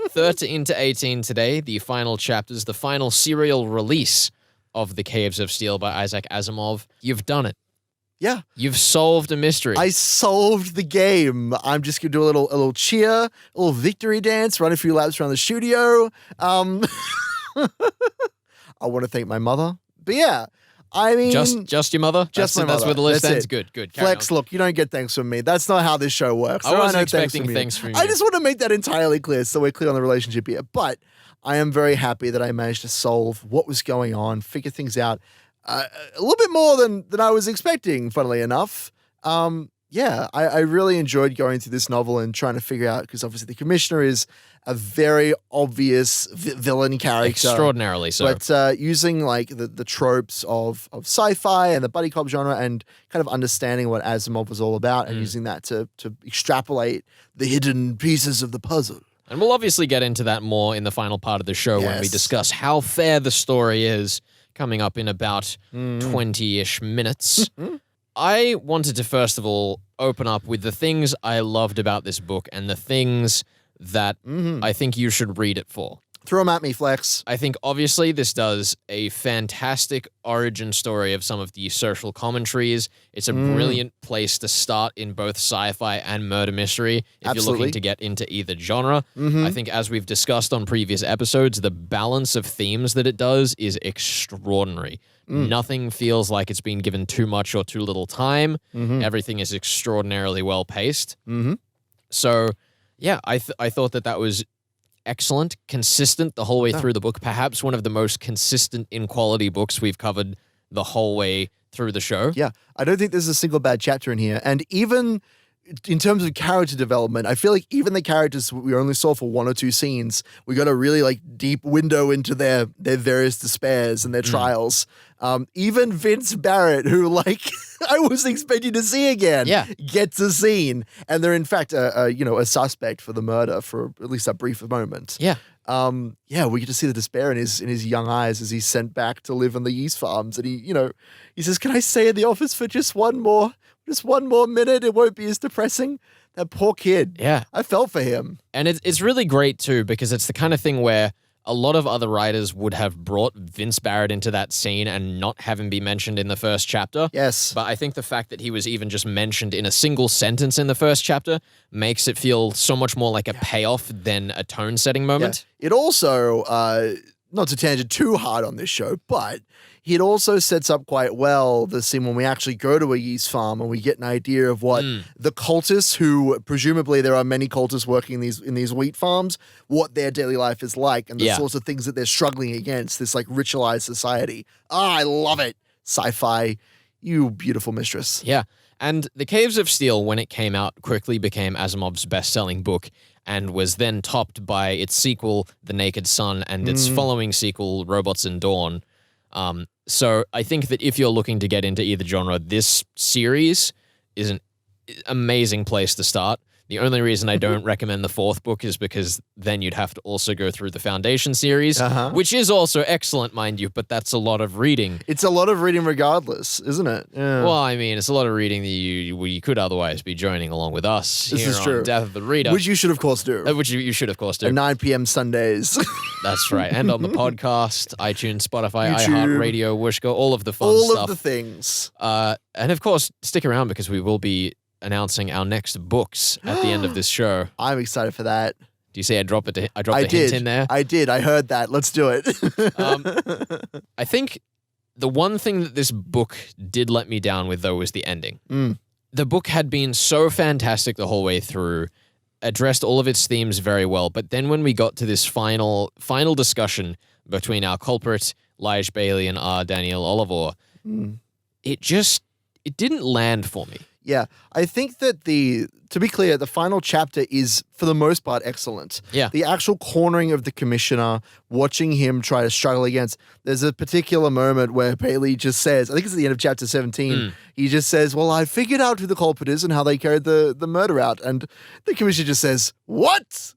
13 to 18 today, the final chapters, the final serial release of The Caves of Steel by Isaac Asimov. You've done it. Yeah. You've solved a mystery. I solved the game. I'm just going to do a little cheer, a little victory dance, run a few laps around the studio. I want to thank my mother. But yeah, I mean, Just your mother? Just my That's mother. where the list That's ends? it. Good. Carry Flex, on. look, you don't get thanks from me. That's not how this show works. I There are wasn't no expecting you. thanks from I you. just want to make that entirely clear so we're clear on the relationship here. But I am very happy that I managed to solve what was going on, figure things out a little bit more than I was expecting, funnily enough. I really enjoyed going through this novel and trying to figure out, because obviously the Commissioner is a very obvious villain character. Extraordinarily so. But using like the tropes of sci-fi and the buddy cop genre and kind of understanding what Asimov was all about and using that to extrapolate the hidden pieces of the puzzle. And we'll obviously get into that more in the final part of the show when we Yes. discuss how fair the story is, coming up in about 20-ish minutes. I wanted to first of all open up with the things I loved about this book and the things that I think you should read it for. Throw them at me, Flex. I think obviously this does a fantastic origin story of some of the social commentaries. It's a brilliant place to start in both sci-fi and murder mystery if you're Absolutely. looking to get into either genre. I think as we've discussed on previous episodes, the balance of themes that it does is extraordinary. Nothing feels like it's been given too much or too little time. Everything is extraordinarily well paced. So, yeah, I thought that was excellent, consistent the whole way through the book. Perhaps one of the most consistent in quality books we've covered the whole way through the show. Yeah, I don't think there's a single bad chapter in here. And even in terms of character development, I feel like even the characters we only saw for one or two scenes, we got a really like deep window into their various despairs and their trials. Even Vince Barrett, who like I was expecting to see again, gets a scene, and they're in fact a suspect for the murder for at least a brief moment. Yeah. We get to see the despair in his young eyes as he's sent back to live on the yeast farms, and he says, "Can I stay in the office for just one more minute? It won't be as depressing." That poor kid. Yeah. I felt for him. And it's really great too, because it's the kind of thing where a lot of other writers would have brought Vince Barrett into that scene and not have him be mentioned in the first chapter. Yes. But I think the fact that he was even just mentioned in a single sentence in the first chapter makes it feel so much more like a payoff than a tone-setting moment. Yeah. It also, not to tangent too hard on this show, but it also sets up quite well the scene when we actually go to a yeast farm and we get an idea of what the cultists, who presumably there are many cultists working in these wheat farms, what their daily life is like and the sorts of things that they're struggling against, this like ritualized society. I love it. Sci-fi, you beautiful mistress. Yeah. And The Caves of Steel, when it came out, quickly became Asimov's best-selling book and was then topped by its sequel, The Naked Sun, and its following sequel, Robots in Dawn. So I think that if you're looking to get into either genre, this series is an amazing place to start. The only reason I don't recommend the fourth book is because then you'd have to also go through the Foundation series, which is also excellent, mind you, but that's a lot of reading. It's a lot of reading regardless, isn't it? Yeah. Well, I mean, it's a lot of reading that you could otherwise be joining along with us This here is on true. Death of the Reader. Which you should, of course, do. Which you should, of course, do. At 9 p.m. Sundays. That's right. And on the podcast, iTunes, Spotify, YouTube. iHeartRadio, Wishgo, all of the fun All stuff. of the things. And of course, stick around because we will be announcing our next books at the end of this show. I'm excited for that. Do you see I dropped a did. hint in there? I did. I heard that. Let's do it. I think the one thing that this book did let me down with, though, was the ending. The book had been so fantastic the whole way through, addressed all of its themes very well, but then when we got to this final discussion between our culprit, Lige Bailey, and our Daneel Olivaw, it didn't land for me. Yeah. I think that to be clear, the final chapter is, for the most part, excellent. Yeah. The actual cornering of the commissioner, watching him try to struggle against, there's a particular moment where Bailey just says, I think it's at the end of chapter 17, he just says, well, I figured out who the culprit is and how they carried the murder out. And the commissioner just says, what?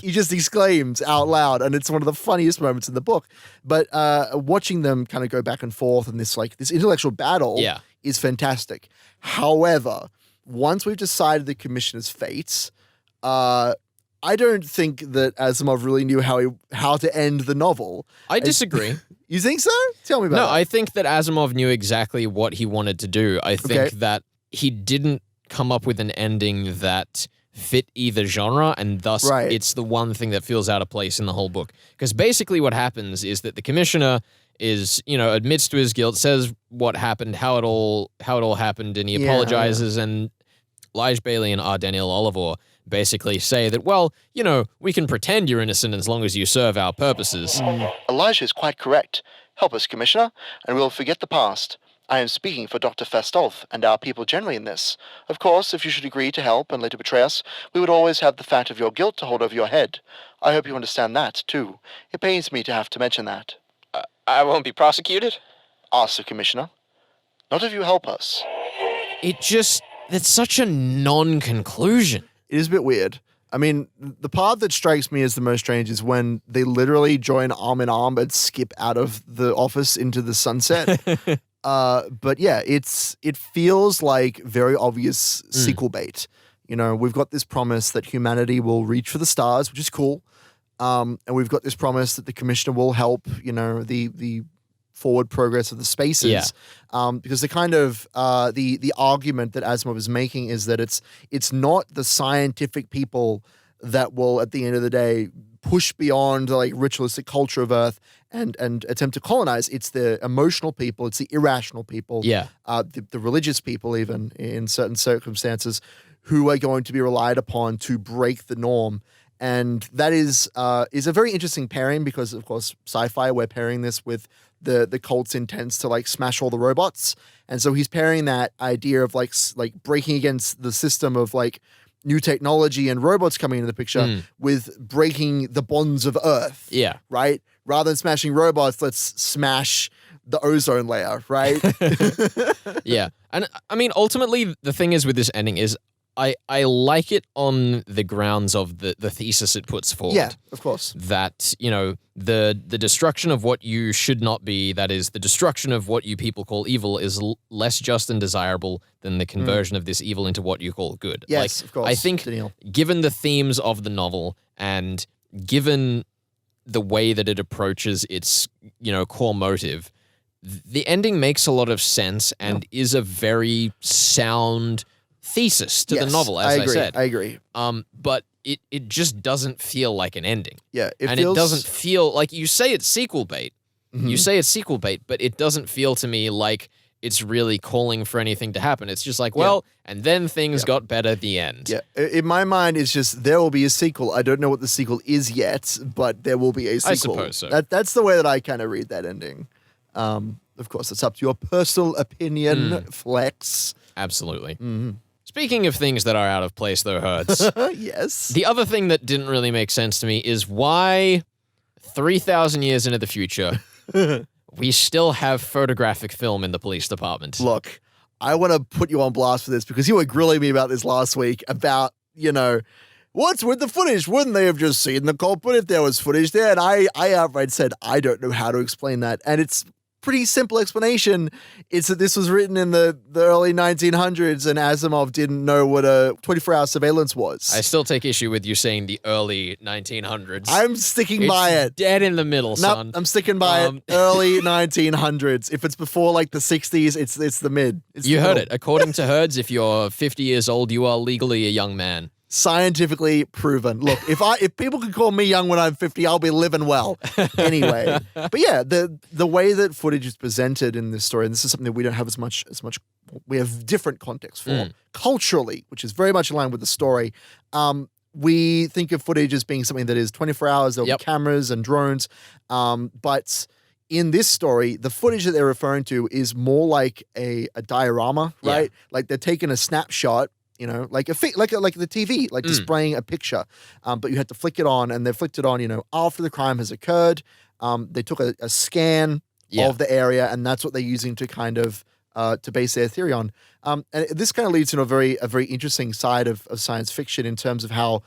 He just exclaims out loud, and it's one of the funniest moments in the book. But watching them kind of go back and forth and this intellectual battle is fantastic. However, once we've decided the commissioner's fates, I don't think that Asimov really knew how to end the novel. I disagree. You think so? Tell me about that. No, I think that Asimov knew exactly what he wanted to do. I think that he didn't come up with an ending that fit either genre, and thus it's the one thing that feels out of place in the whole book. Because basically what happens is that the commissioner is, admits to his guilt, says what happened, how it all happened, and he apologizes, and Lige Bailey and Daneel Olivaw basically say that, well, we can pretend you're innocent as long as you serve our purposes. Elijah is quite correct. Help us, Commissioner, and we'll forget the past. I am speaking for Dr. Festolf and our people generally in this. Of course, if you should agree to help and later betray us, we would always have the fact of your guilt to hold over your head. I hope you understand that, too. It pains me to have to mention that. I won't be prosecuted? Ask the Commissioner. Not if you help us. That's such a non-conclusion. It is a bit weird. I mean, the part that strikes me as the most strange is when they literally join arm in arm and skip out of the office into the sunset. But yeah, it feels like very obvious sequel bait. We've got this promise that humanity will reach for the stars, which is cool. And we've got this promise that the Commissioner will help, the forward progress of the spaces. Yeah. Because the kind of the argument that Asimov is making is that it's not the scientific people that will, at the end of the day, push beyond the ritualistic culture of Earth and attempt to colonize. It's the emotional people, it's the irrational people, the religious people, even in certain circumstances, who are going to be relied upon to break the norm. And that is a very interesting pairing because, of course, sci-fi, we're pairing this with the cult's intents to smash all the robots. And so he's pairing that idea of breaking against the system of new technology and robots coming into the picture with breaking the bonds of Earth. Yeah. Right? Rather than smashing robots, let's smash the ozone layer, right? Yeah. And I mean, ultimately, the thing is with this ending is I like it on the grounds of the thesis it puts forward. Yeah, of course. That, the destruction of what you should not be, that is, the destruction of what you people call evil is less just and desirable than the conversion of this evil into what you call good. Yes, of course. I think, Daneel. given the themes of the novel and given the way that it approaches its, core motive, the ending makes a lot of sense and is a very sound thesis to the novel, as I said. I agree. But it just doesn't feel like an ending. Yeah, it doesn't feel like you say it's sequel bait. You say it's sequel bait, but it doesn't feel to me like it's really calling for anything to happen. It's just and then things got better at the end. Yeah, in my mind, it's just there will be a sequel. I don't know what the sequel is yet, but there will be a sequel. I suppose so. That's the way that I kind of read that ending. Of course, it's up to your personal opinion, Flex. Absolutely. Mm-hmm. Speaking of things that are out of place, though, Hertz. Yes. The other thing that didn't really make sense to me is why 3,000 years into the future, we still have photographic film in the police department. Look, I want to put you on blast for this because you were grilling me about this last week about, what's with the footage? Wouldn't they have just seen the culprit if there was footage there? And I outright said, I don't know how to explain that. And it's pretty simple explanation. It's that this was written in the early 1900s and Asimov didn't know what a 24-hour surveillance was. I still take issue with you saying the early 1900s. I'm sticking by it. Dead in the middle, son. Nope, I'm sticking by it. Early 1900s. If it's before the 60s, it's the mid. You heard it. According to Herds, if you're 50 years old, you are legally a young man. Scientifically proven. Look, if people can call me young when I'm 50, I'll be living well. Anyway, but yeah, the way that footage is presented in this story, and this is something that we don't have as much. We have different context for culturally, which is very much in line with the story. We think of footage as being something that is 24 hours. There'll be cameras and drones, but in this story, the footage that they're referring to is more like a diorama, right? Yeah. Like they're taking a snapshot. Like the TV, displaying a picture, but you had to flick it on, and they flicked it on, after the crime has occurred. They took a scan of the area, and that's what they're using to kind of to base their theory on. And this kind of leads to a very interesting side of science fiction in terms of how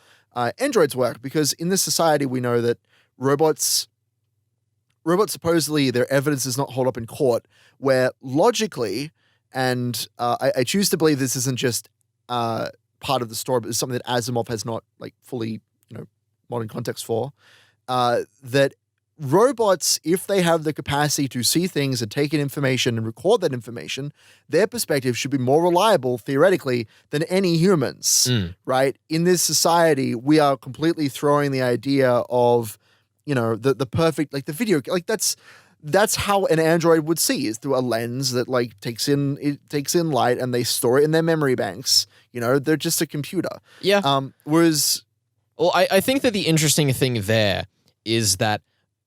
androids work, because in this society we know that robots supposedly their evidence does not hold up in court, where logically, and I choose to believe this isn't just part of the story, but it's something that Asimov has not fully, modern context for, that robots, if they have the capacity to see things and take in information and record that information, their perspective should be more reliable, theoretically, than any humans, right? In this society, we are completely throwing the idea of, the perfect, the video, that's how an android would see, is through a lens that like takes in light, and they store it in their memory banks. You know, they're just a computer. Yeah. Whereas, Well, I think that the interesting thing there is that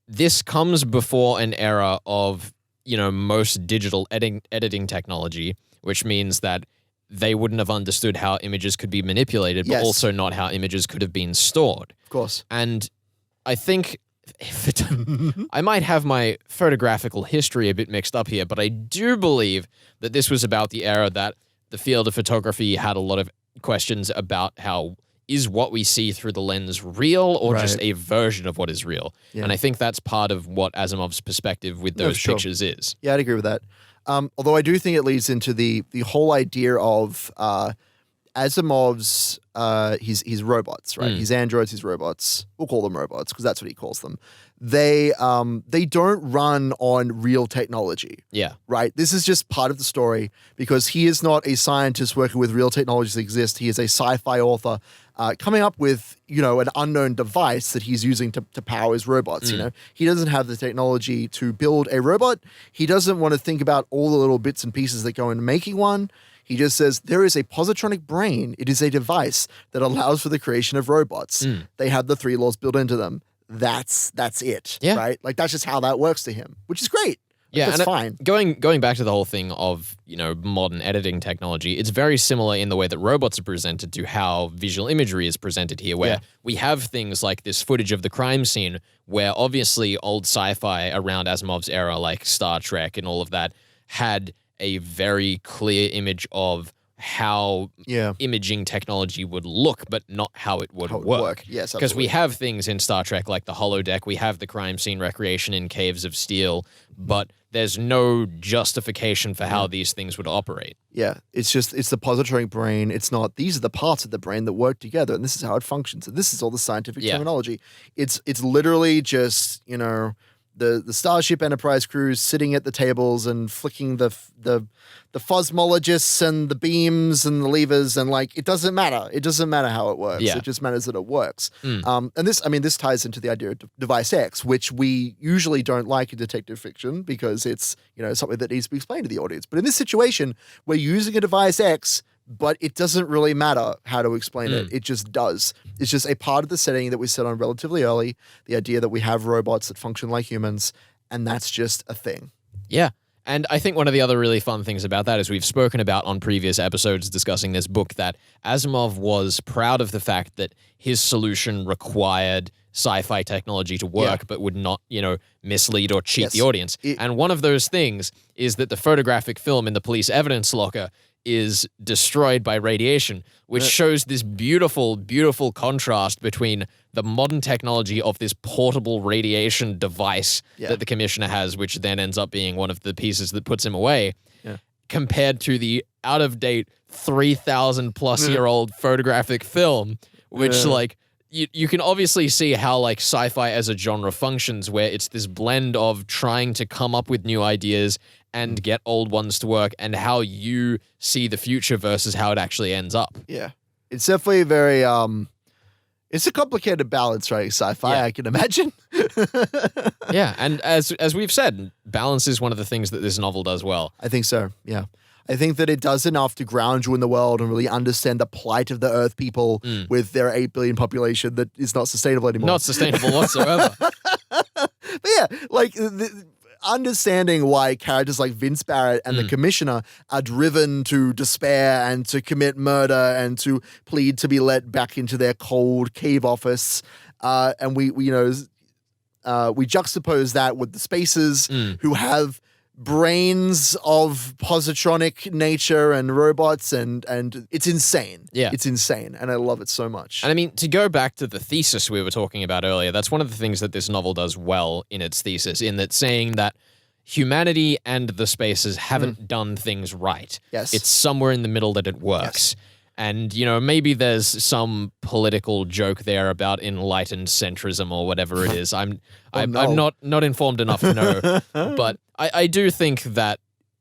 this comes before an era of, you know, most digital editing technology, which means that they wouldn't have understood how images could be manipulated, but Yes. also not how images could have been stored. of course, And I think I might have my photographical history a bit mixed up here, but I do believe that this was about the era that the field of photography had a lot of questions about how is what we see through the lens real or just Right. a version of what is real. Yeah. And I think that's part of what Asimov's perspective with No, those sure. pictures is. yeah, I'd agree with that. Although I do think it leads into the whole idea of Asimov's his robots, right? His androids, his robots. We'll call them robots because that's what he calls them. They don't run on real technology. Yeah. Right? This is just part of the story because he is not a scientist working with real technologies that exist. He is a sci-fi author coming up with, you know, an unknown device that he's using to power his robots, you know? He doesn't have the technology to build a robot. He doesn't want to think about all the little bits and pieces that go into making one. He just says, there is a positronic brain. It is a device that allows for the creation of robots. They have the 3 laws built into them. That's it, Yeah. right? Like, that's just how that works to him, which is great. Yeah, That's and fine. Going back to the whole thing of, you know, modern editing technology, it's very similar in the way that robots are presented to how visual imagery is presented here, where Yeah. we have things like this footage of the crime scene, where obviously old sci-fi around Asimov's era, like Star Trek and all of that, had a very clear image of how Yeah. imaging technology would look, but not how it would How it would work. work. Yes, Because we absolutely. have things in Star Trek like the holodeck, we have the crime scene recreation in Caves of Steel, but there's no justification for how these things would operate. Yeah, it's the positronic brain. It's not, these are the parts of the brain that work together, and this is how it functions. And this is all the scientific Yeah. terminology. It's literally just, you know, the Starship Enterprise crews sitting at the tables and flicking the phosmologists and the beams and the levers, and like, it doesn't matter. It doesn't matter how it works. Yeah. It just matters that it works. And this ties into the idea of Device X, which we usually don't like in detective fiction because it's, you know, something that needs to be explained to the audience. But in this situation, we're using a Device X, but it doesn't really matter how to explain it. It just does. It's just a part of the setting that we set on relatively early, the idea that we have robots that function like humans, and that's just a thing. Yeah. And I think one of the other really fun things about that is we've spoken about on previous episodes discussing this book that Asimov was proud of the fact that his solution required sci-fi technology to work, but would not, you know, mislead or cheat the audience. And one of those things is that the photographic film in the police evidence locker is destroyed by radiation, which shows this beautiful, beautiful contrast between the modern technology of this portable radiation device that the commissioner has, which then ends up being one of the pieces that puts him away, compared to the out-of-date 3,000-plus-year-old photographic film, which, like, you can obviously see how, like, sci-fi as a genre functions, where it's this blend of trying to come up with new ideas and get old ones to work, and how you see the future versus how it actually ends up. Yeah. It's definitely very, it's a complicated balance, right? Sci-fi, Yeah. I can imagine. Yeah, and as we've said, balance is one of the things that this novel does well. I think so, yeah. I think that it does enough to ground you in the world and really understand the plight of the Earth people with their 8 billion population that is not sustainable anymore. Not sustainable whatsoever. But yeah, like understanding why characters like Vince Barrett and the commissioner are driven to despair and to commit murder and to plead to be let back into their cold cave office. And we juxtapose that with the Spacers who have brains of positronic nature and robots, and it's insane. Yeah. It's insane, and I love it so much. And I mean, to go back to the thesis we were talking about earlier, that's one of the things that this novel does well in its thesis, in that saying that humanity and the Spacers haven't done things right. Yes. It's somewhere in the middle that it works. And, you know, maybe there's some political joke there about enlightened centrism or whatever it is. I'm not informed enough to know. But I do think that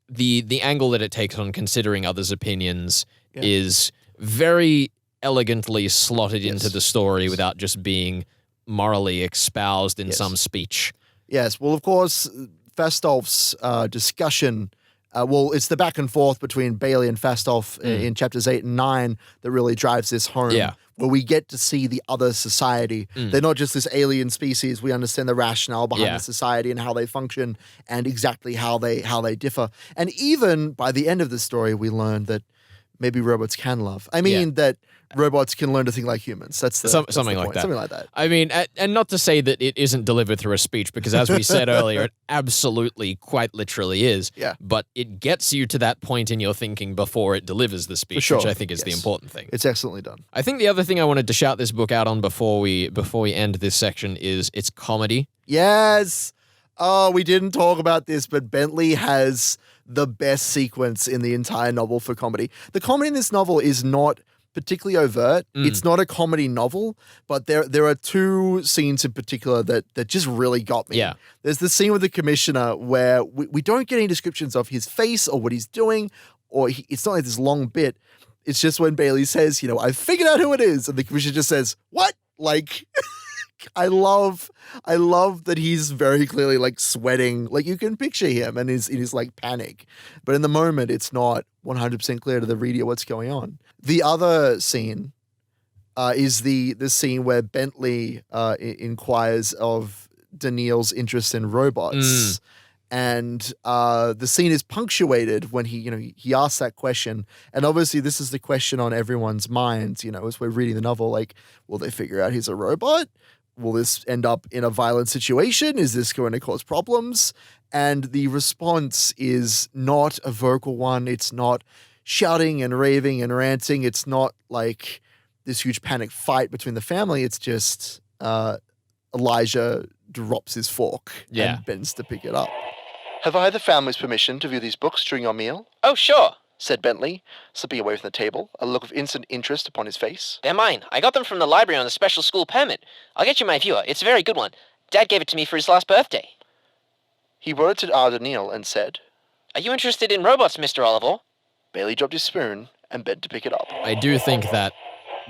the angle that it takes on considering others' opinions is very elegantly slotted into the story without just being morally espoused in some speech. Yes, well, of course, Fastolf's discussion. It's the back and forth between Bailey and Fastolf in chapters 8 and 9 that really drives this home. Yeah. Where we get to see the other society. They're not just this alien species. We understand the rationale behind the society and how they function and exactly how they differ. And even by the end of the story, we learn that maybe robots can love. I mean that robots can learn to think like humans. That's something like point. that. Something like that. I mean, and not to say that it isn't delivered through a speech, because as we said earlier, it absolutely, quite literally is. Yeah. But it gets you to that point in your thinking before it delivers the speech, sure. which I think is the important thing. It's excellently done. I think the other thing I wanted to shout this book out on before we end this section is its comedy. Yes. Oh, we didn't talk about this, but Bentley has the best sequence in the entire novel for comedy. The comedy in this novel is not particularly overt. It's not a comedy novel, but there are two scenes in particular that just really got me. Yeah. There's the scene with the commissioner where we don't get any descriptions of his face or what he's doing, or it's not like this long bit. It's just when Bailey says, I figured out who it is, and the commissioner just says, what? Like... I love that he's very clearly like sweating. Like you can picture him and in his like panic. But in the moment, it's not 100% clear to the reader what's going on. The other scene is the scene where Bentley inquires of Daneel's interest in robots. And the scene is punctuated when he asks that question. And obviously this is the question on everyone's minds, as we're reading the novel, like, will they figure out he's a robot? Will this end up in a violent situation? Is this going to cause problems? And the response is not a vocal one. It's not shouting and raving and ranting. It's not like this huge panic fight between the family. It's just Elijah drops his fork and bends to pick it up. Have I the family's permission to view these books during your meal? Oh, sure. Said Bentley, slipping away from the table, a look of instant interest upon his face. They're mine. I got them from the library on a special school permit. I'll get you my viewer. It's a very good one. Dad gave it to me for his last birthday. He wrote to Daneel and said, Are you interested in robots, Mr. Olivaw? Bailey dropped his spoon and bent to pick it up. I do think that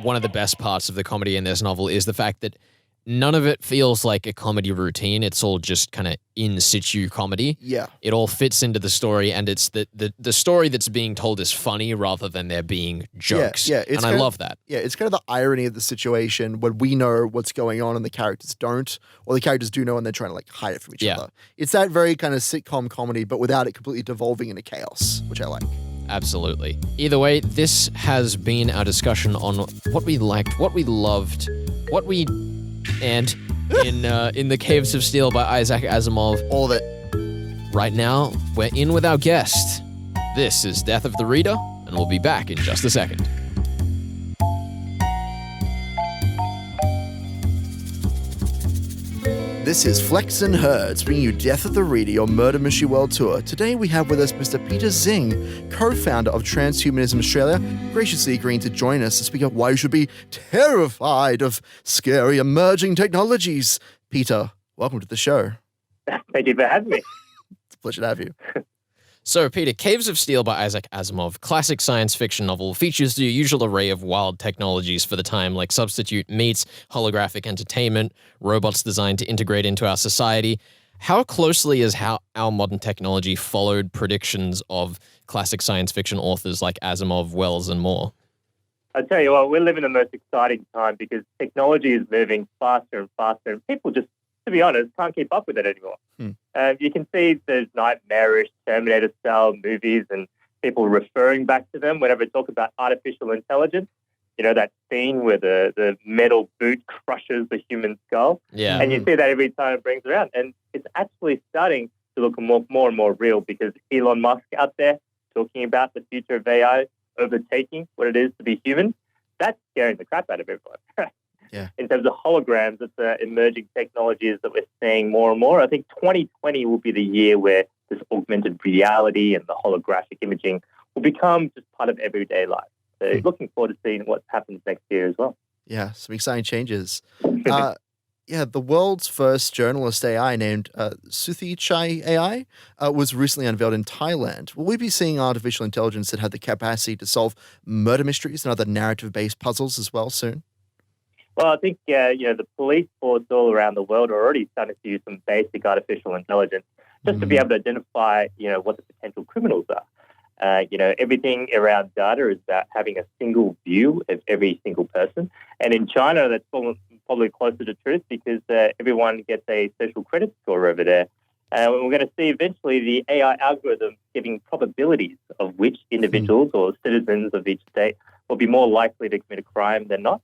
one of the best parts of the comedy in this novel is the fact that none of it feels like a comedy routine. It's all just kind of in situ comedy. Yeah. It all fits into the story, and it's the story that's being told is funny rather than there being jokes. Yeah, and I love that. Yeah, it's kind of the irony of the situation when we know what's going on and the characters don't, or the characters do know and they're trying to like hide it from each other. It's that very kind of sitcom comedy, but without it completely devolving into chaos, which I like. Absolutely. Either way, this has been our discussion on what we liked, what we loved, what we... and in The Caves of Steel by Isaac Asimov. All of it. Right now, we're in with our guest. This is Death of the Reader, and we'll be back in just a second. This is Flex and Herds, bringing you Death of the Reader, your murder mystery world tour. Today we have with us Mr. Peter Xing, co-founder of Transhumanism Australia, graciously agreeing to join us to speak of why you should be terrified of scary emerging technologies. Peter, welcome to the show. Thank you for having me. It's a pleasure to have you. So, Peter, Caves of Steel by Isaac Asimov, classic science fiction novel, features the usual array of wild technologies for the time, like substitute meats, holographic entertainment, robots designed to integrate into our society. How closely has our modern technology followed predictions of classic science fiction authors like Asimov, Wells, and more? I tell you what, we're living the most exciting time because technology is moving faster and faster, and people just, to be honest, can't keep up with it anymore. You can see there's nightmarish Terminator-style movies and people referring back to them whenever they talk about artificial intelligence. You know, that scene where the metal boot crushes the human skull. Yeah. And you see that every time it brings around. And it's actually starting to look more and more real because Elon Musk out there talking about the future of AI overtaking what it is to be human. That's scaring the crap out of everyone. Yeah. In terms of holograms, it's emerging technologies that we're seeing more and more. I think 2020 will be the year where this augmented reality and the holographic imaging will become just part of everyday life. So looking forward to seeing what happens next year as well. Yeah, some exciting changes. The world's first journalist AI named Suthichai AI was recently unveiled in Thailand. Will we be seeing artificial intelligence that had the capacity to solve murder mysteries and other narrative-based puzzles as well soon? Well, I think the police force all around the world are already starting to use some basic artificial intelligence just to be able to identify, what the potential criminals are. Everything around data is about having a single view of every single person. And in China, that's probably closer to truth because everyone gets a social credit score over there. We're going to see eventually the AI algorithm giving probabilities of which individuals or citizens of each state will be more likely to commit a crime than not.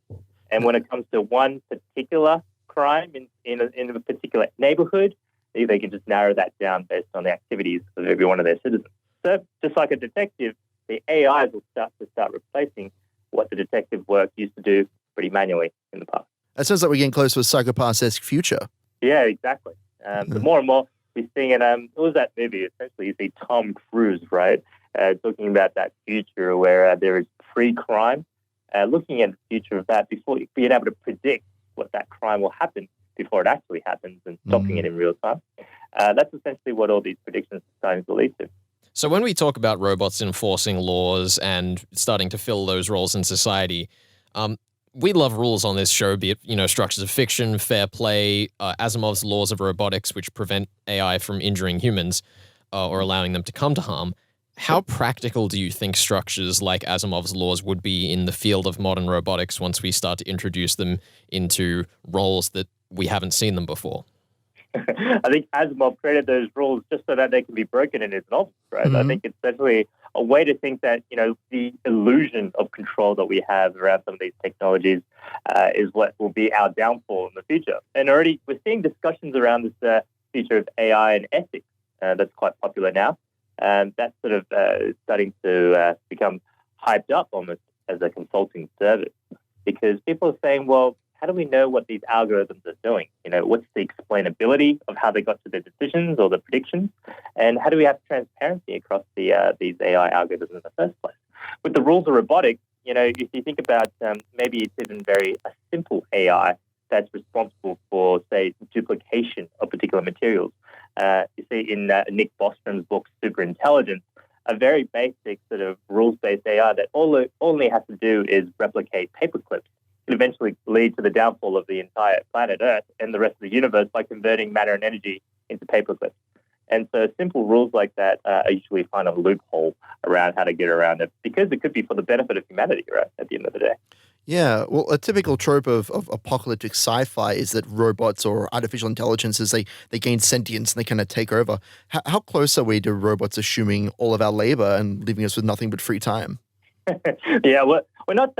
And when it comes to one particular crime in a particular neighborhood, they can just narrow that down based on the activities of every one of their citizens. So just like a detective, the AIs will start replacing what the detective work used to do pretty manually in the past. It sounds like we're getting close to a Psychopath-esque future. Yeah, exactly. The more and more we're seeing it, what was that movie? Essentially, you see Tom Cruise, right, talking about that future where there is pre-crime, looking at the future of that before being able to predict what that crime will happen before it actually happens and stopping it in real time. That's essentially what all these predictions are starting to lead to. So when we talk about robots enforcing laws and starting to fill those roles in society, we love rules on this show, be it, structures of fiction, fair play, Asimov's laws of robotics, which prevent AI from injuring humans or allowing them to come to harm. How practical do you think structures like Asimov's laws would be in the field of modern robotics once we start to introduce them into roles that we haven't seen them before? I think Asimov created those rules just so that they can be broken in his novels, right? I think it's definitely a way to think that, the illusion of control that we have around some of these technologies is what will be our downfall in the future. And already we're seeing discussions around this future of AI and ethics that's quite popular now. That's sort of starting to become hyped up almost as a consulting service because people are saying, well, how do we know what these algorithms are doing? What's the explainability of how they got to their decisions or the predictions? And how do we have transparency across these AI algorithms in the first place? With the rules of robotics, if you think about maybe it's even a simple AI that's responsible for, say, duplication of particular materials. You see in Nick Bostrom's book, Superintelligence, a very basic sort of rules-based AI that all it only has to do is replicate paperclips. Could eventually lead to the downfall of the entire planet Earth and the rest of the universe by converting matter and energy into paperclips. And so simple rules like that are usually find a loophole around how to get around it because it could be for the benefit of humanity, right, at the end of the day. Yeah, well, a typical trope of apocalyptic sci-fi is that robots or artificial intelligences, they gain sentience and they kind of take over. How close are we to robots assuming all of our labor and leaving us with nothing but free time? Yeah, we're not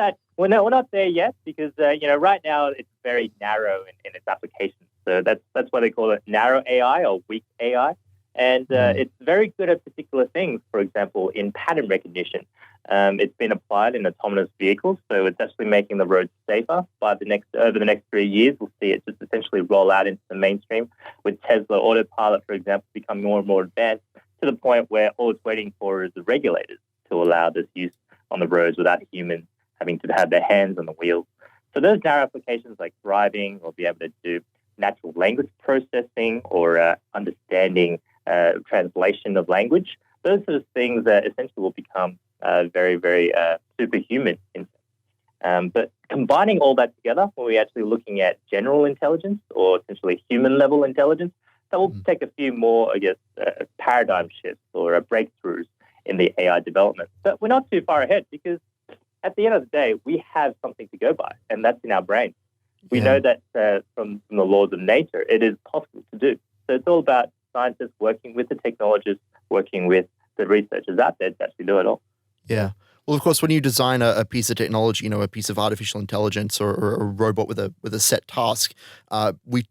there yet because right now it's very narrow in its application. So that's why they call it narrow AI or weak AI, and it's very good at particular things. For example, in pattern recognition, it's been applied in autonomous vehicles, so it's actually making the roads safer. Over the next 3 years, we'll see it just essentially roll out into the mainstream, with Tesla Autopilot, for example, becoming more and more advanced to the point where all it's waiting for is the regulators to allow this use on the roads without humans having to have their hands on the wheels. So those narrow applications like driving or be able to do natural language processing or understanding translation of language, those sort of things essentially will become very, very superhuman. But combining all that together, when we're actually looking at general intelligence or essentially human-level intelligence, that will take a few more, paradigm shifts or breakthroughs in the AI development. But we're not too far ahead because at the end of the day, we have something to go by, and that's in our brain. We know that from the laws of nature, it is possible to do. So it's all about scientists working with the technologists, working with the researchers out there to actually do it all. Yeah. Well, of course, when you design a piece of technology, a piece of artificial intelligence or a robot with a set task, we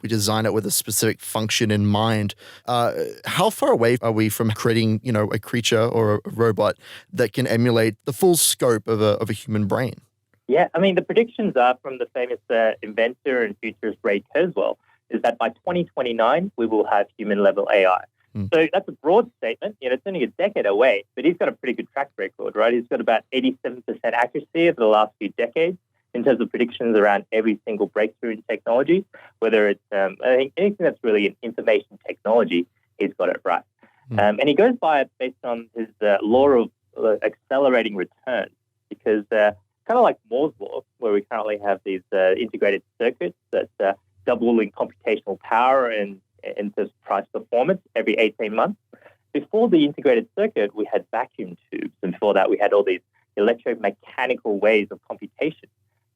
design it with a specific function in mind. How far away are we from creating, a creature or a robot that can emulate the full scope of a human brain? Yeah, I mean, the predictions are from the famous inventor and futurist Ray Kurzweil, is that by 2029, we will have human-level AI. So that's a broad statement. It's only a decade away, but he's got a pretty good track record, right? He's got about 87% accuracy over the last few decades in terms of predictions around every single breakthrough in technology, whether it's I think anything that's really an information technology, he's got it right. And he goes by it based on his law of accelerating returns, because kind of like Moore's law, where we currently have these integrated circuits that double in computational power and just price performance every 18 months. Before the integrated circuit, we had vacuum tubes, and before that, we had all these electromechanical ways of computation.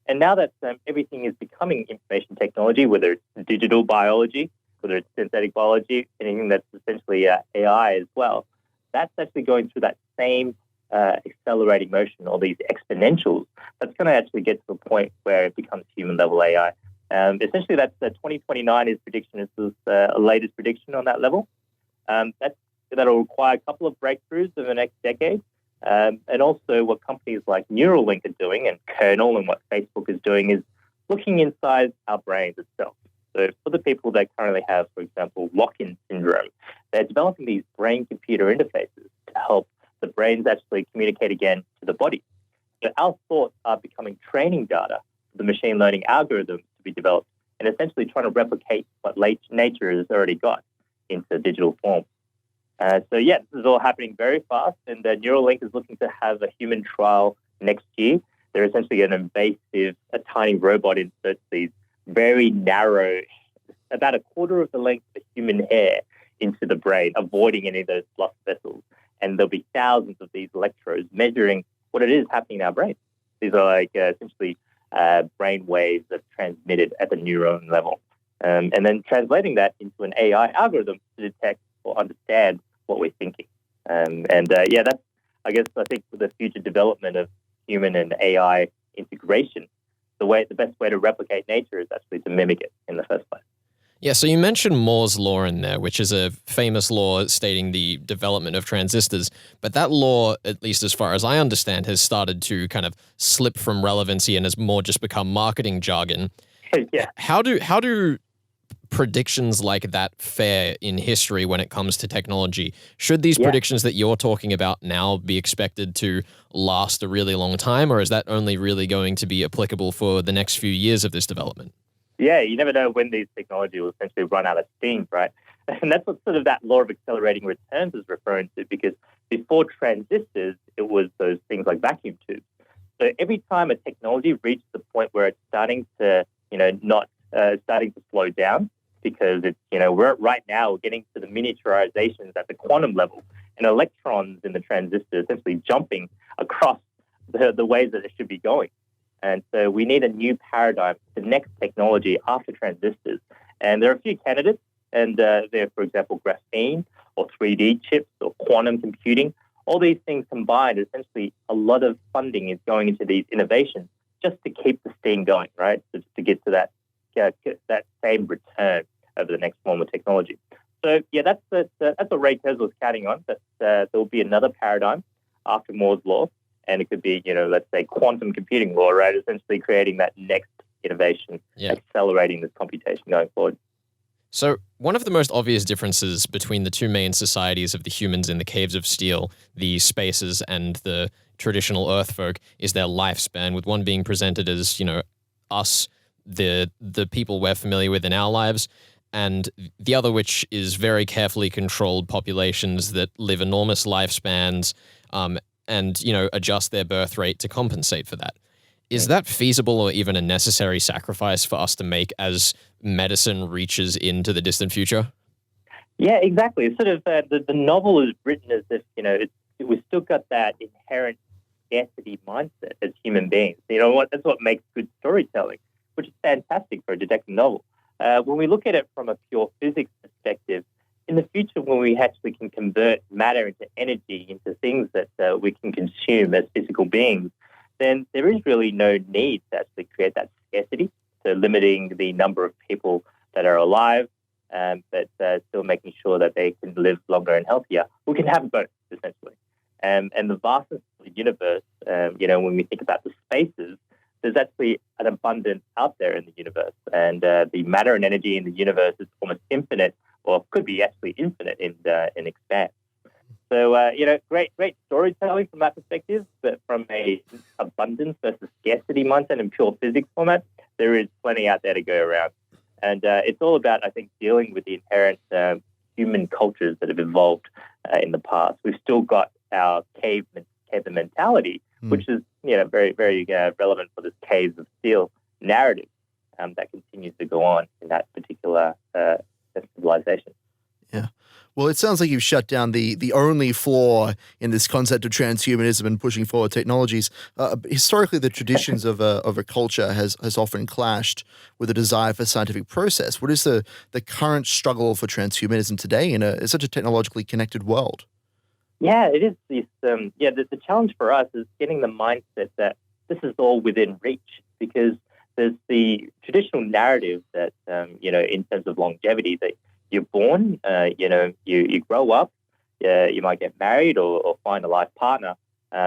And now that everything is becoming information technology, whether it's digital biology, whether it's synthetic biology, anything that's essentially AI as well, that's actually going through that same accelerating motion, or these exponentials. That's going to actually get to a point where it becomes human-level AI. Essentially, that's 2029 is prediction. Is the latest prediction on that level. That'll require a couple of breakthroughs in the next decade. And also what companies like Neuralink are doing, and Kernel, and what Facebook is doing, is looking inside our brains itself. So for the people that currently have, for example, lock-in syndrome, they're developing these brain-computer interfaces to help the brains actually communicate again to the body. So our thoughts are becoming training data for the machine learning algorithms to be developed, and essentially trying to replicate what nature has already got into digital form. So yeah, this is all happening very fast, and Neuralink is looking to have a human trial next year. They're essentially an invasive, a tiny robot inserts these very narrow, about a quarter of the length of a human hair into the brain, avoiding any of those blood vessels. And there'll be thousands of these electrodes measuring what it is happening in our brain. These are like essentially brain waves that are transmitted at the neuron level. And then translating that into an AI algorithm to detect or understand what we're thinking. Yeah, that's, I think, for the future development of human and AI integration, the best way to replicate nature is actually to mimic it in the first place. Yeah, so you mentioned Moore's law in there, which is a famous law stating the development of transistors. But that law, at least as far as I understand, has started to kind of slip from relevancy and has more just become marketing jargon. Yeah. How do predictions like that fare in history when it comes to technology? Should these predictions that you're talking about now be expected to last a really long time, or is that only really going to be applicable for the next few years of this development? Yeah, you never know when these technology will essentially run out of steam, right? And that's what sort of that law of accelerating returns is referring to, because before transistors, it was those things like vacuum tubes. So every time a technology reaches the point where it's starting to, starting to slow down, because it's, we're right now getting to the miniaturizations at the quantum level, and electrons in the transistor essentially jumping across the ways that it should be going. And so we need a new paradigm, the next technology after transistors. And there are a few candidates, and they're, for example, graphene or 3D chips or quantum computing. All these things combined, essentially a lot of funding is going into these innovations just to keep the steam going, right? So just to get to that same return over the next form of technology. So yeah, that's what Ray Kurzweil was counting on, that there will be another paradigm after Moore's law. And it could be, let's say quantum computing law, right? Essentially creating that next innovation, accelerating this computation going forward. So one of the most obvious differences between the two main societies of the humans in the caves of steel, the spaces and the traditional Earth folk, is their lifespan, with one being presented as, us, the people we're familiar with in our lives, and the other which is very carefully controlled populations that live enormous lifespans, and, adjust their birth rate to compensate for that. Is that feasible or even a necessary sacrifice for us to make as medicine reaches into the distant future? Yeah, exactly. It's sort of the novel is written as if, we've still got that inherent scarcity mindset as human beings. That's what makes good storytelling, which is fantastic for a detective novel. When we look at it from a pure physics perspective, in the future, when we actually can convert matter into energy, into things that we can consume as physical beings, then there is really no need to actually create that scarcity, so limiting the number of people that are alive, but still making sure that they can live longer and healthier. We can have both, essentially. And the vastness of the universe, when we think about the spaces, there's actually an abundance out there in the universe. And the matter and energy in the universe is almost infinite, or could be actually infinite in expanse. So, great storytelling from that perspective, but from a abundance versus scarcity mindset and pure physics format, there is plenty out there to go around. And it's all about, I think, dealing with the inherent human cultures that have evolved in the past. We've still got our caveman mentality, which is very, very relevant for this Caves of Steel narrative that continues to go on in that particular civilization. Yeah. Well, it sounds like you've shut down the only flaw in this concept of transhumanism and pushing forward technologies. Historically, the traditions of a culture has often clashed with a desire for scientific process. What is the current struggle for transhumanism today in such a technologically connected world? Yeah, it is. The challenge for us is getting the mindset that this is all within reach, because there's the traditional narrative that, in terms of longevity, that you're born, you grow up, you might get married or find a life partner,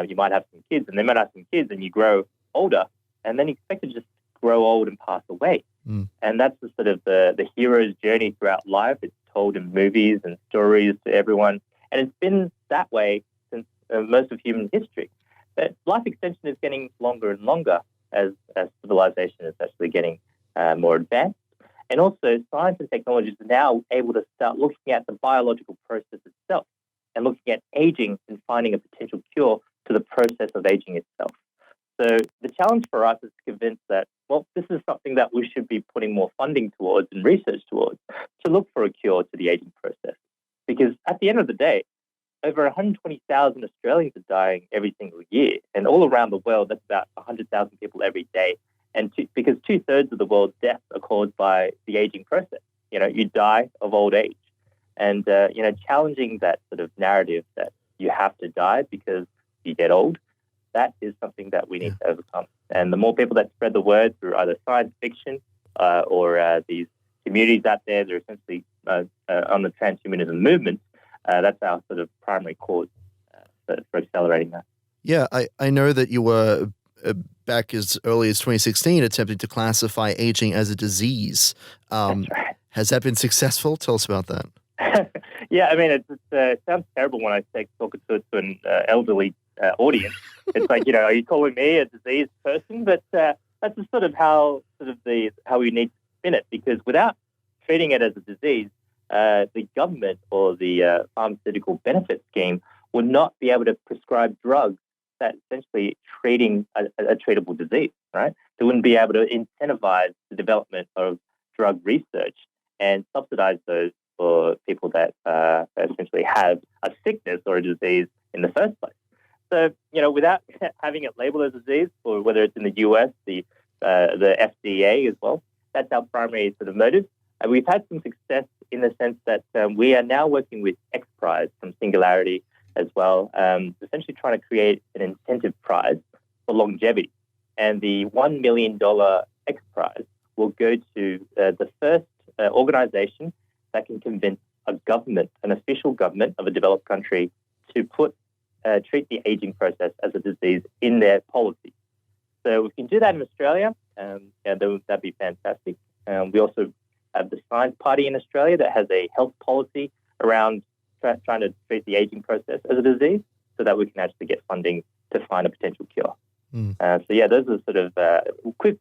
you might have some kids, and they might have some kids, and you grow older, and then you expect to just grow old and pass away. And that's the sort of the hero's journey throughout life. It's told in movies and stories to everyone, and it's been that way since most of human history. But life extension is getting longer and longer as civilization is actually getting more advanced. And also, science and technology is now able to start looking at the biological process itself and looking at aging and finding a potential cure to the process of aging itself. So the challenge for us is to convince that, well, this is something that we should be putting more funding towards and research towards to look for a cure to the aging process. Because at the end of the day, over 120,000 Australians are dying every single year. And all around the world, that's about 100,000 people every day. And because 2/3 of the world's deaths are caused by the aging process. You die of old age. And, challenging that sort of narrative that you have to die because you get old, that is something that we need to overcome. And the more people that spread the word through either science fiction or these communities out there that are essentially on the transhumanism movement, that's our sort of primary cause for accelerating that. Yeah, I know that you were back as early as 2016 attempting to classify aging as a disease. That's right. Has that been successful? Tell us about that. Yeah, I mean, it sounds terrible when I talk to an elderly audience. It's like, are you calling me a diseased person? But that's just sort of how we need to spin it, because without treating it as a disease, the government or the pharmaceutical benefit scheme would not be able to prescribe drugs that essentially treating a treatable disease, right? They wouldn't be able to incentivize the development of drug research and subsidize those for people that essentially have a sickness or a disease in the first place. So, without having it labeled as a disease, or whether it's in the US, the FDA as well, that's our primary sort of motive. And we've had some success in the sense that we are now working with X Prize from Singularity as well, essentially trying to create an incentive prize for longevity. And the $1 million X Prize will go to the first organization that can convince a government, an official government of a developed country, to treat the aging process as a disease in their policy. So we can do that in Australia, that'd be fantastic. We also have the Science Party in Australia that has a health policy around trying to treat the aging process as a disease, so that we can actually get funding to find a potential cure. Those are sort of quick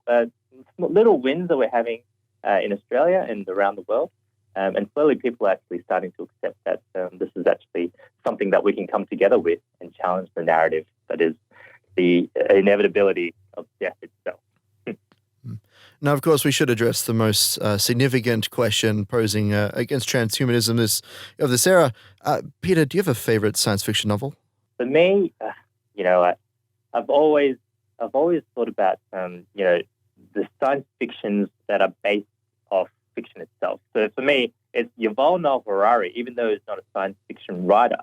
little wins that we're having in Australia and around the world. And slowly people are actually starting to accept that this is actually something that we can come together with and challenge the narrative that is the inevitability of death itself. Now, of course, we should address the most significant question posing against transhumanism of this era. Peter, do you have a favorite science fiction novel? For me, I've always thought about the science fictions that are based off fiction itself. So for me, it's Yuval Noah Harari. Even though he's not a science fiction writer,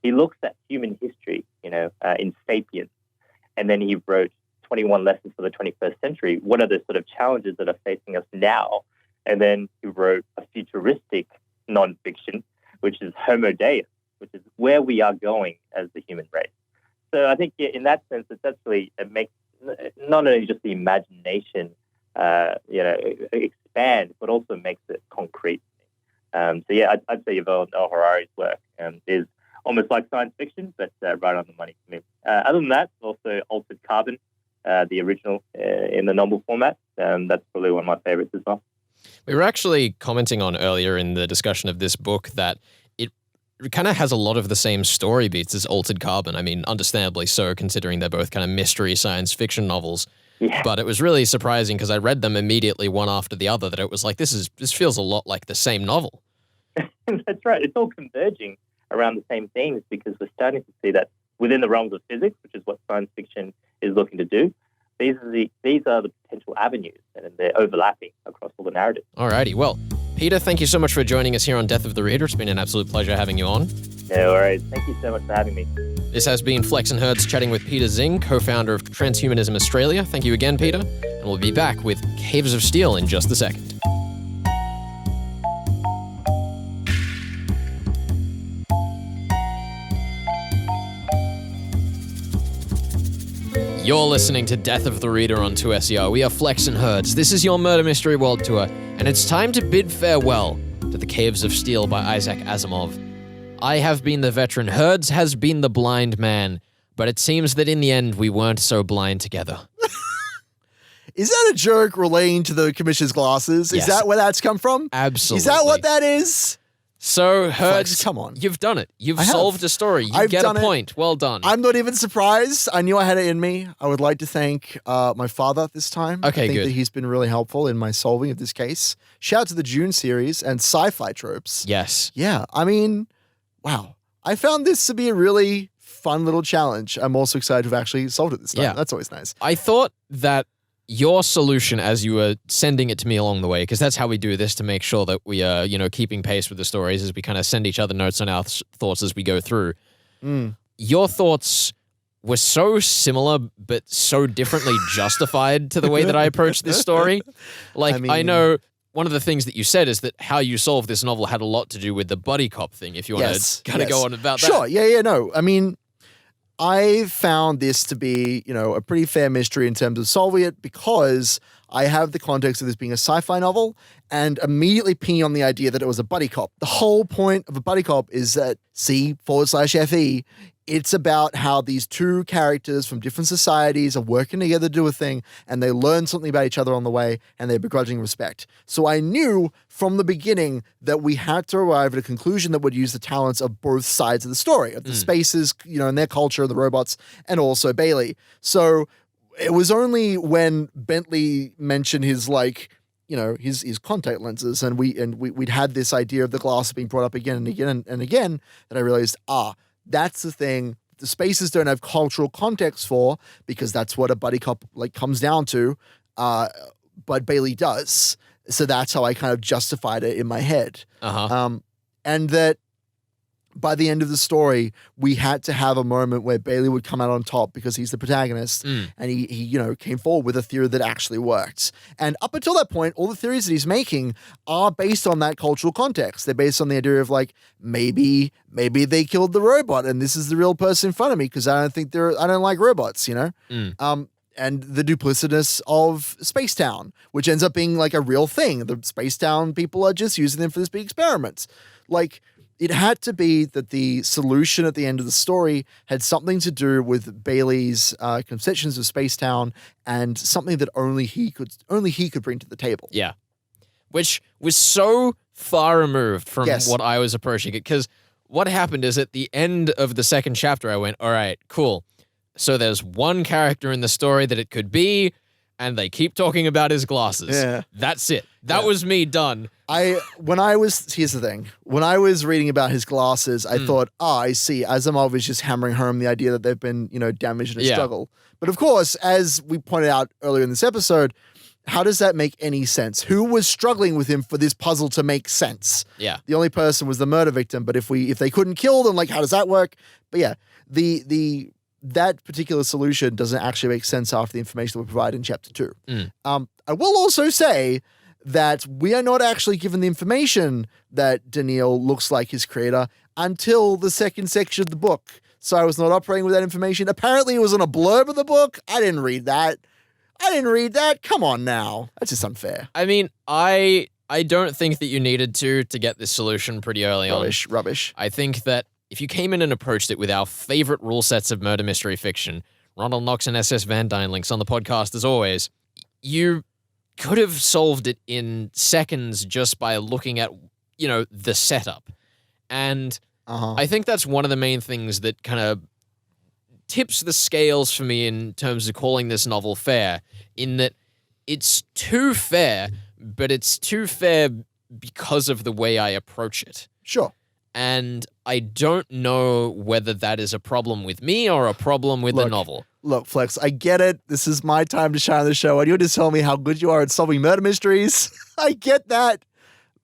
he looks at human history, in *Sapiens*, and then he wrote 21 Lessons for the 21st Century. What are the sort of challenges that are facing us now? And then he wrote a futuristic non-fiction, which is *Homo Deus*, which is where we are going as the human race. So I think in that sense, it makes not only just the imagination, expand, but also makes it concrete. I'd say Yuval Noah Harari's work is almost like science fiction, but right on the money for me. Other than that, also Altered Carbon, the original in the novel format. That's probably one of my favorites as well. We were actually commenting on earlier in the discussion of this book that kind of has a lot of the same story beats as Altered Carbon. I mean, understandably so, considering they're both kind of mystery science fiction novels. Yeah. But it was really surprising because I read them immediately one after the other that it was like, this feels a lot like the same novel. That's right. It's all converging around the same themes because we're starting to see that within the realms of physics, which is what science fiction is looking to do. These are the potential avenues, and they're overlapping across all the narratives. Alrighty, well, Peter, thank you so much for joining us here on Death of the Reader. It's been an absolute pleasure having you on. No worries. Thank you so much for having me. This has been Flex and Herds chatting with Peter Xing, co-founder of Transhumanism Australia. Thank you again, Peter, and we'll be back with Caves of Steel in just a second. You're listening to Death of the Reader on 2SER. We are Flex and Herds. This is your Murder Mystery World Tour, and it's time to bid farewell to the Caves of Steel by Isaac Asimov. I have been the veteran, Herds has been the blind man, but it seems that in the end we weren't so blind together. Is that a joke relating to the commissioner's glasses? Yes. Is that where that's come from? Absolutely. Is that what that is? So, Herds, Flex, come on. You've done it. You've I have. solved a story. You I've get done a it. point. Well done. I'm not even surprised. I knew I had it in me. I would like to thank my father this time. Okay, I think good. that he's been really helpful in my solving of this case. Shout out to the June series and sci-fi tropes. Yes. Yeah, I mean, wow. I found this to be a really fun little challenge. I'm also excited to have actually solved it this time. Yeah. That's always nice. I thought that your solution as you were sending it to me along the way, because that's how we do this to make sure that we are, keeping pace with the stories as we kind of send each other notes on our thoughts as we go through. Your thoughts were so similar, but so differently justified to the way that I approached this story. Like, I know one of the things that you said is that how you solved this novel had a lot to do with the buddy cop thing, if you want to kind of go on about that. Sure, no. I mean, I found this to be, a pretty fair mystery in terms of solving it because I have the context of this being a sci-fi novel and immediately ping on the idea that it was a buddy cop. The whole point of a buddy cop is that C/FE, it's about how these two characters from different societies are working together to do a thing and they learn something about each other on the way and they begrudging respect. So I knew from the beginning that we had to arrive at a conclusion that would use the talents of both sides of the story, of the spaces, and their culture, the robots, and also Bailey. So it was only when Bentley mentioned his his contact lenses and we'd had this idea of the glass being brought up again and again and again that I realized, that's the thing the spaces don't have cultural context for because that's what a buddy cop comes down to, but Bailey does. So that's how I kind of justified it in my head. And that by the end of the story, we had to have a moment where Bailey would come out on top because he's the protagonist and he came forward with a theory that actually worked. And up until that point, all the theories that he's making are based on that cultural context. They're based on the idea of maybe they killed the robot and this is the real person in front of me because I don't like robots, and the duplicitous of Spacetown, which ends up being a real thing. The Spacetown people are just using them for this big experiment. It had to be that the solution at the end of the story had something to do with Bailey's conceptions of Spacetown and something that only he could bring to the table. Yeah. Which was so far removed from Yes. what I was approaching it. Because what happened is at the end of the second chapter, I went, all right, cool. So there's one character in the story that it could be, and they keep talking about his glasses. Yeah. That's it. That was me done. Here's the thing. When I was reading about his glasses, I thought, I see. Asimov is just hammering home the idea that they've been, damaged in a struggle. But of course, as we pointed out earlier in this episode, how does that make any sense? Who was struggling with him for this puzzle to make sense? Yeah. The only person was the murder victim. But if they couldn't kill them, how does that work? But yeah, that particular solution doesn't actually make sense after the information that we provide in chapter 2. I will also say that we are not actually given the information that Daneel looks like his creator until the second section of the book. So I was not operating with that information. Apparently it was in a blurb of the book. I didn't read that. Come on now. That's just unfair. I mean, I don't think that you needed to get this solution pretty early on. Rubbish. I think that if you came in and approached it with our favorite rule sets of murder mystery fiction, Ronald Knox and SS Van Dyne links on the podcast as always, you could have solved it in seconds just by looking at, the setup. And I think that's one of the main things that kind of tips the scales for me in terms of calling this novel fair, in that it's too fair, but it's too fair because of the way I approach it. Sure. And I don't know whether that is a problem with me or a problem with the novel. Look, Flex, I get it. This is my time to shine on the show, and you're just telling me how good you are at solving murder mysteries. I get that,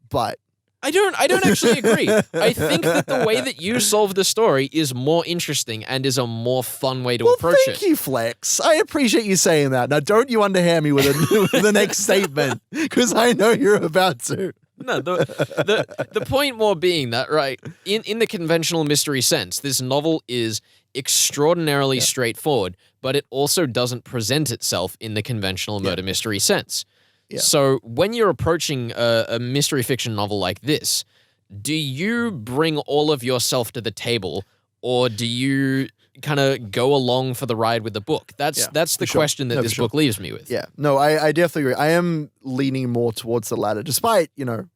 but I don't actually agree. I think that the way that you solve the story is more interesting and is a more fun way to approach it. Thank you, Flex. I appreciate you saying that. Now, don't you underhand me with the next statement, because I know you're about to. No, the point more being that, right, in the conventional mystery sense, this novel is extraordinarily straightforward, but it also doesn't present itself in the conventional murder mystery sense. Yeah. So when you're approaching a mystery fiction novel like this, do you bring all of yourself to the table, or do you kind of go along for the ride with the book? That's the question that this book leaves me with. Yeah. No, I definitely agree. I am leaning more towards the latter, despite,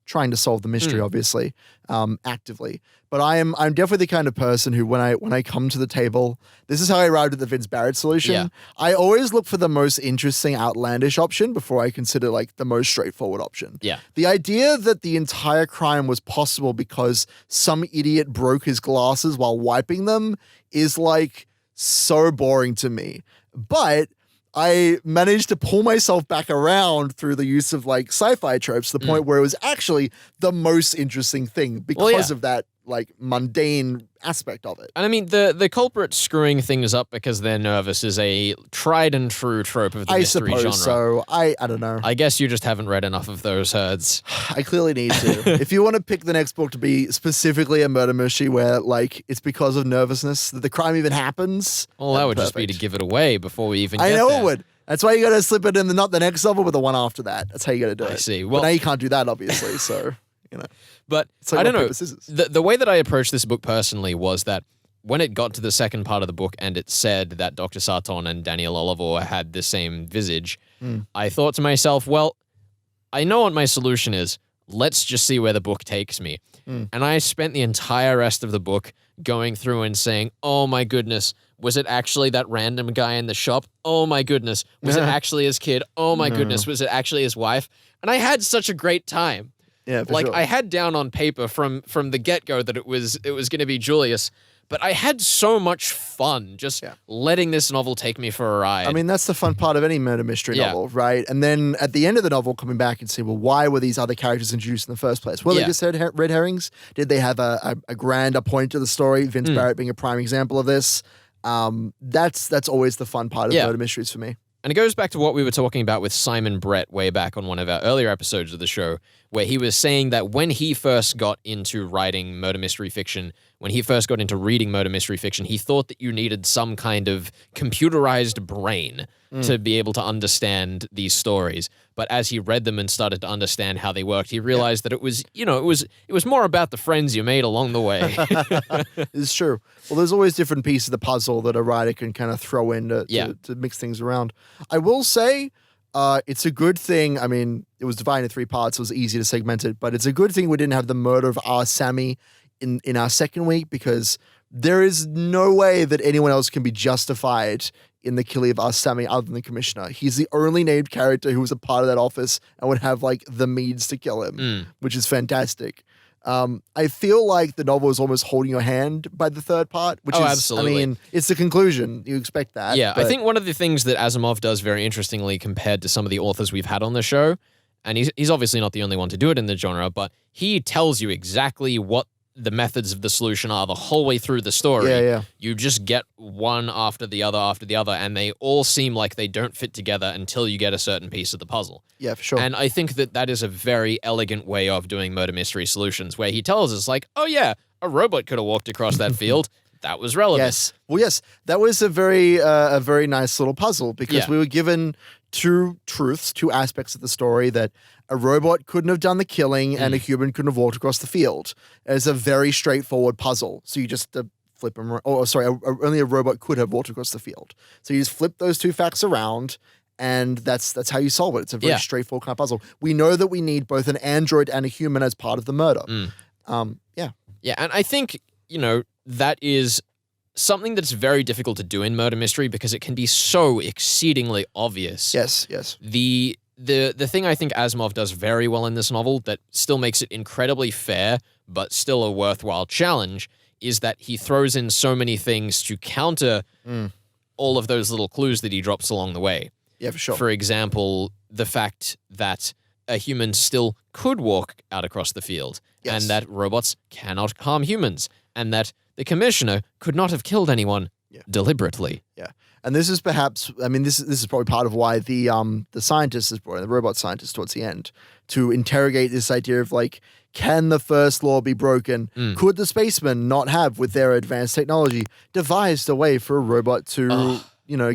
trying to solve the mystery, obviously, actively. But I'm definitely the kind of person who, when I come to the table, this is how I arrived at the Vince Barrett solution. Yeah. I always look for the most interesting, outlandish option before I consider like the most straightforward option. Yeah. The idea that the entire crime was possible because some idiot broke his glasses while wiping them is like so boring to me. But I managed to pull myself back around through the use of like sci-fi tropes to the point where it was actually the most interesting thing because of that like mundane aspect of it. And I mean, the culprit screwing things up because they're nervous is a tried and true trope of the mystery genre. So. I don't know. I guess you just haven't read enough of those herds. I clearly need to. If you want to pick the next book to be specifically a murder mystery where like it's because of nervousness that the crime even happens. Well, that would just be to give it away before we even get there. I know it would. That's why you got to slip it in not the next novel, but the one after that. That's how you got to do it. I see. Well, but now you can't do that, obviously. So, But like I don't know. scissors. The way that I approached this book personally was that when it got to the second part of the book and it said that Dr. Sarton and Daneel Olivaw had the same visage, I thought to myself, well, I know what my solution is. Let's just see where the book takes me. And I spent the entire rest of the book going through and saying, oh my goodness, was it actually that random guy in the shop? Oh my goodness, was it actually his kid? Oh my goodness, was it actually his wife? And I had such a great time. Yeah, like I had down on paper from the get-go that it was going to be Julius, but I had so much fun just letting this novel take me for a ride. I mean, that's the fun part of any murder mystery novel, right? And then at the end of the novel, coming back and saying, well, why were these other characters introduced in the first place? Well, they just had red herrings. Did they have a grander point to the story? Vince Barrett being a prime example of this. That's always the fun part of murder mysteries for me. And it goes back to what we were talking about with Simon Brett way back on one of our earlier episodes of the show, where he was saying that when he first got into writing murder mystery fiction, when he first got into reading murder mystery fiction, he thought that you needed some kind of computerized brain to be able to understand these stories. But as he read them and started to understand how they worked, he realized that it was, it was more about the friends you made along the way. It's true. Well, there's always different pieces of the puzzle that a writer can kind of throw in to mix things around. I will say it's a good thing. I mean, it was divided into 3 parts, so it was easy to segment it, but it's a good thing we didn't have the murder of our Sammy in our second week, because there is no way that anyone else can be justified in the killing of our Sammy other than the commissioner. He's the only named character who was a part of that office and would have like the means to kill him, which is fantastic. I feel like the novel is almost holding your hand by the third part, which is, absolutely. I mean, it's the conclusion. You expect that. Yeah, I think one of the things that Asimov does very interestingly compared to some of the authors we've had on the show, and he's obviously not the only one to do it in the genre, but he tells you exactly what the methods of the solution are the whole way through the story. Yeah. You just get one after the other, and they all seem like they don't fit together until you get a certain piece of the puzzle. Yeah, for sure. And I think that is a very elegant way of doing murder mystery solutions, where he tells us like, oh yeah, a robot could have walked across that field. That was relevant. Yes. Well, yes, that was a very nice little puzzle, because we were given 2 truths, 2 aspects of the story, that a robot couldn't have done the killing and a human couldn't have walked across the field. It's a very straightforward puzzle. So you just flip them. Only a robot could have walked across the field. So you just flip those 2 facts around, and that's how you solve it. It's a very straightforward kind of puzzle. We know that we need both an android and a human as part of the murder. Yeah, and I think that is something that's very difficult to do in murder mystery because it can be so exceedingly obvious. Yes. The thing I think Asimov does very well in this novel that still makes it incredibly fair, but still a worthwhile challenge, is that he throws in so many things to counter all of those little clues that he drops along the way. Yeah, for sure. For example, the fact that a human still could walk out across the field, Yes. and that robots cannot harm humans, and that the commissioner could not have killed anyone deliberately. Yeah. And this is perhaps, this is probably part of why the scientist is brought in, the robot scientist towards the end, to interrogate this idea of like, can the first law be broken? Could the spacemen not have, with their advanced technology, devised a way for a robot to,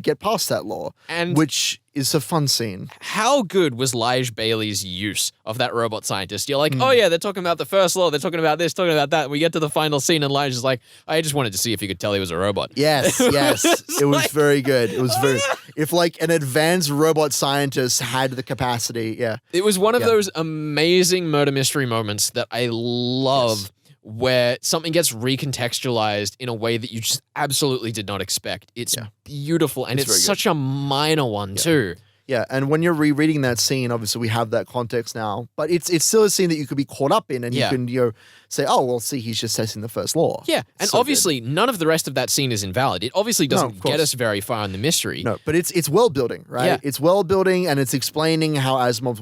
get past that law? And which is a fun scene. how good was Lige Bailey's use of that robot scientist? You're like, oh yeah, they're talking about the first law, they're talking about this, talking about that. We get to the final scene and Lige is like, I just wanted to see if you could tell he was a robot. Yes. It was very good. It was very, if like an advanced robot scientist had the capacity, It was one of those amazing murder mystery moments that I love, where something gets recontextualized in a way that you just absolutely did not expect. It's beautiful, and it's very such a minor one too. Yeah, and when you're rereading that scene, obviously we have that context now, but it's still a scene that you could be caught up in, and you can say, oh, well, see, he's just testing the first law. Yeah, and So obviously none of the rest of that scene is invalid. It obviously doesn't get us very far in the mystery. No, but it's world building, right? Yeah. It's world building, and it's explaining how Asimov's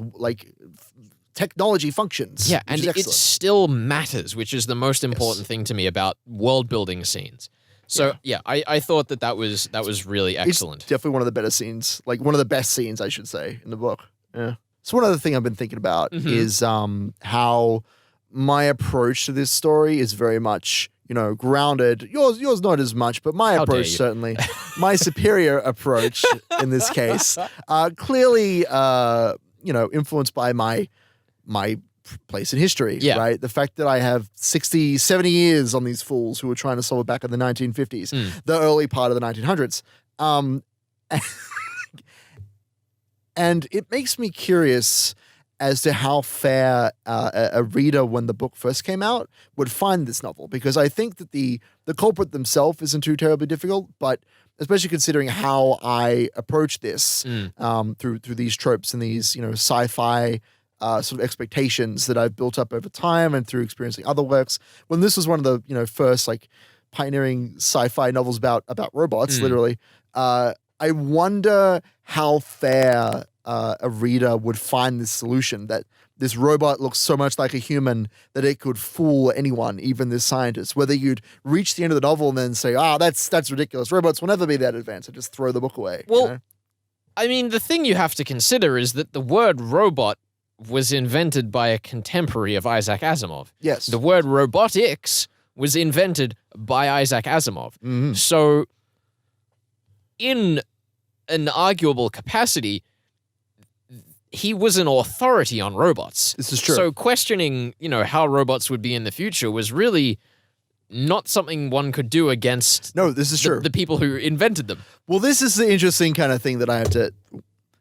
technology functions. Yeah, which and is it excellent. still matters, which is the most important thing to me about world building scenes. So I thought that was really excellent. It's definitely one of the better scenes, like one of the best scenes, I should say, in the book. Yeah. So one other thing I've been thinking about is how my approach to this story is very much, grounded. Yours not as much, but my approach certainly, my superior approach in this case, clearly, influenced by my place in history, right? The fact that I have 60, 70 years on these fools who were trying to solve it back in the 1950s, the early part of the 1900s. And it makes me curious as to how fair a reader, when the book first came out, would find this novel. Because I think that the culprit themselves isn't too terribly difficult, but especially considering how I approach this through these tropes and these, sci-fi sort of expectations that I've built up over time and through experiencing other works. When this was one of the, first like pioneering sci-fi novels about robots, literally, I wonder how fair a reader would find this solution, that this robot looks so much like a human that it could fool anyone, even this scientist. Whether you'd reach the end of the novel and then say, that's ridiculous. Robots will never be that advanced, and just throw the book away. Well, I mean, the thing you have to consider is that the word robot was invented by a contemporary of Isaac Asimov. Yes. The word robotics was invented by Isaac Asimov. Mm-hmm. So, in an arguable capacity, he was an authority on robots. This is true. So questioning, how robots would be in the future was really not something one could do against this is true. The people who invented them. Well, this is the interesting kind of thing that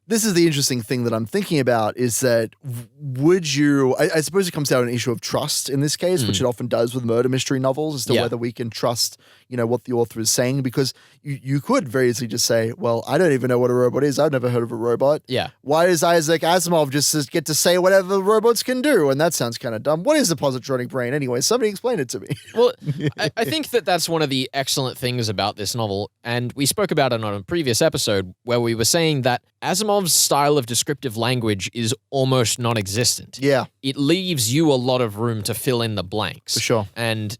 this is the interesting thing that I'm thinking about, is that would you, I suppose it comes down to an issue of trust in this case, which it often does with murder mystery novels, as to whether we can trust, what the author is saying, because you could very easily just say, well, I don't even know what a robot is. I've never heard of a robot. Yeah. Why does Isaac Asimov just get to say whatever robots can do? And that sounds kind of dumb. What is the positronic brain anyway? Somebody explain it to me. Well, I think that's one of the excellent things about this novel, and we spoke about it on a previous episode where we were saying that Asimov's style of descriptive language is almost non-existent. Yeah. It leaves you a lot of room to fill in the blanks. For sure. And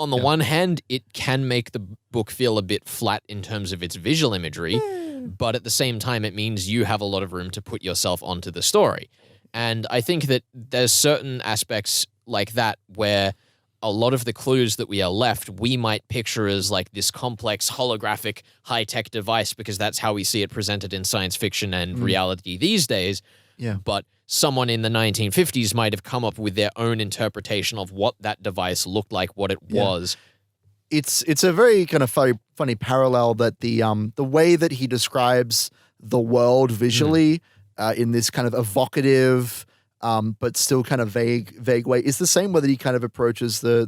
on the one hand, it can make the book feel a bit flat in terms of its visual imagery, but at the same time, it means you have a lot of room to put yourself onto the story. And I think that there's certain aspects like that where a lot of the clues that we are left, we might picture as like this complex holographic high-tech device because that's how we see it presented in science fiction and reality these days. Yeah. But someone in the 1950s might have come up with their own interpretation of what that device looked like, what it was. It's a very kind of funny parallel that the way that he describes the world visually in this kind of evocative, but still kind of vague way. It's the same way that he kind of approaches the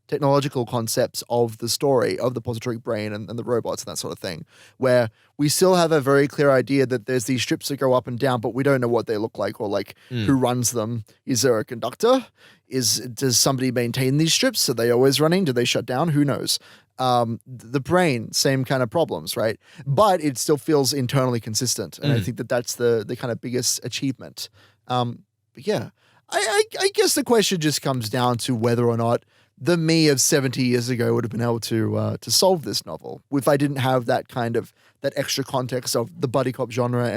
technological concepts of the story, of the pository brain and the robots and that sort of thing, where we still have a very clear idea that there's these strips that go up and down, but we don't know what they look like or like who runs them. Is there a conductor? Does somebody maintain these strips? Are they always running? Do they shut down? Who knows? The brain, same kind of problems, right? But it still feels internally consistent. And I think that's the kind of biggest achievement. But yeah, I guess the question just comes down to whether or not the me of 70 years ago would have been able to solve this novel if I didn't have that extra context of the buddy cop genre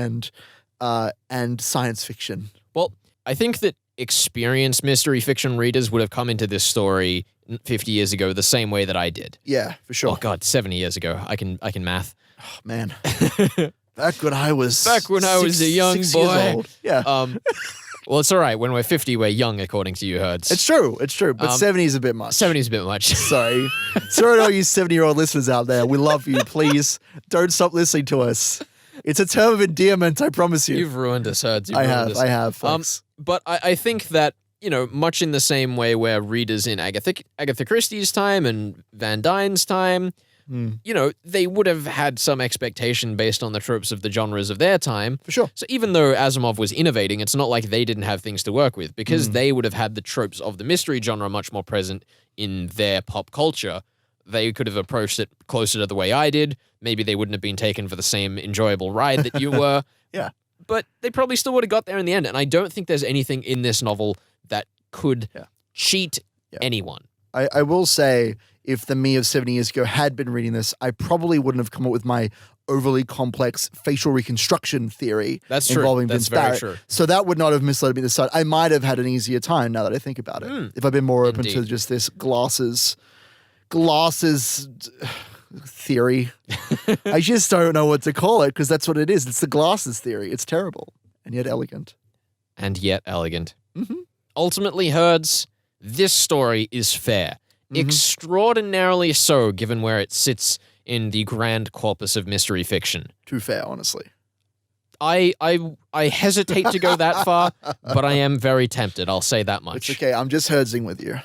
and science fiction. Well, I think that experienced mystery fiction readers would have come into this story 50 years ago the same way that I did. Yeah, for sure. Oh God, 70 years ago. I can math. Oh, man. Back when I was a young years boy. old. Yeah. Well, it's all right. When we're 50, we're young, according to you, Herds. It's true. But 70 is a bit much. 70 is a bit much. Sorry. Sorry to all you 70-year-old listeners out there. We love you. Please don't stop listening to us. It's a term of endearment, I promise you. You've ruined us, Herds. I have, folks. But I think that, much in the same way where readers in Agatha Christie's time and Van Dyne's time, they would have had some expectation based on the tropes of the genres of their time. For sure. So even though Asimov was innovating, it's not like they didn't have things to work with because they would have had the tropes of the mystery genre much more present in their pop culture. They could have approached it closer to the way I did. Maybe they wouldn't have been taken for the same enjoyable ride that you were. Yeah. But they probably still would have got there in the end. And I don't think there's anything in this novel that could cheat anyone. I will say, if the me of 70 years ago had been reading this, I probably wouldn't have come up with my overly complex facial reconstruction theory involving Vince Barrett. True. So that would not have misled me this side. I might have had an easier time now that I think about it. If I've been more open to just this glasses theory. I just don't know what to call it because that's what it is. It's the glasses theory. It's terrible and yet elegant. Ultimately, Herds, this story is fair. Extraordinarily so, given where it sits in the grand corpus of mystery fiction. Too fair, honestly. I hesitate to go that far, but I am very tempted. I'll say that much. It's okay. I'm just herdsing with you.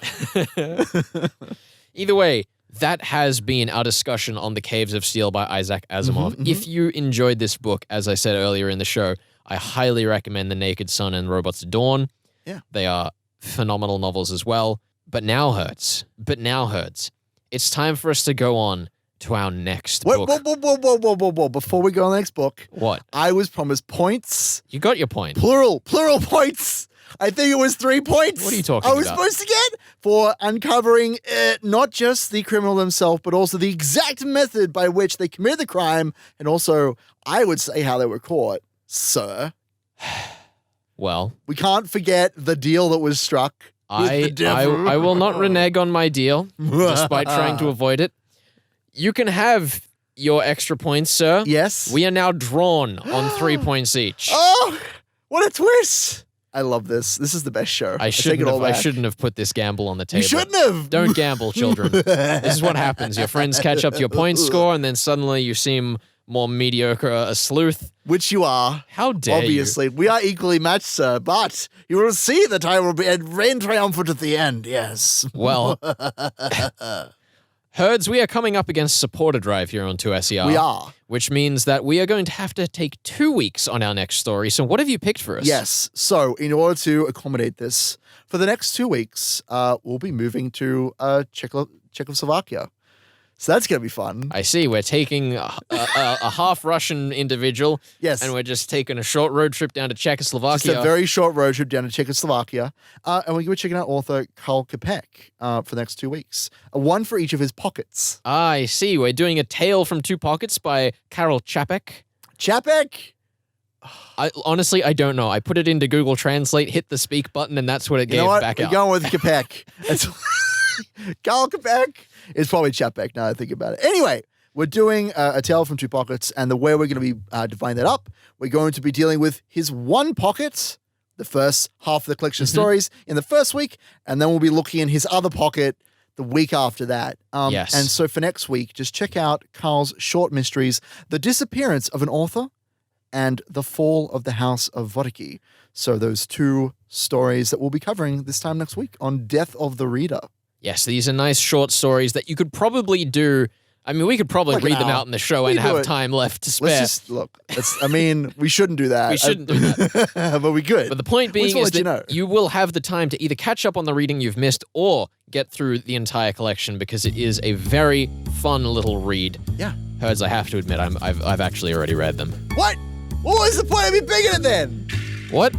Either way, that has been our discussion on The Caves of Steel by Isaac Asimov. If you enjoyed this book, as I said earlier in the show, I highly recommend The Naked Sun and Robots at Dawn. Yeah. They are phenomenal novels as well. But now, Herds, it's time for us to go on to our next book. Whoa. Before we go on the next book. What? I was promised points. You got your point. Plural points. I think it was 3 points. What are you talking I was about? supposed to get for uncovering not just the criminal themselves, but also the exact method by which they committed the crime, and also, I would say, how they were caught, sir. Well, we can't forget the deal that was struck. I will not renege on my deal, despite trying to avoid it. You can have your extra points, sir. Yes. We are now drawn on 3 points each. Oh, what a twist. I love this. This is the best show. I shouldn't have put this gamble on the table. You shouldn't have. Don't gamble, children. This is what happens. Your friends catch up to your point score, and then suddenly you seem more mediocre, a sleuth. Which you are. How dare Obviously. you? We are equally matched, sir, but you will see that I will reign triumphant at the end, yes. Well, Herds, we are coming up against supporter drive here on 2SER. We are. Which means that we are going to have to take 2 weeks on our next story. So what have you picked for us? Yes. So in order to accommodate this, for the next 2 weeks, we'll be moving to Czechoslovakia. So that's going to be fun. I see. We're taking a half Russian individual. Yes. And we're just taking a short road trip down to Czechoslovakia. Just a very short road trip down to Czechoslovakia. And we're going to be checking out author Karl Kopek for the next 2 weeks. One for each of his pockets. I see. We're doing A Tale from Two Pockets by Karel Čapek. Čapek? Honestly, I don't know. I put it into Google Translate, hit the speak button, and that's what it gave back out. We're going with Kopek. Karl Kopek is probably Čapek now that I think about it. Anyway, we're doing A Tale from Two Pockets, and the way we're going to be dividing that up, we're going to be dealing with his one pocket, the first half of the collection of stories in the first week, and then we'll be looking in his other pocket the week after that. Yes. And so for next week, just check out Karl's short mysteries, The Disappearance of an Author and The Fall of the House of Vodicki. So those 2 stories that we'll be covering this time next week on Death of the Reader. Yes, these are nice short stories that you could probably do. I mean, we could probably Like an read them hour. out in the show We and do have it. time left to spare. Let's just look. We shouldn't do that. We shouldn't do that. But we could. But the point We just being wanna is let that you know. you will have the time to either catch up on the reading you've missed or get through the entire collection because it is a very fun little read. Yeah. Herds, I have to admit, I've actually already read them. What? What was the point of me picking it then? What?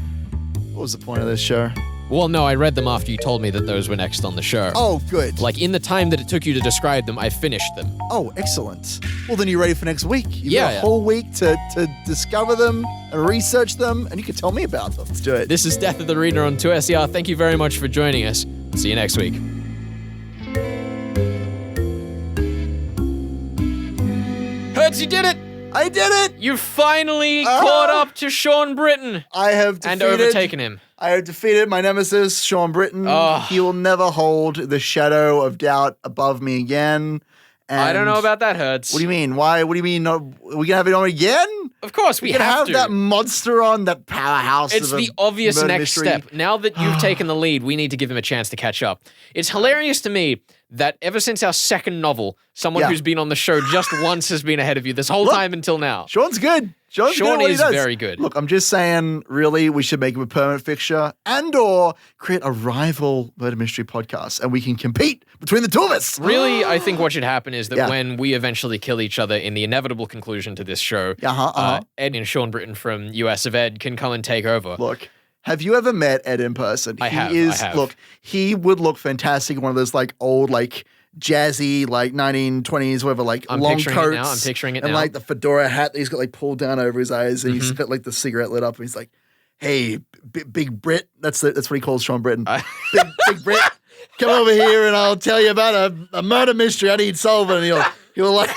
What was the point of this show? Well, no, I read them after you told me that those were next on the show. Oh, good. Like, in the time that it took you to describe them, I finished them. Oh, excellent. Well, then you're ready for next week. You've got a Yeah. whole week to discover them and research them, and you can tell me about them. Let's do it. This is Death of the Reader on 2SER. Thank you very much for joining us. See you next week. Hertz, you did it! I did it! You finally caught up to Sean Britton I have and defeated... overtaken him. I have defeated my nemesis, Sean Britton. Oh. He will never hold the shadow of doubt above me again. And I don't know about that, Hertz. What do you mean? Why? What do you mean? Are we gonna have it on again? Of course, we We're gonna have have to. that monster on, that powerhouse. It's of a the obvious murder next mystery. step. Now that you've taken the lead, we need to give him a chance to catch up. It's hilarious to me that ever since our second novel, someone Yeah. who's been on the show just once has been ahead of you this whole Look, time until now. Sean's good. Sean Sean good at what he is does. very good. Look, I'm just saying, really, we should make him a permanent fixture and/or create a rival murder mystery podcast, and we can compete between the 2 of us. Really, I think what should happen is that Yeah. when we eventually kill each other in the inevitable conclusion to this show, Uh-huh. Ed and Sean Britton from US of Ed can come and take over. Look, have you ever met Ed in person? I have. Look, he would look fantastic in one of those like old, like jazzy, like 1920s, whatever, like I'm long picturing coats. it now. I'm picturing it and now. like the fedora hat that he's got like pulled down over his eyes, and he's got like the cigarette lit up, and he's like, "Hey, big Brit." That's what he calls Sean Britton. Big Brit, come over here, and I'll tell you about a murder mystery I need solving. And he'll like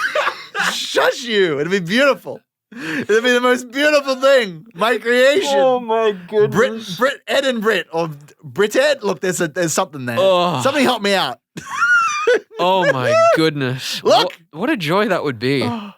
shush you. It'll be beautiful. It'll be the most beautiful thing. My creation. Oh my goodness. Brit, Ed and Brit, or Brit Ed. Look, there's something there. Oh. Somebody help me out. Oh my goodness. Look! What a joy that would be. You I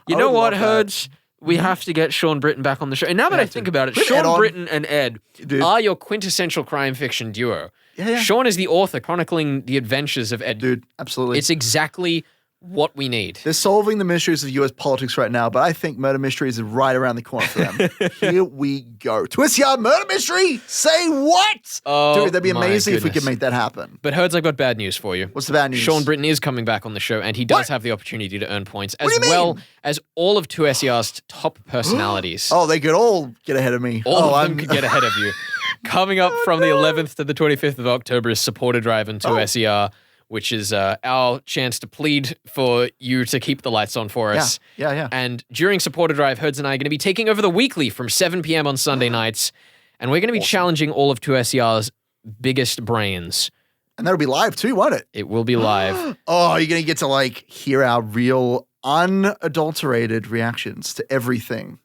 know would what, love that. Herds? We have to get Sean Britton back on the show. And now that I think about it, Put Ed Sean on. Britton and Ed Dude. are your quintessential crime fiction duo. Yeah. Sean is the author chronicling the adventures of Ed. Dude, absolutely. It's exactly what we need. They're solving the mysteries of US politics right now, but I think murder mysteries is right around the corner for them. Here we go. Twist Yard Murder Mystery? Say what? Oh, Dude, that'd be my amazing if we goodness. could make that happen. But Herds, I've got bad news for you. What's the bad news? Sean Britton is coming back on the show, and he does What? have the opportunity to earn points, as What do you well mean? as all of 2SER's top personalities. Oh, they could all get ahead of me. All oh, of them could get ahead of you. Coming up from the 11th to the 25th of October is Supporter Drive and 2SER, which is our chance to plead for you to keep the lights on for us. Yeah. And during Supporter Drive, Herds and I are going to be taking over the weekly from 7 p.m. on Sunday nights, and we're going to be challenging all of 2SER's biggest brains. And that'll be live too, won't it? It will be live. Oh, you're going to get to like hear our real, unadulterated reactions to everything.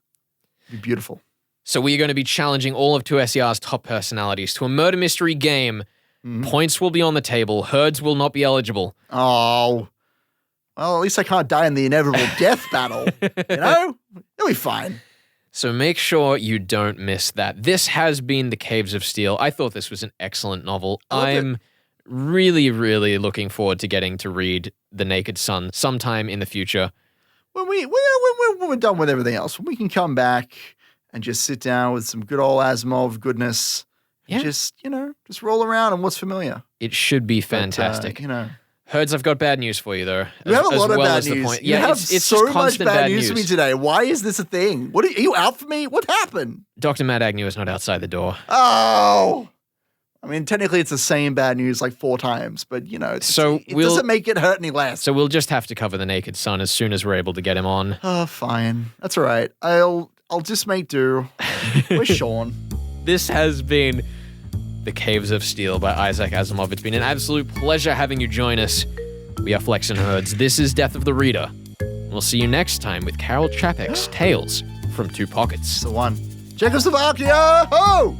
It'll be beautiful. So we are going to be challenging all of 2SER's top personalities to a murder mystery game. Points will be on the table. Herds will not be eligible. Oh. Well, at least I can't die in the inevitable death battle. You know? It'll be fine. So make sure you don't miss that. This has been The Caves of Steel. I thought this was an excellent novel. I'm really, really looking forward to getting to read The Naked Sun sometime in the future. When we're done with everything else, when we can come back and just sit down with some good old Asimov goodness, and just roll around on what's familiar. It should be But, fantastic. Herds, I've got bad news for you, though. You have a lot of well bad as the news. point. You Yeah, have it's so just much constant bad news for me today. Why is this a thing? Are you out for me? What happened? Dr. Matt Agnew is not outside the door. Oh. I mean, technically it's the same bad news like 4 times, but it doesn't make it hurt any less. So we'll just have to cover The Naked Sun as soon as we're able to get him on. Oh, fine. That's all right. I'll just make do. Where's Sean? This has been The Caves of Steel by Isaac Asimov. It's been an absolute pleasure having you join us. We are Flex and Herds. This is Death of the Reader. We'll see you next time with Carol Chapek's Tales from Two Pockets. It's the one. Czechoslovakia! Ho!